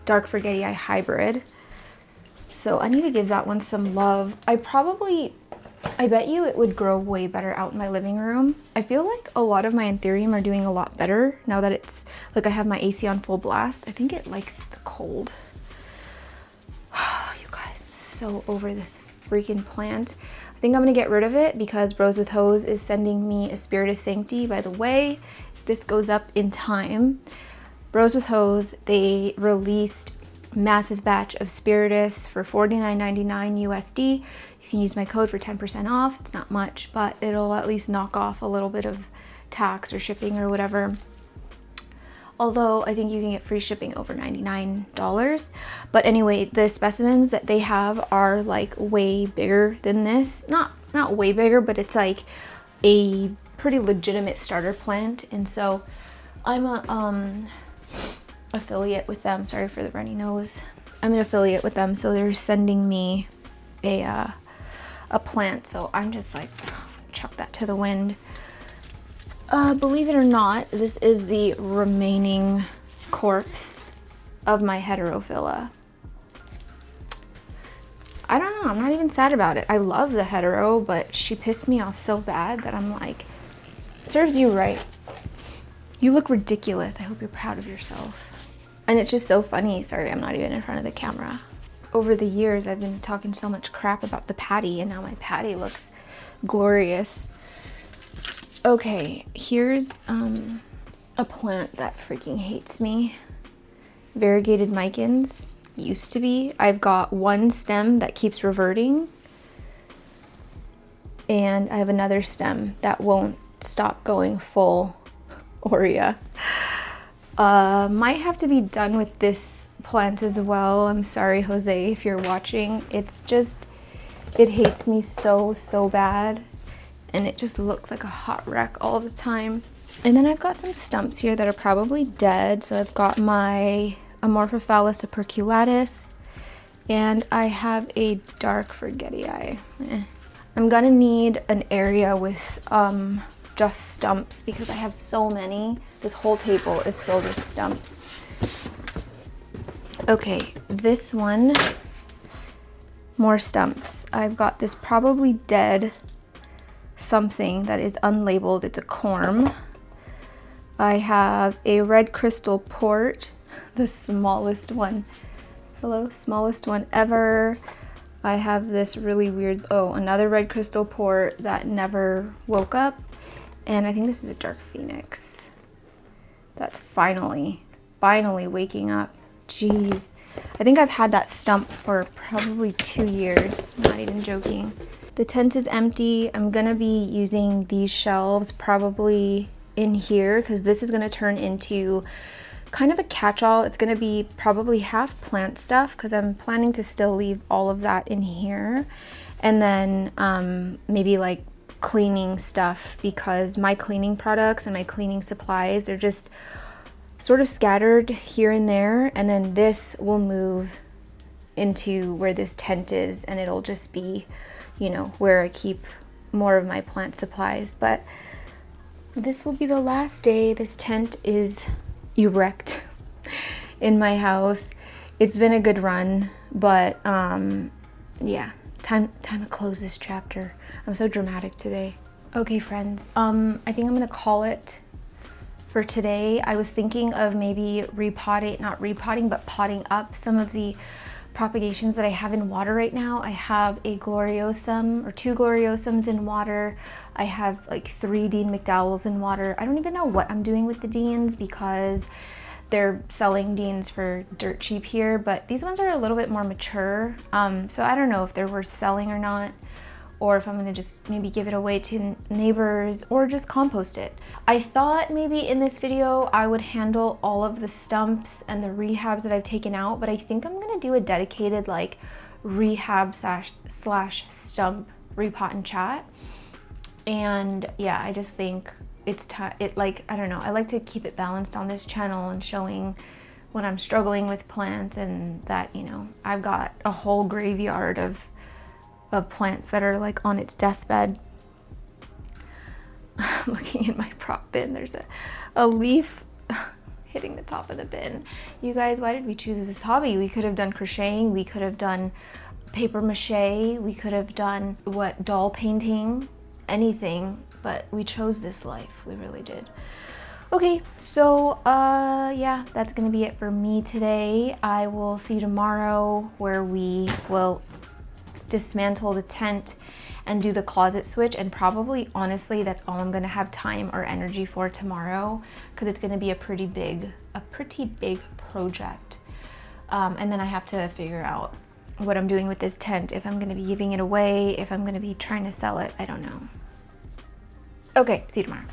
dark forgetii hybrid. So I need to give that one some love. I bet you it would grow way better out in my living room. I feel like a lot of my anthurium are doing a lot better now that it's like I have my AC on full blast. I think it likes the cold. You guys, I'm so over this freaking plant. I think I'm gonna get rid of it because Bros with Hose is sending me a Spiritus Sancti. By the way, if this goes up in time, Bros with Hose, they released massive batch of Spiritus for $49.99 USD. You can use my code for 10% off. It's not much, but it'll at least knock off a little bit of tax or shipping or whatever. Although I think you can get free shipping over $99. But anyway, the specimens that they have are like way bigger than this. Not way bigger, but it's like a pretty legitimate starter plant. And so I'm a affiliate with them. Sorry for the runny nose. I'm an affiliate with them, so they're sending me a plant. So I'm just like, chuck that to the wind. Believe it or not, this is the remaining corpse of my heterophila. I don't know, I'm not even sad about it. I love the hetero, but she pissed me off so bad that I'm like, serves you right. You look ridiculous. I hope you're proud of yourself. And it's just so funny. Sorry, I'm not even in front of the camera. Over the years, I've been talking so much crap about the patty, and now my patty looks glorious. Okay, here's a plant that freaking hates me. Variegated micans, used to be. I've got one stem that keeps reverting, and I have another stem that won't stop going full Aurea. Might have to be done with this plant as well. I'm sorry, Jose, if you're watching. It's just, it hates me so bad, and it just looks like a hot wreck all the time. And then I've got some stumps here that are probably dead. So I've got my Amorphophallus operculatus, and I have a dark forgetii. I'm gonna need an area with just stumps because I have so many. This whole table is filled with stumps. Okay, this one, more stumps. I've got this probably dead something that is unlabeled. It's a corm. I have a red crystal port, the smallest one. Hello, smallest one ever. I have this really weird, another red crystal port that never woke up. And I think this is a dark phoenix that's finally waking up. Jeez. I think I've had that stump for probably 2 years, not even joking. The tent is empty. I'm gonna be using these shelves probably in here because this is gonna turn into kind of a catch-all. It's gonna be probably half plant stuff because I'm planning to still leave all of that in here. And then maybe like cleaning stuff, because my cleaning products and my cleaning supplies, they're just sort of scattered here and there. And then this will move into where this tent is, and it'll just be, you know, where I keep more of my plant supplies. But this will be the last day this tent is erect in my house. It's been a good run, but yeah, time to close this chapter. I'm so dramatic today. Okay, friends, I think I'm gonna call it for today. I was thinking of maybe potting up some of the propagations that I have in water right now. I have a gloriosum or 2 gloriosums in water. I have like 3 Dean McDowells in water. I don't even know what I'm doing with the Deans because they're selling Deans for dirt cheap here, but these ones are a little bit more mature. So I don't know if they're worth selling or not, or if I'm gonna just maybe give it away to neighbors or just compost it. I thought maybe in this video I would handle all of the stumps and the rehabs that I've taken out, but I think I'm gonna do a dedicated like rehab slash stump repot and chat. And yeah, I just think it's time, I don't know, I like to keep it balanced on this channel and showing when I'm struggling with plants, and that, you know, I've got a whole graveyard of plants that are like on its deathbed. Looking in my prop bin, there's a leaf hitting the top of the bin. You guys, why did we choose this hobby? We could have done crocheting, we could have done paper mache, we could have done doll painting, anything, but we chose this life. We really did. Okay, so yeah, that's gonna be it for me today. I will see you tomorrow, where we will dismantle the tent and do the closet switch, and probably, honestly, that's all I'm gonna have time or energy for tomorrow, because it's gonna be a pretty big project. And then I have to figure out what I'm doing with this tent, if I'm gonna be giving it away, if I'm gonna be trying to sell it, I don't know. Okay, see you tomorrow.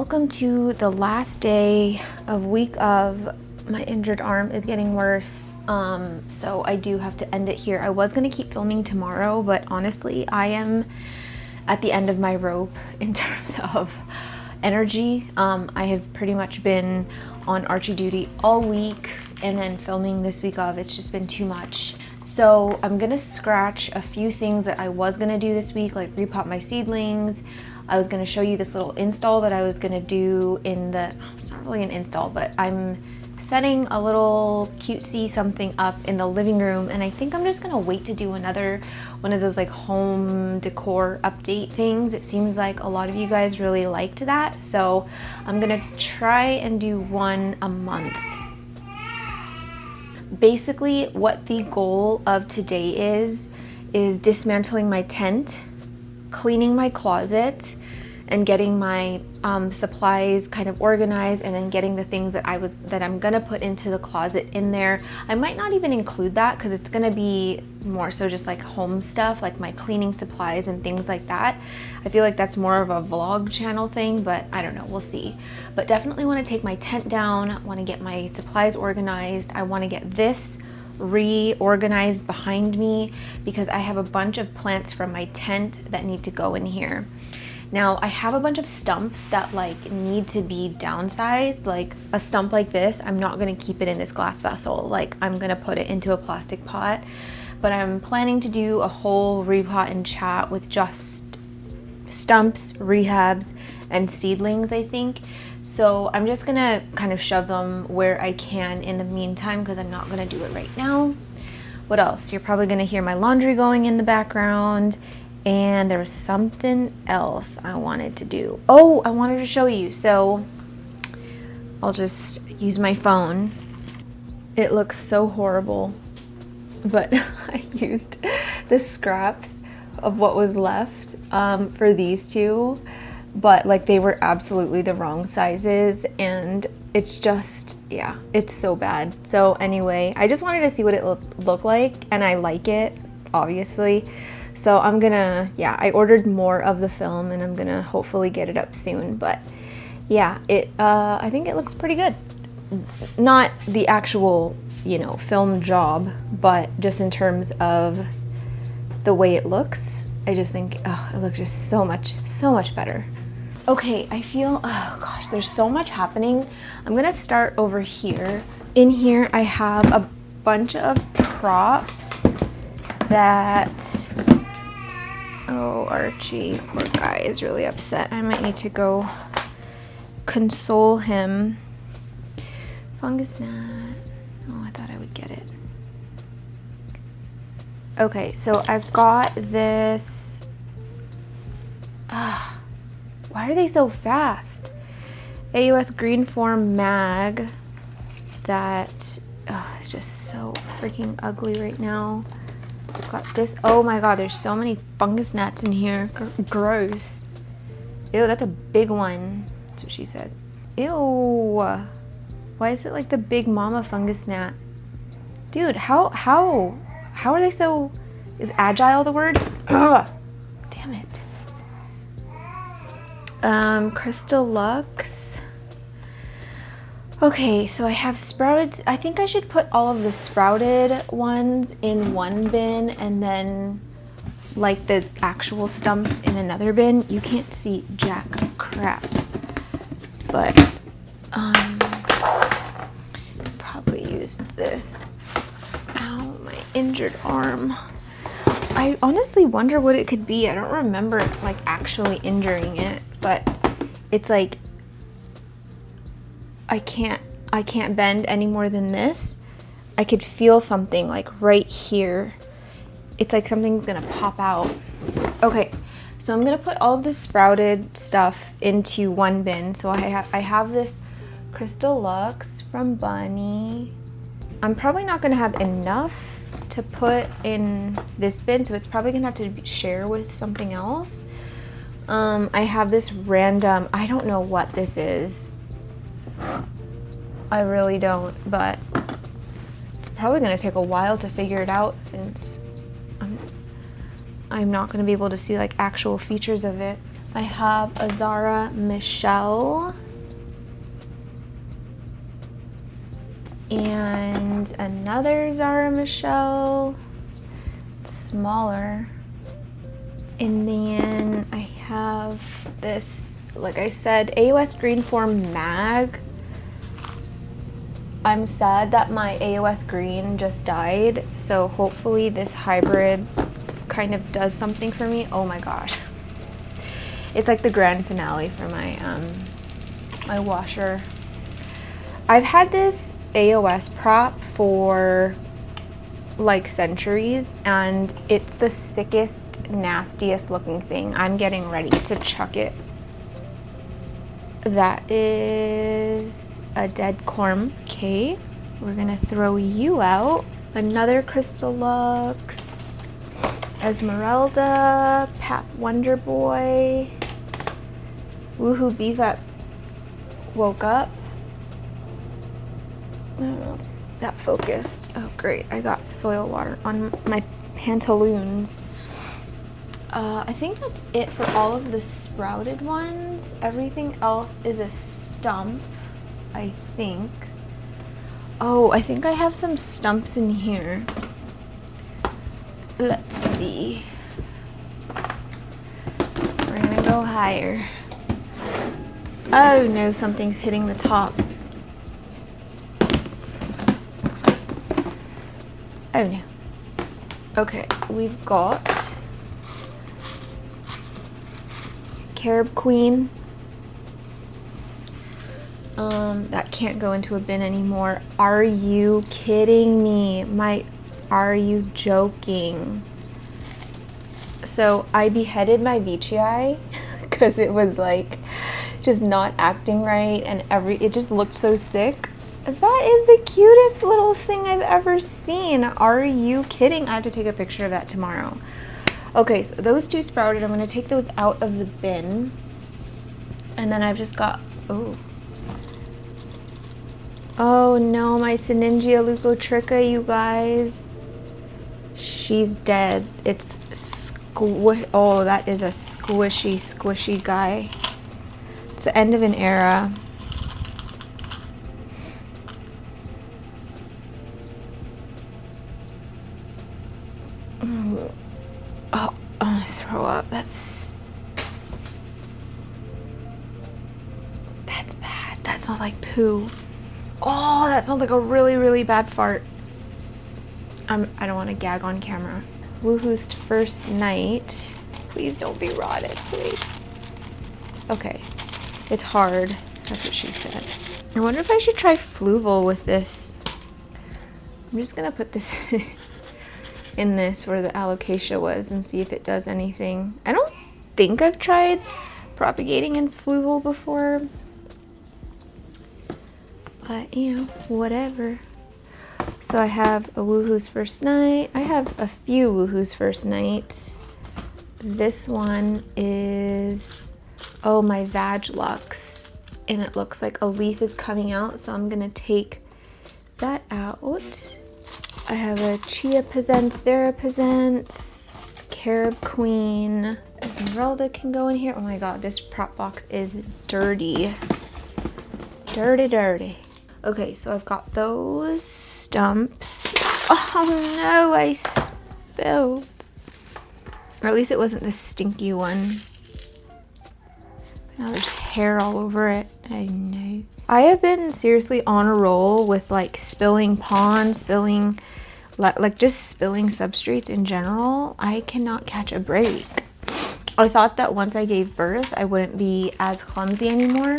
Welcome to the last day of week of. My injured arm is getting worse, so I do have to end it here. I was gonna keep filming tomorrow, but honestly, I am at the end of my rope in terms of energy. I have pretty much been on Archie duty all week, and then filming this week of, it's just been too much. So I'm gonna scratch a few things that I was gonna do this week, like repot my seedlings. I was gonna show you this little install that I was gonna do in the, it's not really an install, but I'm setting a little cutesy something up in the living room, and I think I'm just gonna wait to do another one of those like home decor update things. It seems like a lot of you guys really liked that, so I'm gonna try and do one a month. Basically, what the goal of today is dismantling my tent, cleaning my closet, and getting my supplies kind of organized, and then getting the things that I'm gonna put into the closet in there. I might not even include that because it's gonna be more so just like home stuff, like my cleaning supplies and things like that. I feel like that's more of a vlog channel thing, but I don't know, we'll see. But definitely want to take my tent down, want to get my supplies organized. I want to get this reorganized behind me because I have a bunch of plants from my tent that need to go in here. Now I have a bunch of stumps that like need to be downsized. Like a stump like this, I'm not gonna keep it in this glass vessel. Like I'm gonna put it into a plastic pot, but I'm planning to do a whole repot and chat with just stumps, rehabs, and seedlings, I think. So I'm just gonna kind of shove them where I can in the meantime because I'm not gonna do it right now. What else? You're probably gonna hear my laundry going in the background. And there was something else I wanted to do. Oh, I wanted to show you. So I'll just use my phone. It looks so horrible, but I used the scraps of what was left for these two, but like they were absolutely the wrong sizes, and it's just, yeah, it's so bad. So anyway, I just wanted to see what it looked like, and I like it, obviously. So I'm gonna, yeah, I ordered more of the film and I'm gonna hopefully get it up soon. But yeah, I think it looks pretty good. Not the actual, you know, film job, but just in terms of the way it looks, I just think, oh, it looks just so much better. Okay, I feel, oh gosh, there's so much happening. I'm gonna start over here. In here, I have a bunch of props that, oh, Archie, poor guy, is really upset. I might need to go console him. Fungus gnat. Oh, I thought I would get it. Okay, so I've got this. Why are they so fast? AUS Greenform mag. That is just so freaking ugly right now. I've got this. Oh my god, there's so many fungus gnats in here. Gross. Ew, that's a big one. That's what she said. Ew. Why is it like the big mama fungus gnat? Dude, how are they so... Is agile the word? Ugh. Damn it. Crystal Lux. Okay, so I have sprouted. I think I should put all of the sprouted ones in one bin and then like the actual stumps in another bin. You can't see jack crap, but probably use this. Ow, my injured arm. I honestly wonder what it could be. I don't remember like actually injuring it, but it's like I can't bend any more than this. I could feel something like right here. It's like something's gonna pop out. Okay, so I'm gonna put all of the sprouted stuff into one bin. So I have this Crystal Lux from Bunny. I'm probably not gonna have enough to put in this bin, so it's probably gonna have to share with something else. I have this random, I don't know what this is. I really don't, but it's probably gonna take a while to figure it out since I'm not gonna be able to see like actual features of it. I have a Zara Michelle. And another Zara Michelle, smaller. And then I have this, like I said, AOS Greenform Mag. I'm sad that my AOS Green just died, so hopefully this hybrid kind of does something for me. Oh my gosh. It's like the grand finale for my my washer. I've had this AOS prop for like centuries, and it's the sickest, nastiest looking thing. I'm getting ready to chuck it. That is a dead corm. Okay, we're gonna throw you out. Another Crystal Lux, Esmeralda, Pap Wonder Boy, Woohoo Bevat woke up. I don't know if that focused. Oh great, I got soil water on my pantaloons. I think that's it for all of the sprouted ones. Everything else is a stump, I think. Oh, I think I have some stumps in here. Let's see. We're gonna go higher. Oh no, something's hitting the top. Oh no. Okay, we've got Carob Queen. That can't go into a bin anymore. Are you kidding me? Are you joking? So I beheaded my veitchii because it was like just not acting right, and it just looked so sick. That is the cutest little thing I've ever seen. Are you kidding? I have to take a picture of that tomorrow. Okay, so those two sprouted. I'm gonna take those out of the bin. And then I've just got, oh no, my Syningia leucotricha, you guys. She's dead. It's oh, that is a squishy guy. It's the end of an era. Oh, I'm gonna throw up. That's bad. That smells like poo. Oh, that smells like a really, really bad fart. I don't want to gag on camera. Woohoo's first night. Please don't be rotted, please. Okay, it's hard. That's what she said. I wonder if I should try Fluval with this. I'm just gonna put this in this where the alocasia was and see if it does anything. I don't think I've tried propagating in Fluval before, but you know, whatever. So I have a Woohoo's first night. I have a few Woohoo's first nights. This one is, oh, my Vag Lux, and it looks like a leaf is coming out, so I'm gonna take that out. I have a Chia Presents, Vera Presents, Carob Queen, Esmeralda can go in here. Oh my god, this prop box is dirty. Dirty. Okay, so I've got those stumps. Oh no, I spilled. Or at least it wasn't the stinky one. But now there's hair all over it. Oh no. I have been seriously on a roll with like spilling ponds, like just spilling substrates in general. I cannot catch a break. I thought that once I gave birth, I wouldn't be as clumsy anymore.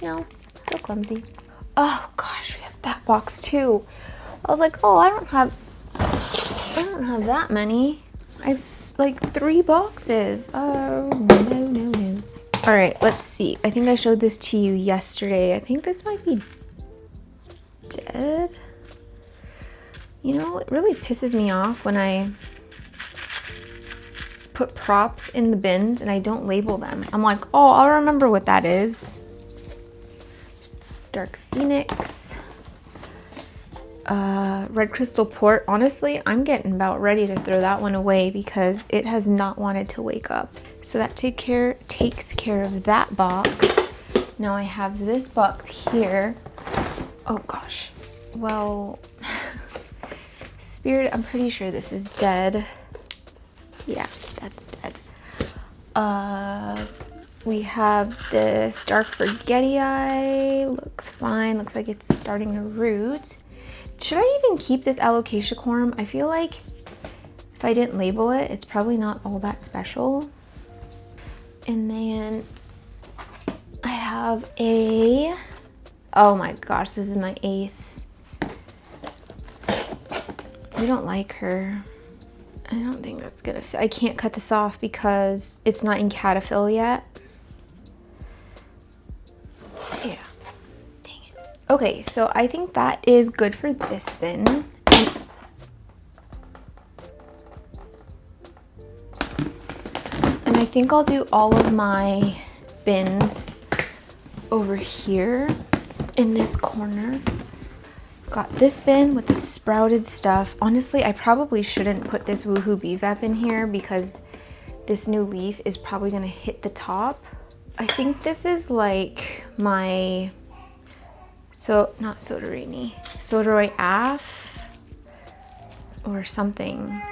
No, still clumsy. Oh gosh, we have that box too. I was like, oh, I don't have that many. I have like 3 boxes. Oh no. All right, let's see. I think I showed this to you yesterday. I think this might be dead. You know, it really pisses me off when I put props in the bins and I don't label them. I'm like, oh, I'll remember what that is. Dark Phoenix. red crystal port. Honestly, I'm getting about ready to throw that one away because it has not wanted to wake up. So that takes care of that box. Now I have this box here. Oh gosh. Well, Spirit, I'm pretty sure this is dead. Yeah, that's dead. We have this dark forgetii. Looks fine. Looks like it's starting to root. Should I even keep this alocasia? I feel like if I didn't label it, it's probably not all that special. And then I have a, oh my gosh, this is my ace. I don't like her. I don't think that's gonna fit. I can't cut this off because it's not in caterpillar yet. Yeah, dang it. Okay, so I think that is good for this bin. And I think I'll do all of my bins over here in this corner. Got this bin with the sprouted stuff. Honestly, I probably shouldn't put this Woohoo BVEP in here because this new leaf is probably gonna hit the top. I think this is like my, not Soderini, Soderoy Af or something.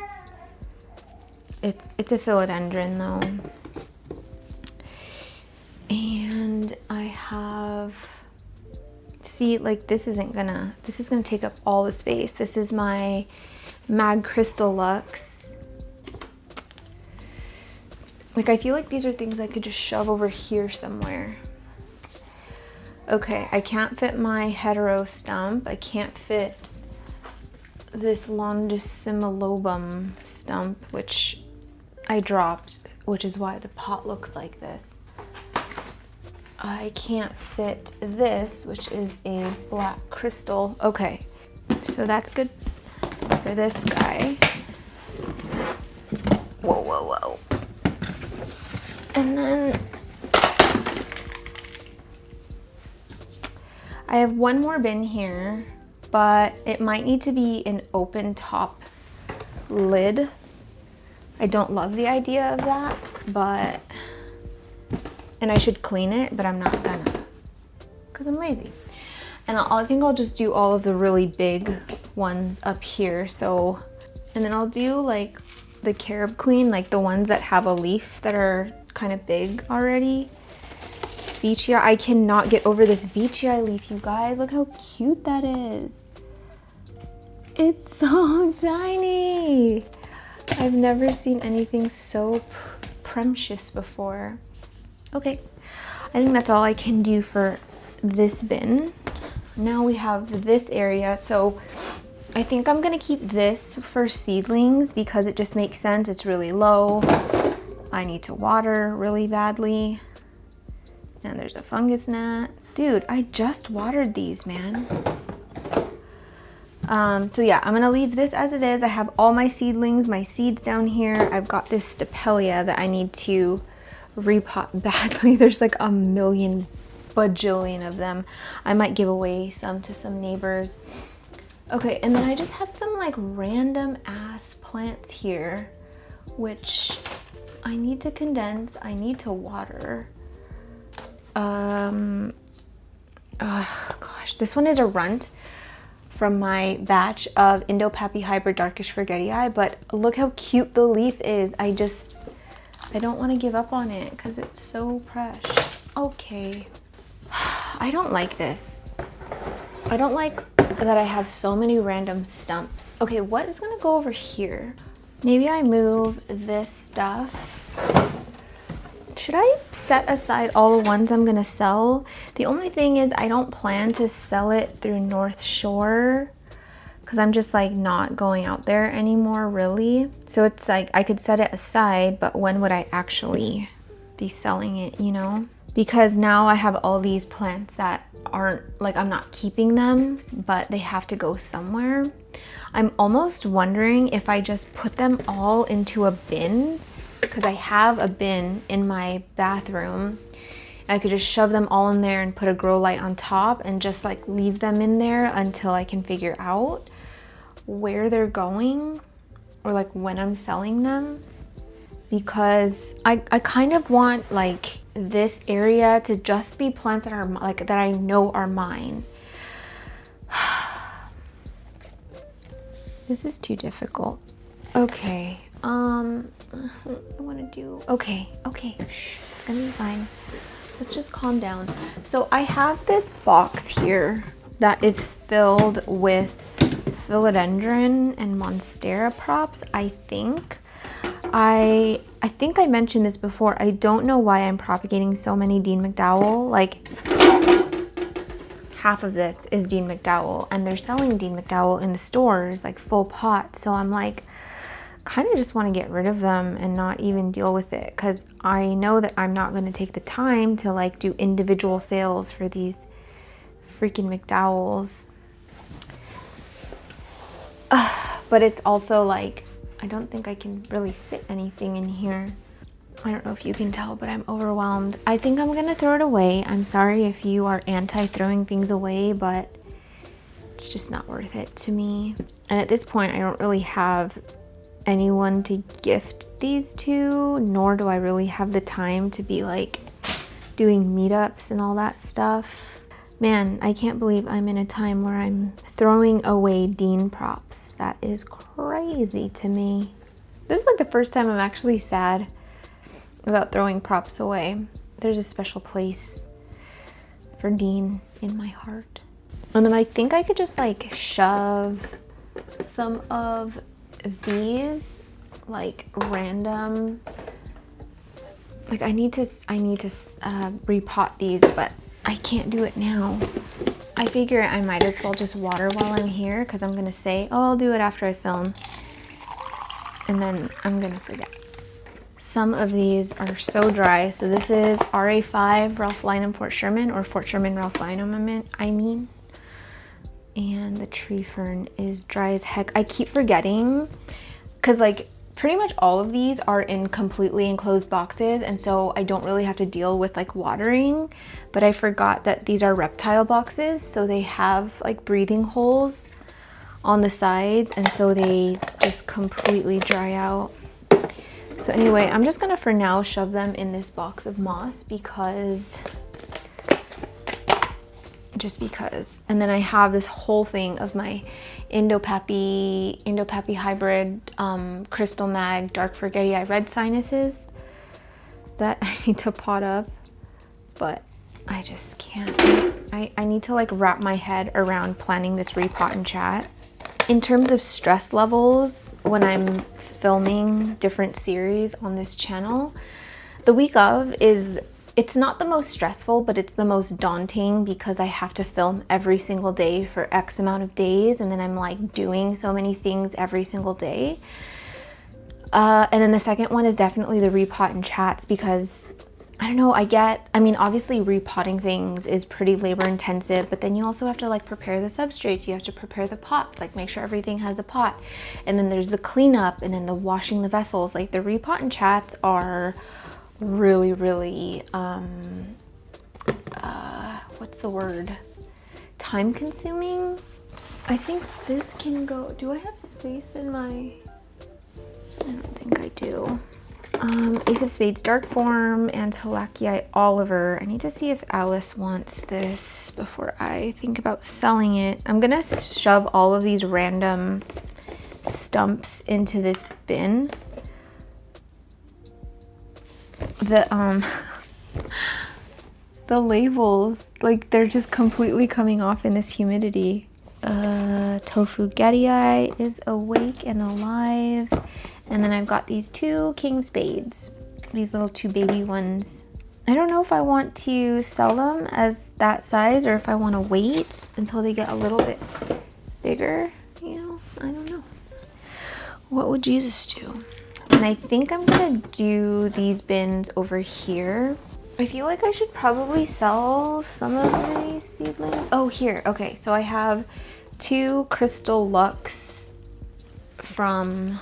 It's a philodendron though. And I have, see, like this is gonna take up all the space. This is my Mag Crystal Lux. Like I feel like these are things I could just shove over here somewhere. Okay, I can't fit my hetero stump. I can't fit this Londicimolobum stump, which I dropped, which is why the pot looks like this. I can't fit this, which is a black crystal. Okay, so that's good for this guy. Whoa, whoa, whoa. And then I have one more bin here, but it might need to be an open top lid. I don't love the idea of that, but, and I should clean it, but I'm not gonna, because I'm lazy. And I think I'll just do all of the really big ones up here. So, and then I'll do like the Carob Queen, like the ones that have a leaf that are kind of big already. Veitchii, I cannot get over this Veitchii leaf, you guys. Look how cute that is. It's so tiny. I've never seen anything so precious before. Okay, I think that's all I can do for this bin. Now we have this area. So I think I'm gonna keep this for seedlings because it just makes sense. It's really low. I need to water really badly. And there's a fungus gnat. Dude, I just watered these, man. So yeah, I'm gonna leave this as it is. I have all my seedlings, my seeds down here. I've got this Stapelia that I need to repot badly. There's like a million bajillion of them. I might give away some to some neighbors. Okay, and then I just have some like random ass plants here, which I need to condense. I need to water. Oh gosh, this one is a runt from my batch of Indo-Pappy Hybrid Darkish Forgetii, but look how cute the leaf is. I don't want to give up on it because it's so precious. Okay, I don't like this. I don't like that I have so many random stumps. Okay, what is gonna go over here? Maybe I move this stuff. Should I set aside all the ones I'm gonna sell? The only thing is I don't plan to sell it through North Shore because I'm just like not going out there anymore really. So it's like I could set it aside, but when would I actually be selling it, you know? Because now I have all these plants that aren't, like I'm not keeping them, but they have to go somewhere. I'm almost wondering if I just put them all into a bin, because I have a bin in my bathroom I could just shove them all in there and put a grow light on top and just like leave them in there until I can figure out where they're going or like when I'm selling them, because I kind of want like this area to just be plants that are like that I know are mine. This is too difficult. Okay, what I want to do. Okay, shh, it's gonna be fine. Let's just calm down. So I have this box here that is filled with philodendron and monstera props, I think. I think I mentioned this before. I don't know why I'm propagating so many Dean McDowell. Like half of this is Dean McDowell, and they're selling Dean McDowell in the stores like full pot. So I'm like, kind of just want to get rid of them and not even deal with it, because I know that I'm not going to take the time to like do individual sales for these freaking McDowells. But it's also like, I don't think I can really fit anything in here. I don't know if you can tell, but I'm overwhelmed. I think I'm gonna throw it away. I'm sorry if you are anti throwing things away, but it's just not worth it to me. And at this point, I don't really have anyone to gift these to, nor do I really have the time to be like doing meetups and all that stuff. Man, I can't believe I'm in a time where I'm throwing away Dean props. That is crazy to me. This is like the first time I'm actually sad about throwing props away. There's a special place for Dean in my heart. And then I think I could just like shove some of these like random, like I need to repot these, but I can't do it now. I figure I might as well just water while I'm here, because I'm gonna say, oh, I'll do it after I film, and then I'm gonna forget. Some of these are so dry. So this is RA5 Ralph Lynam Fort Sherman, or Fort Sherman Ralph Lynam, I mean. And the tree fern is dry as heck. I keep forgetting, because like pretty much all of these are in completely enclosed boxes, and so I don't really have to deal with like watering. But I forgot that these are reptile boxes, so they have like breathing holes on the sides, and so they just completely dry out. So anyway, I'm just gonna for now shove them in this box of moss just because. And then I have this whole thing of my Indo-Pappy hybrid crystal mag dark forgetii red sinuses that I need to pot up, but I just can't. I need to like wrap my head around planning this repot and chat. In terms of stress levels, when I'm filming different series on this channel, the week of it's not the most stressful, but it's the most daunting, because I have to film every single day for X amount of days, and then I'm like doing so many things every single day. And then the second one is definitely the repot and chats, because I don't know, I mean, obviously repotting things is pretty labor intensive, but then you also have to like prepare the substrates, you have to prepare the pots, like make sure everything has a pot. And then there's the cleanup, and then the washing the vessels. Like the repot and chats are really, really, what's the word? Time consuming? I think this can go, do I have space in my, I don't think I do. Ace of Spades Dark Form and Halakii Oliver. I need to see if Alice wants this before I think about selling it. I'm gonna shove all of these random stumps into this bin. The labels, like they're just completely coming off in this humidity. Tofu Gedii is awake and alive. And then I've got these two King of Spades, these little two baby ones. I don't know if I want to sell them as that size or if I want to wait until they get a little bit bigger. You know, I don't know. What would Jesus do? And I think I'm gonna do these bins over here. I feel like I should probably sell some of these seedlings. Oh, here, okay. So I have two Crystal Lux from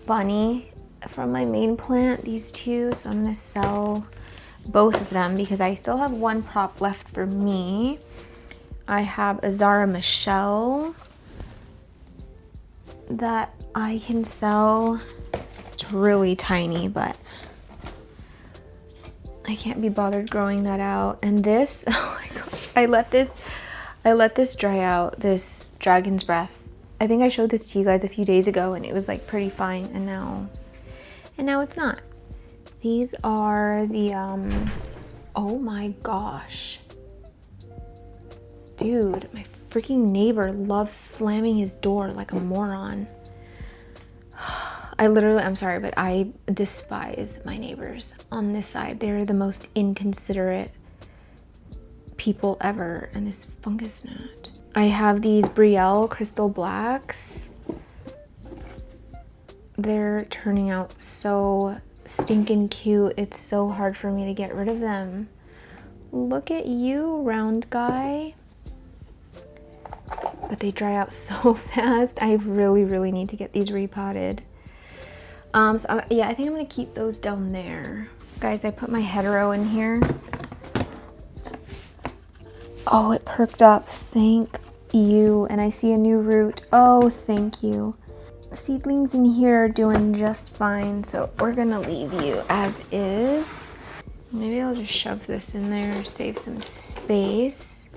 Bunny from my main plant, these two. So I'm gonna sell both of them because I still have one prop left for me. I have a Zara Michelle that I can sell. It's really tiny, but I can't be bothered growing that out. And this, oh my gosh, I let this dry out, this dragon's breath. I think I showed this to you guys a few days ago and it was like pretty fine, and now it's not. These are the oh my gosh. Dude, my freaking neighbor loves slamming his door like a moron. I'm sorry, but I despise my neighbors on this side. They're the most inconsiderate people ever. And this fungus gnat. I have these Brielle Crystal Blacks. They're turning out so stinking cute. It's so hard for me to get rid of them. Look at you, round guy. But they dry out so fast. I really need to get these repotted. Yeah, I think I'm gonna keep those down there. Guys, I put my hetero in here. Oh, it perked up. Thank you. And I see a new root. Oh, thank you. Seedlings in here are doing just fine, so we're gonna leave you as is. Maybe I'll just shove this in there, save some space.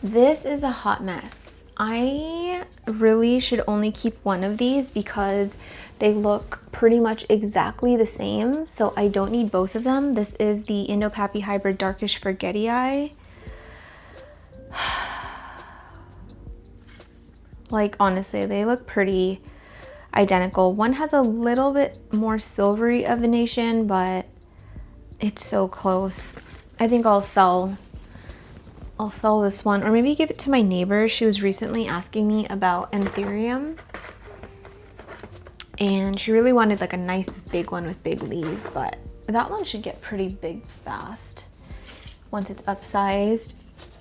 This is a hot mess. I really should only keep one of these because they look pretty much exactly the same, so I don't need both of them. This is the Indo-Pappy Hybrid Darkish Forgetii. Like, honestly, they look pretty identical. One has a little bit more silvery emanation, but it's so close. I think I'll sell this one, or maybe give it to my neighbor. She was recently asking me about Anthurium, and she really wanted like a nice big one with big leaves, but that one should get pretty big fast once it's upsized.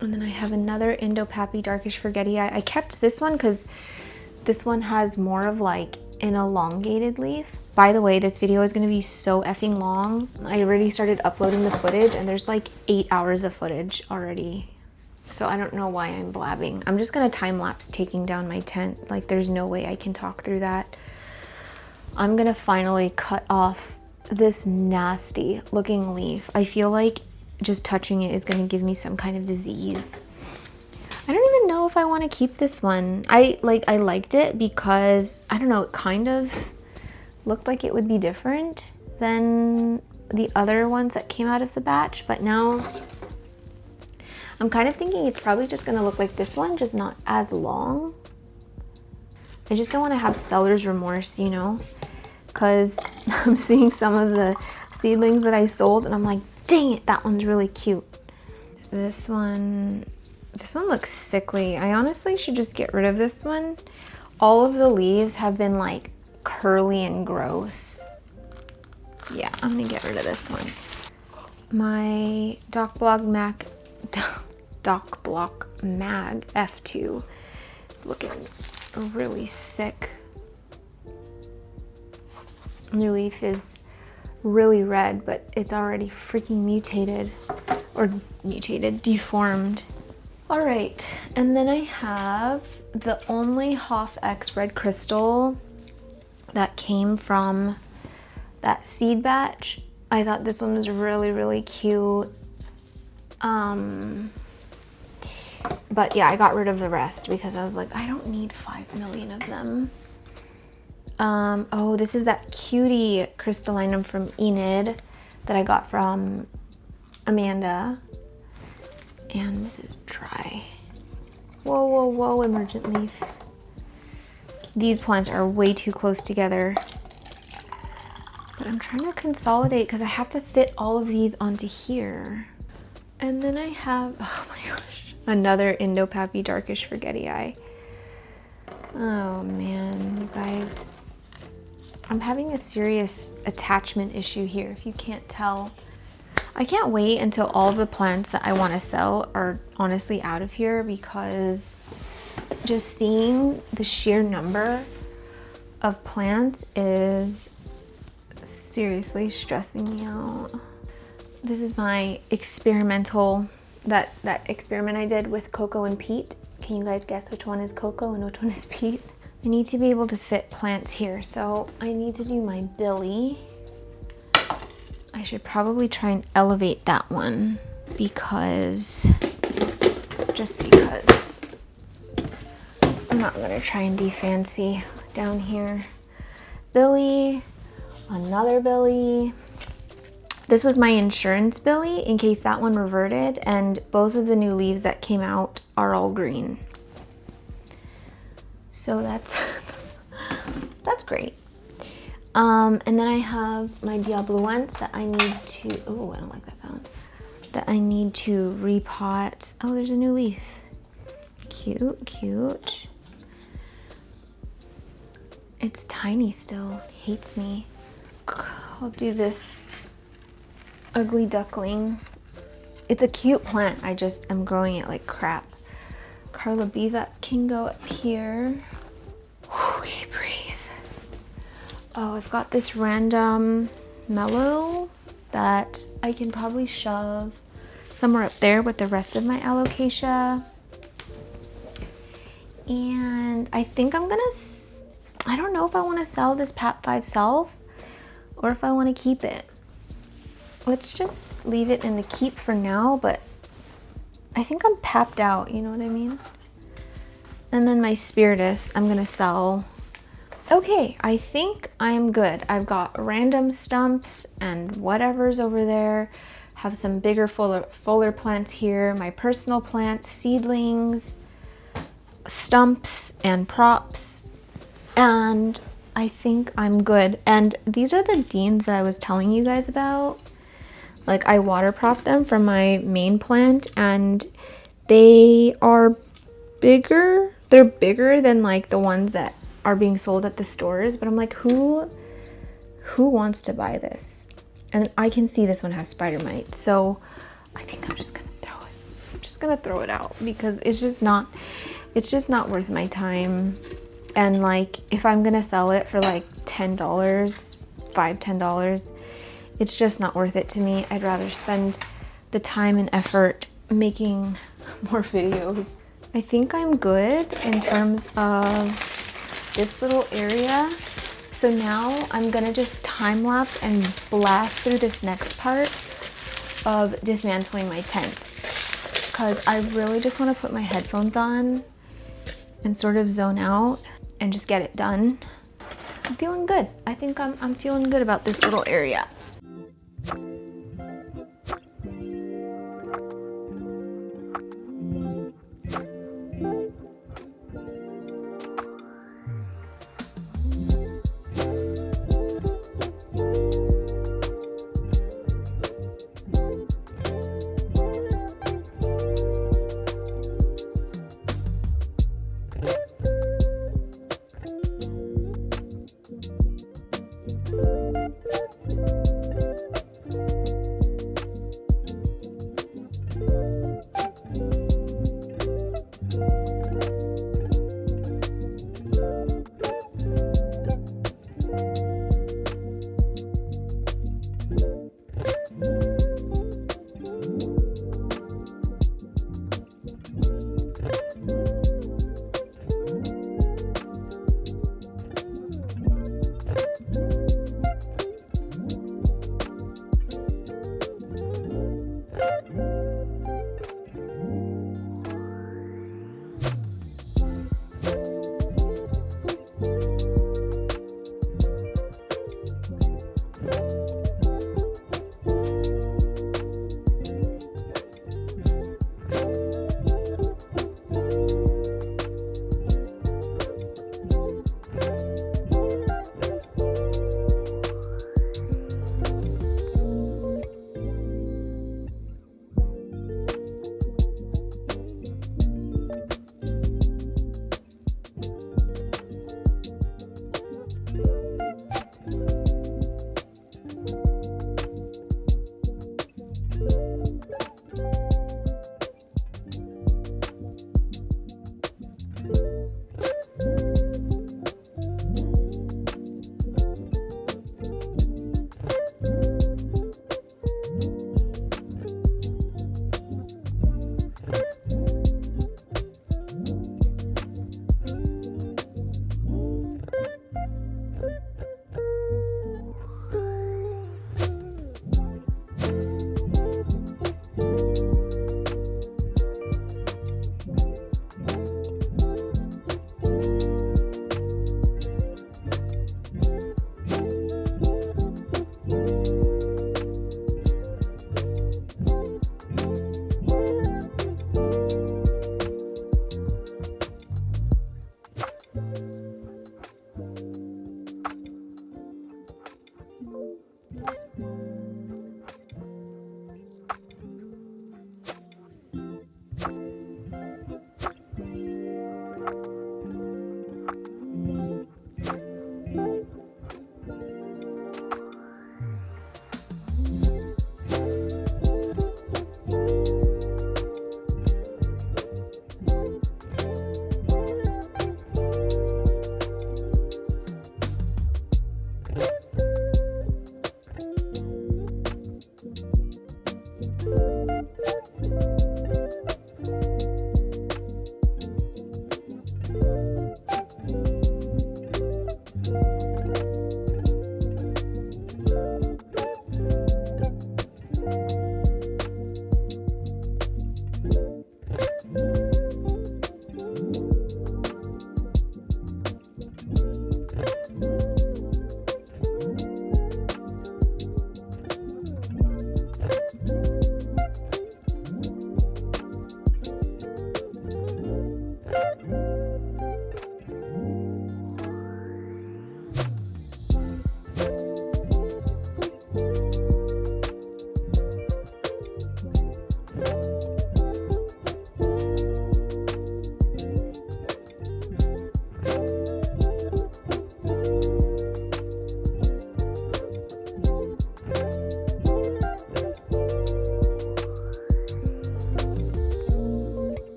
And then I have another Indo-Pappy Darkish Forgetii. I kept this one because this one has more of like an elongated leaf. By the way, this video is going to be so effing long. I already started uploading the footage and there's like 8 hours of footage already. So I don't know why I'm blabbing. I'm just gonna time lapse taking down my tent. Like, there's no way I can talk through that. I'm gonna finally cut off this nasty looking leaf. I feel like just touching it is gonna give me some kind of disease. I don't even know if I want to keep this one. I liked it because, I don't know, it kind of looked like it would be different than the other ones that came out of the batch, but now I'm kind of thinking it's probably just gonna look like this one, just not as long. I just don't want to have seller's remorse, you know, because I'm seeing some of the seedlings that I sold and I'm like, dang it, that one's really cute. This one looks sickly. I honestly should just get rid of this one. All of the leaves have been like curly and gross. Yeah, I'm gonna get rid of this one. My Doc Block Mag F2 is looking really sick. New leaf is really red, but it's already freaking deformed. All right, and then I have the only Hoff X red crystal that came from that seed batch. I thought this one was really cute. But yeah, I got rid of the rest because I was like, I don't need 5 million of them. Oh, this is that cutie crystallinum from Enid that I got from Amanda. And this is dry. Whoa, emergent leaf. These plants are way too close together. But I'm trying to consolidate because I have to fit all of these onto here. And then I have, oh my gosh, another Indo-Pappy Darkish Forgetii. Oh man, you guys. I'm having a serious attachment issue here, if you can't tell. I can't wait until all the plants that I want to sell are honestly out of here, because just seeing the sheer number of plants is seriously stressing me out. This is my experimental, that experiment I did with cocoa and peat. Can you guys guess which one is cocoa and which one is peat? I need to be able to fit plants here, so I need to do my billy. I should probably try and elevate that one just because I'm not gonna try and be fancy down here. Billy, another billy. This was my insurance billy in case that one reverted, and both of the new leaves that came out are all green. So that's great. And then I have my diabluents that I need to, oh, I don't like that sound, that I need to repot. Oh, there's a new leaf. Cute, cute. It's tiny still, hates me. I'll do this ugly duckling. It's a cute plant, I just am growing it like crap. Carla Biva can go up here. Okay, breathe. Oh, I've got this random mellow that I can probably shove somewhere up there with the rest of my alocasia. And I think I'm gonna, I don't know if I want to sell this PAP 5 Self or if I want to keep it. Let's just leave it in the keep for now, but I think I'm papped out, you know what I mean? And then my spiritus, I'm gonna sell. Okay, I think I'm good. I've got random stumps and whatever's over there. Have some bigger, fuller plants here. My personal plants, seedlings, stumps, and props. And I think I'm good. And these are the Deans that I was telling you guys about. Like, I water prop them from my main plant, and they are bigger. They're bigger than like the ones that are being sold at the stores, but I'm like, who wants to buy this? And I can see this one has spider mite, so I think I'm just gonna throw it. I'm just gonna throw it out because it's just not worth my time. And like, if I'm gonna sell it for like $10, $10, it's just not worth it to me. I'd rather spend the time and effort making more videos. I think I'm good in terms of this little area. So now I'm gonna just time lapse and blast through this next part of dismantling my tent, because I really just want to put my headphones on and sort of zone out and just get it done. I'm feeling good. I think I'm feeling good about this little area.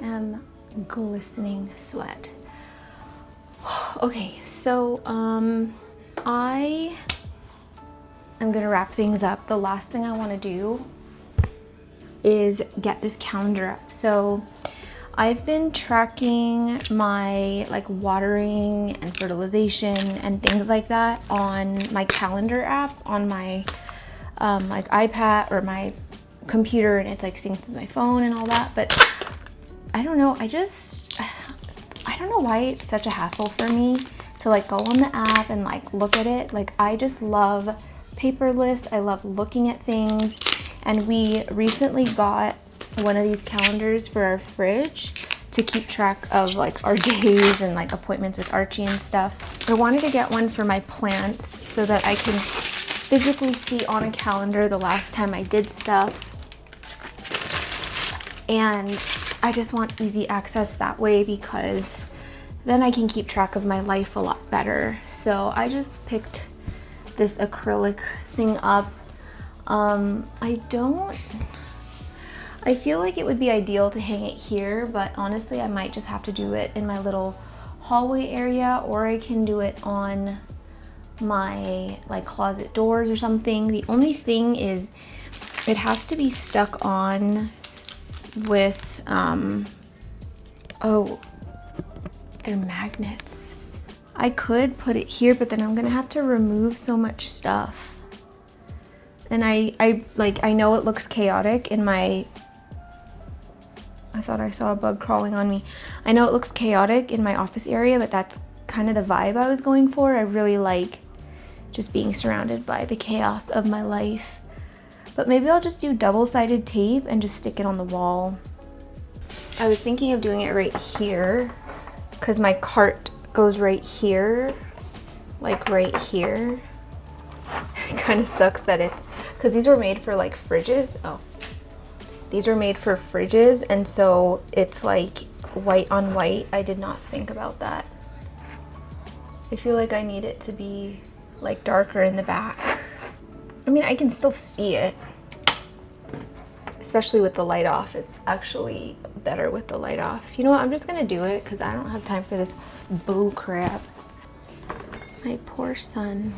I am glistening sweat. Okay, so I am gonna wrap things up. The last thing I want to do is get this calendar up. So I've been tracking my like watering and fertilization and things like that on my calendar app on my like iPad or my computer, and it's like synced with my phone and all that. But I don't know, I don't know why it's such a hassle for me to like go on the app and like look at it. Like I just love paperless. I love looking at things. And we recently got one of these calendars for our fridge to keep track of like our days and like appointments with Archie and stuff. I wanted to get one for my plants so that I can physically see on a calendar the last time I did stuff. And I just want easy access that way because then I can keep track of my life a lot better. So I just picked this acrylic thing up. I feel like it would be ideal to hang it here, but honestly I might just have to do it in my little hallway area, or I can do it on my like closet doors or something. The only thing is it has to be stuck on with oh, they're magnets. I could put it here, but then I'm gonna have to remove so much stuff. And I know it looks chaotic in my, I thought I saw a bug crawling on me. I know it looks chaotic in my office area, but that's kind of the vibe I was going for. I really like just being surrounded by the chaos of my life. But maybe I'll just do double-sided tape and just stick it on the wall. I was thinking of doing it right here because my cart goes right here, like right here. It kind of sucks that it's, because these were made for like fridges. Oh, these were made for fridges, and so it's like white on white. I did not think about that. I feel like I need it to be like darker in the back. I mean, I can still see it, especially with the light off. It's actually better with the light off. You know what, I'm just gonna do it because I don't have time for this bull crap. My poor son.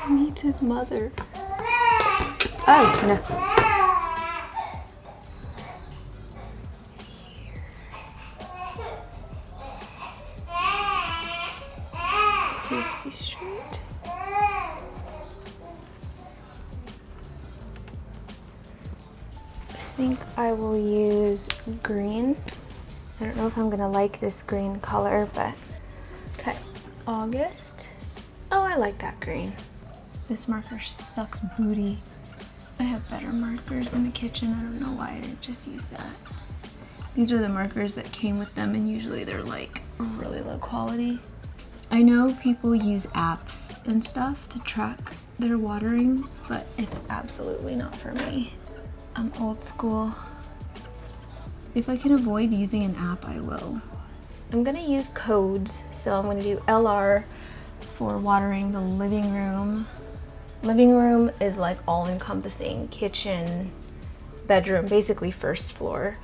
He needs his mother. Oh, no. Please be straight. I think I will use green. I don't know if I'm gonna like this green color, but okay. August. Oh, I like that green. This marker sucks booty. I have better markers in the kitchen. I don't know why I didn't just use that. These are the markers that came with them, and usually they're like really low quality. I know people use apps and stuff to track their watering, but it's absolutely not for me. I'm old school. If I can avoid using an app, I will. I'm gonna use codes, so I'm gonna do LR for watering the living room. Living room is like all-encompassing, kitchen, bedroom, basically first floor.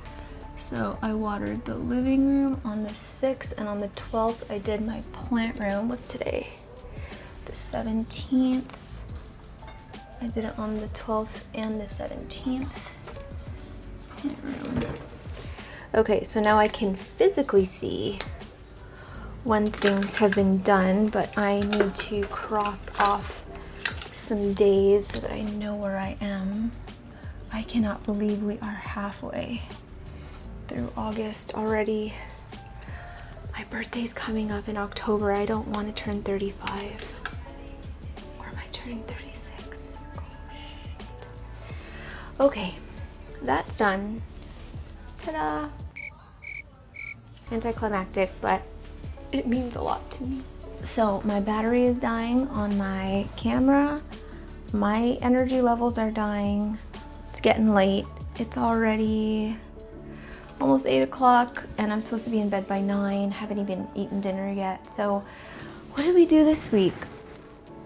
So I watered the living room on the 6th, and on the 12th I did my plant room. What's today? The 17th. I did it on the 12th and the 17th. Plant room. Okay, so now I can physically see when things have been done, but I need to cross off some days so that I know where I am. I cannot believe we are halfway through August already. My birthday's coming up in October. I don't want to turn 35. Or am I turning 36? Oh, shit. Okay, that's done. Ta-da! Anticlimactic, but it means a lot to me. So my battery is dying on my camera. My energy levels are dying. It's getting late. It's already almost 8 o'clock and I'm supposed to be in bed by 9. Haven't even eaten dinner yet. So what did we do this week?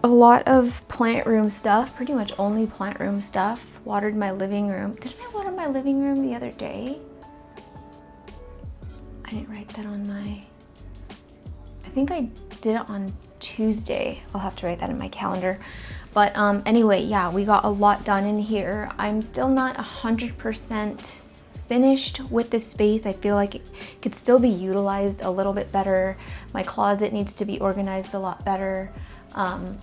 A lot of plant room stuff, pretty much only plant room stuff. Watered my living room. Didn't I water my my living room the other day. I didn't write that on my, I think I did it on Tuesday. I'll have to write that in my calendar. But anyway, yeah, we got a lot done in here. I'm still not 100% finished with this space. I feel like it could still be utilized a little bit better. My closet needs to be organized a lot better.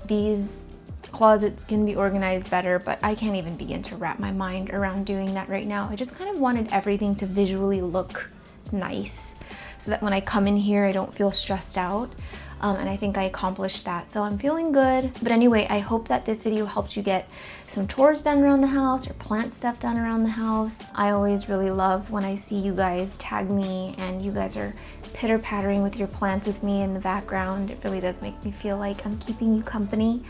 These closets can be organized better, but I can't even begin to wrap my mind around doing that right now. I just kind of wanted everything to visually look nice so that when I come in here, I don't feel stressed out. And I think I accomplished that. So I'm feeling good. But anyway, I hope that this video helped you get some chores done around the house or plant stuff done around the house. I always really love when I see you guys tag me and you guys are pitter-pattering with your plants with me in the background. It really does make me feel like I'm keeping you company.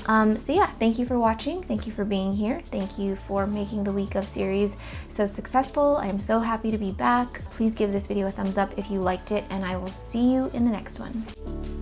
So yeah, thank you for watching. Thank you for being here. Thank you for making the Week of series so successful. I am so happy to be back. Please give this video a thumbs up if you liked it, and I will see you in the next one.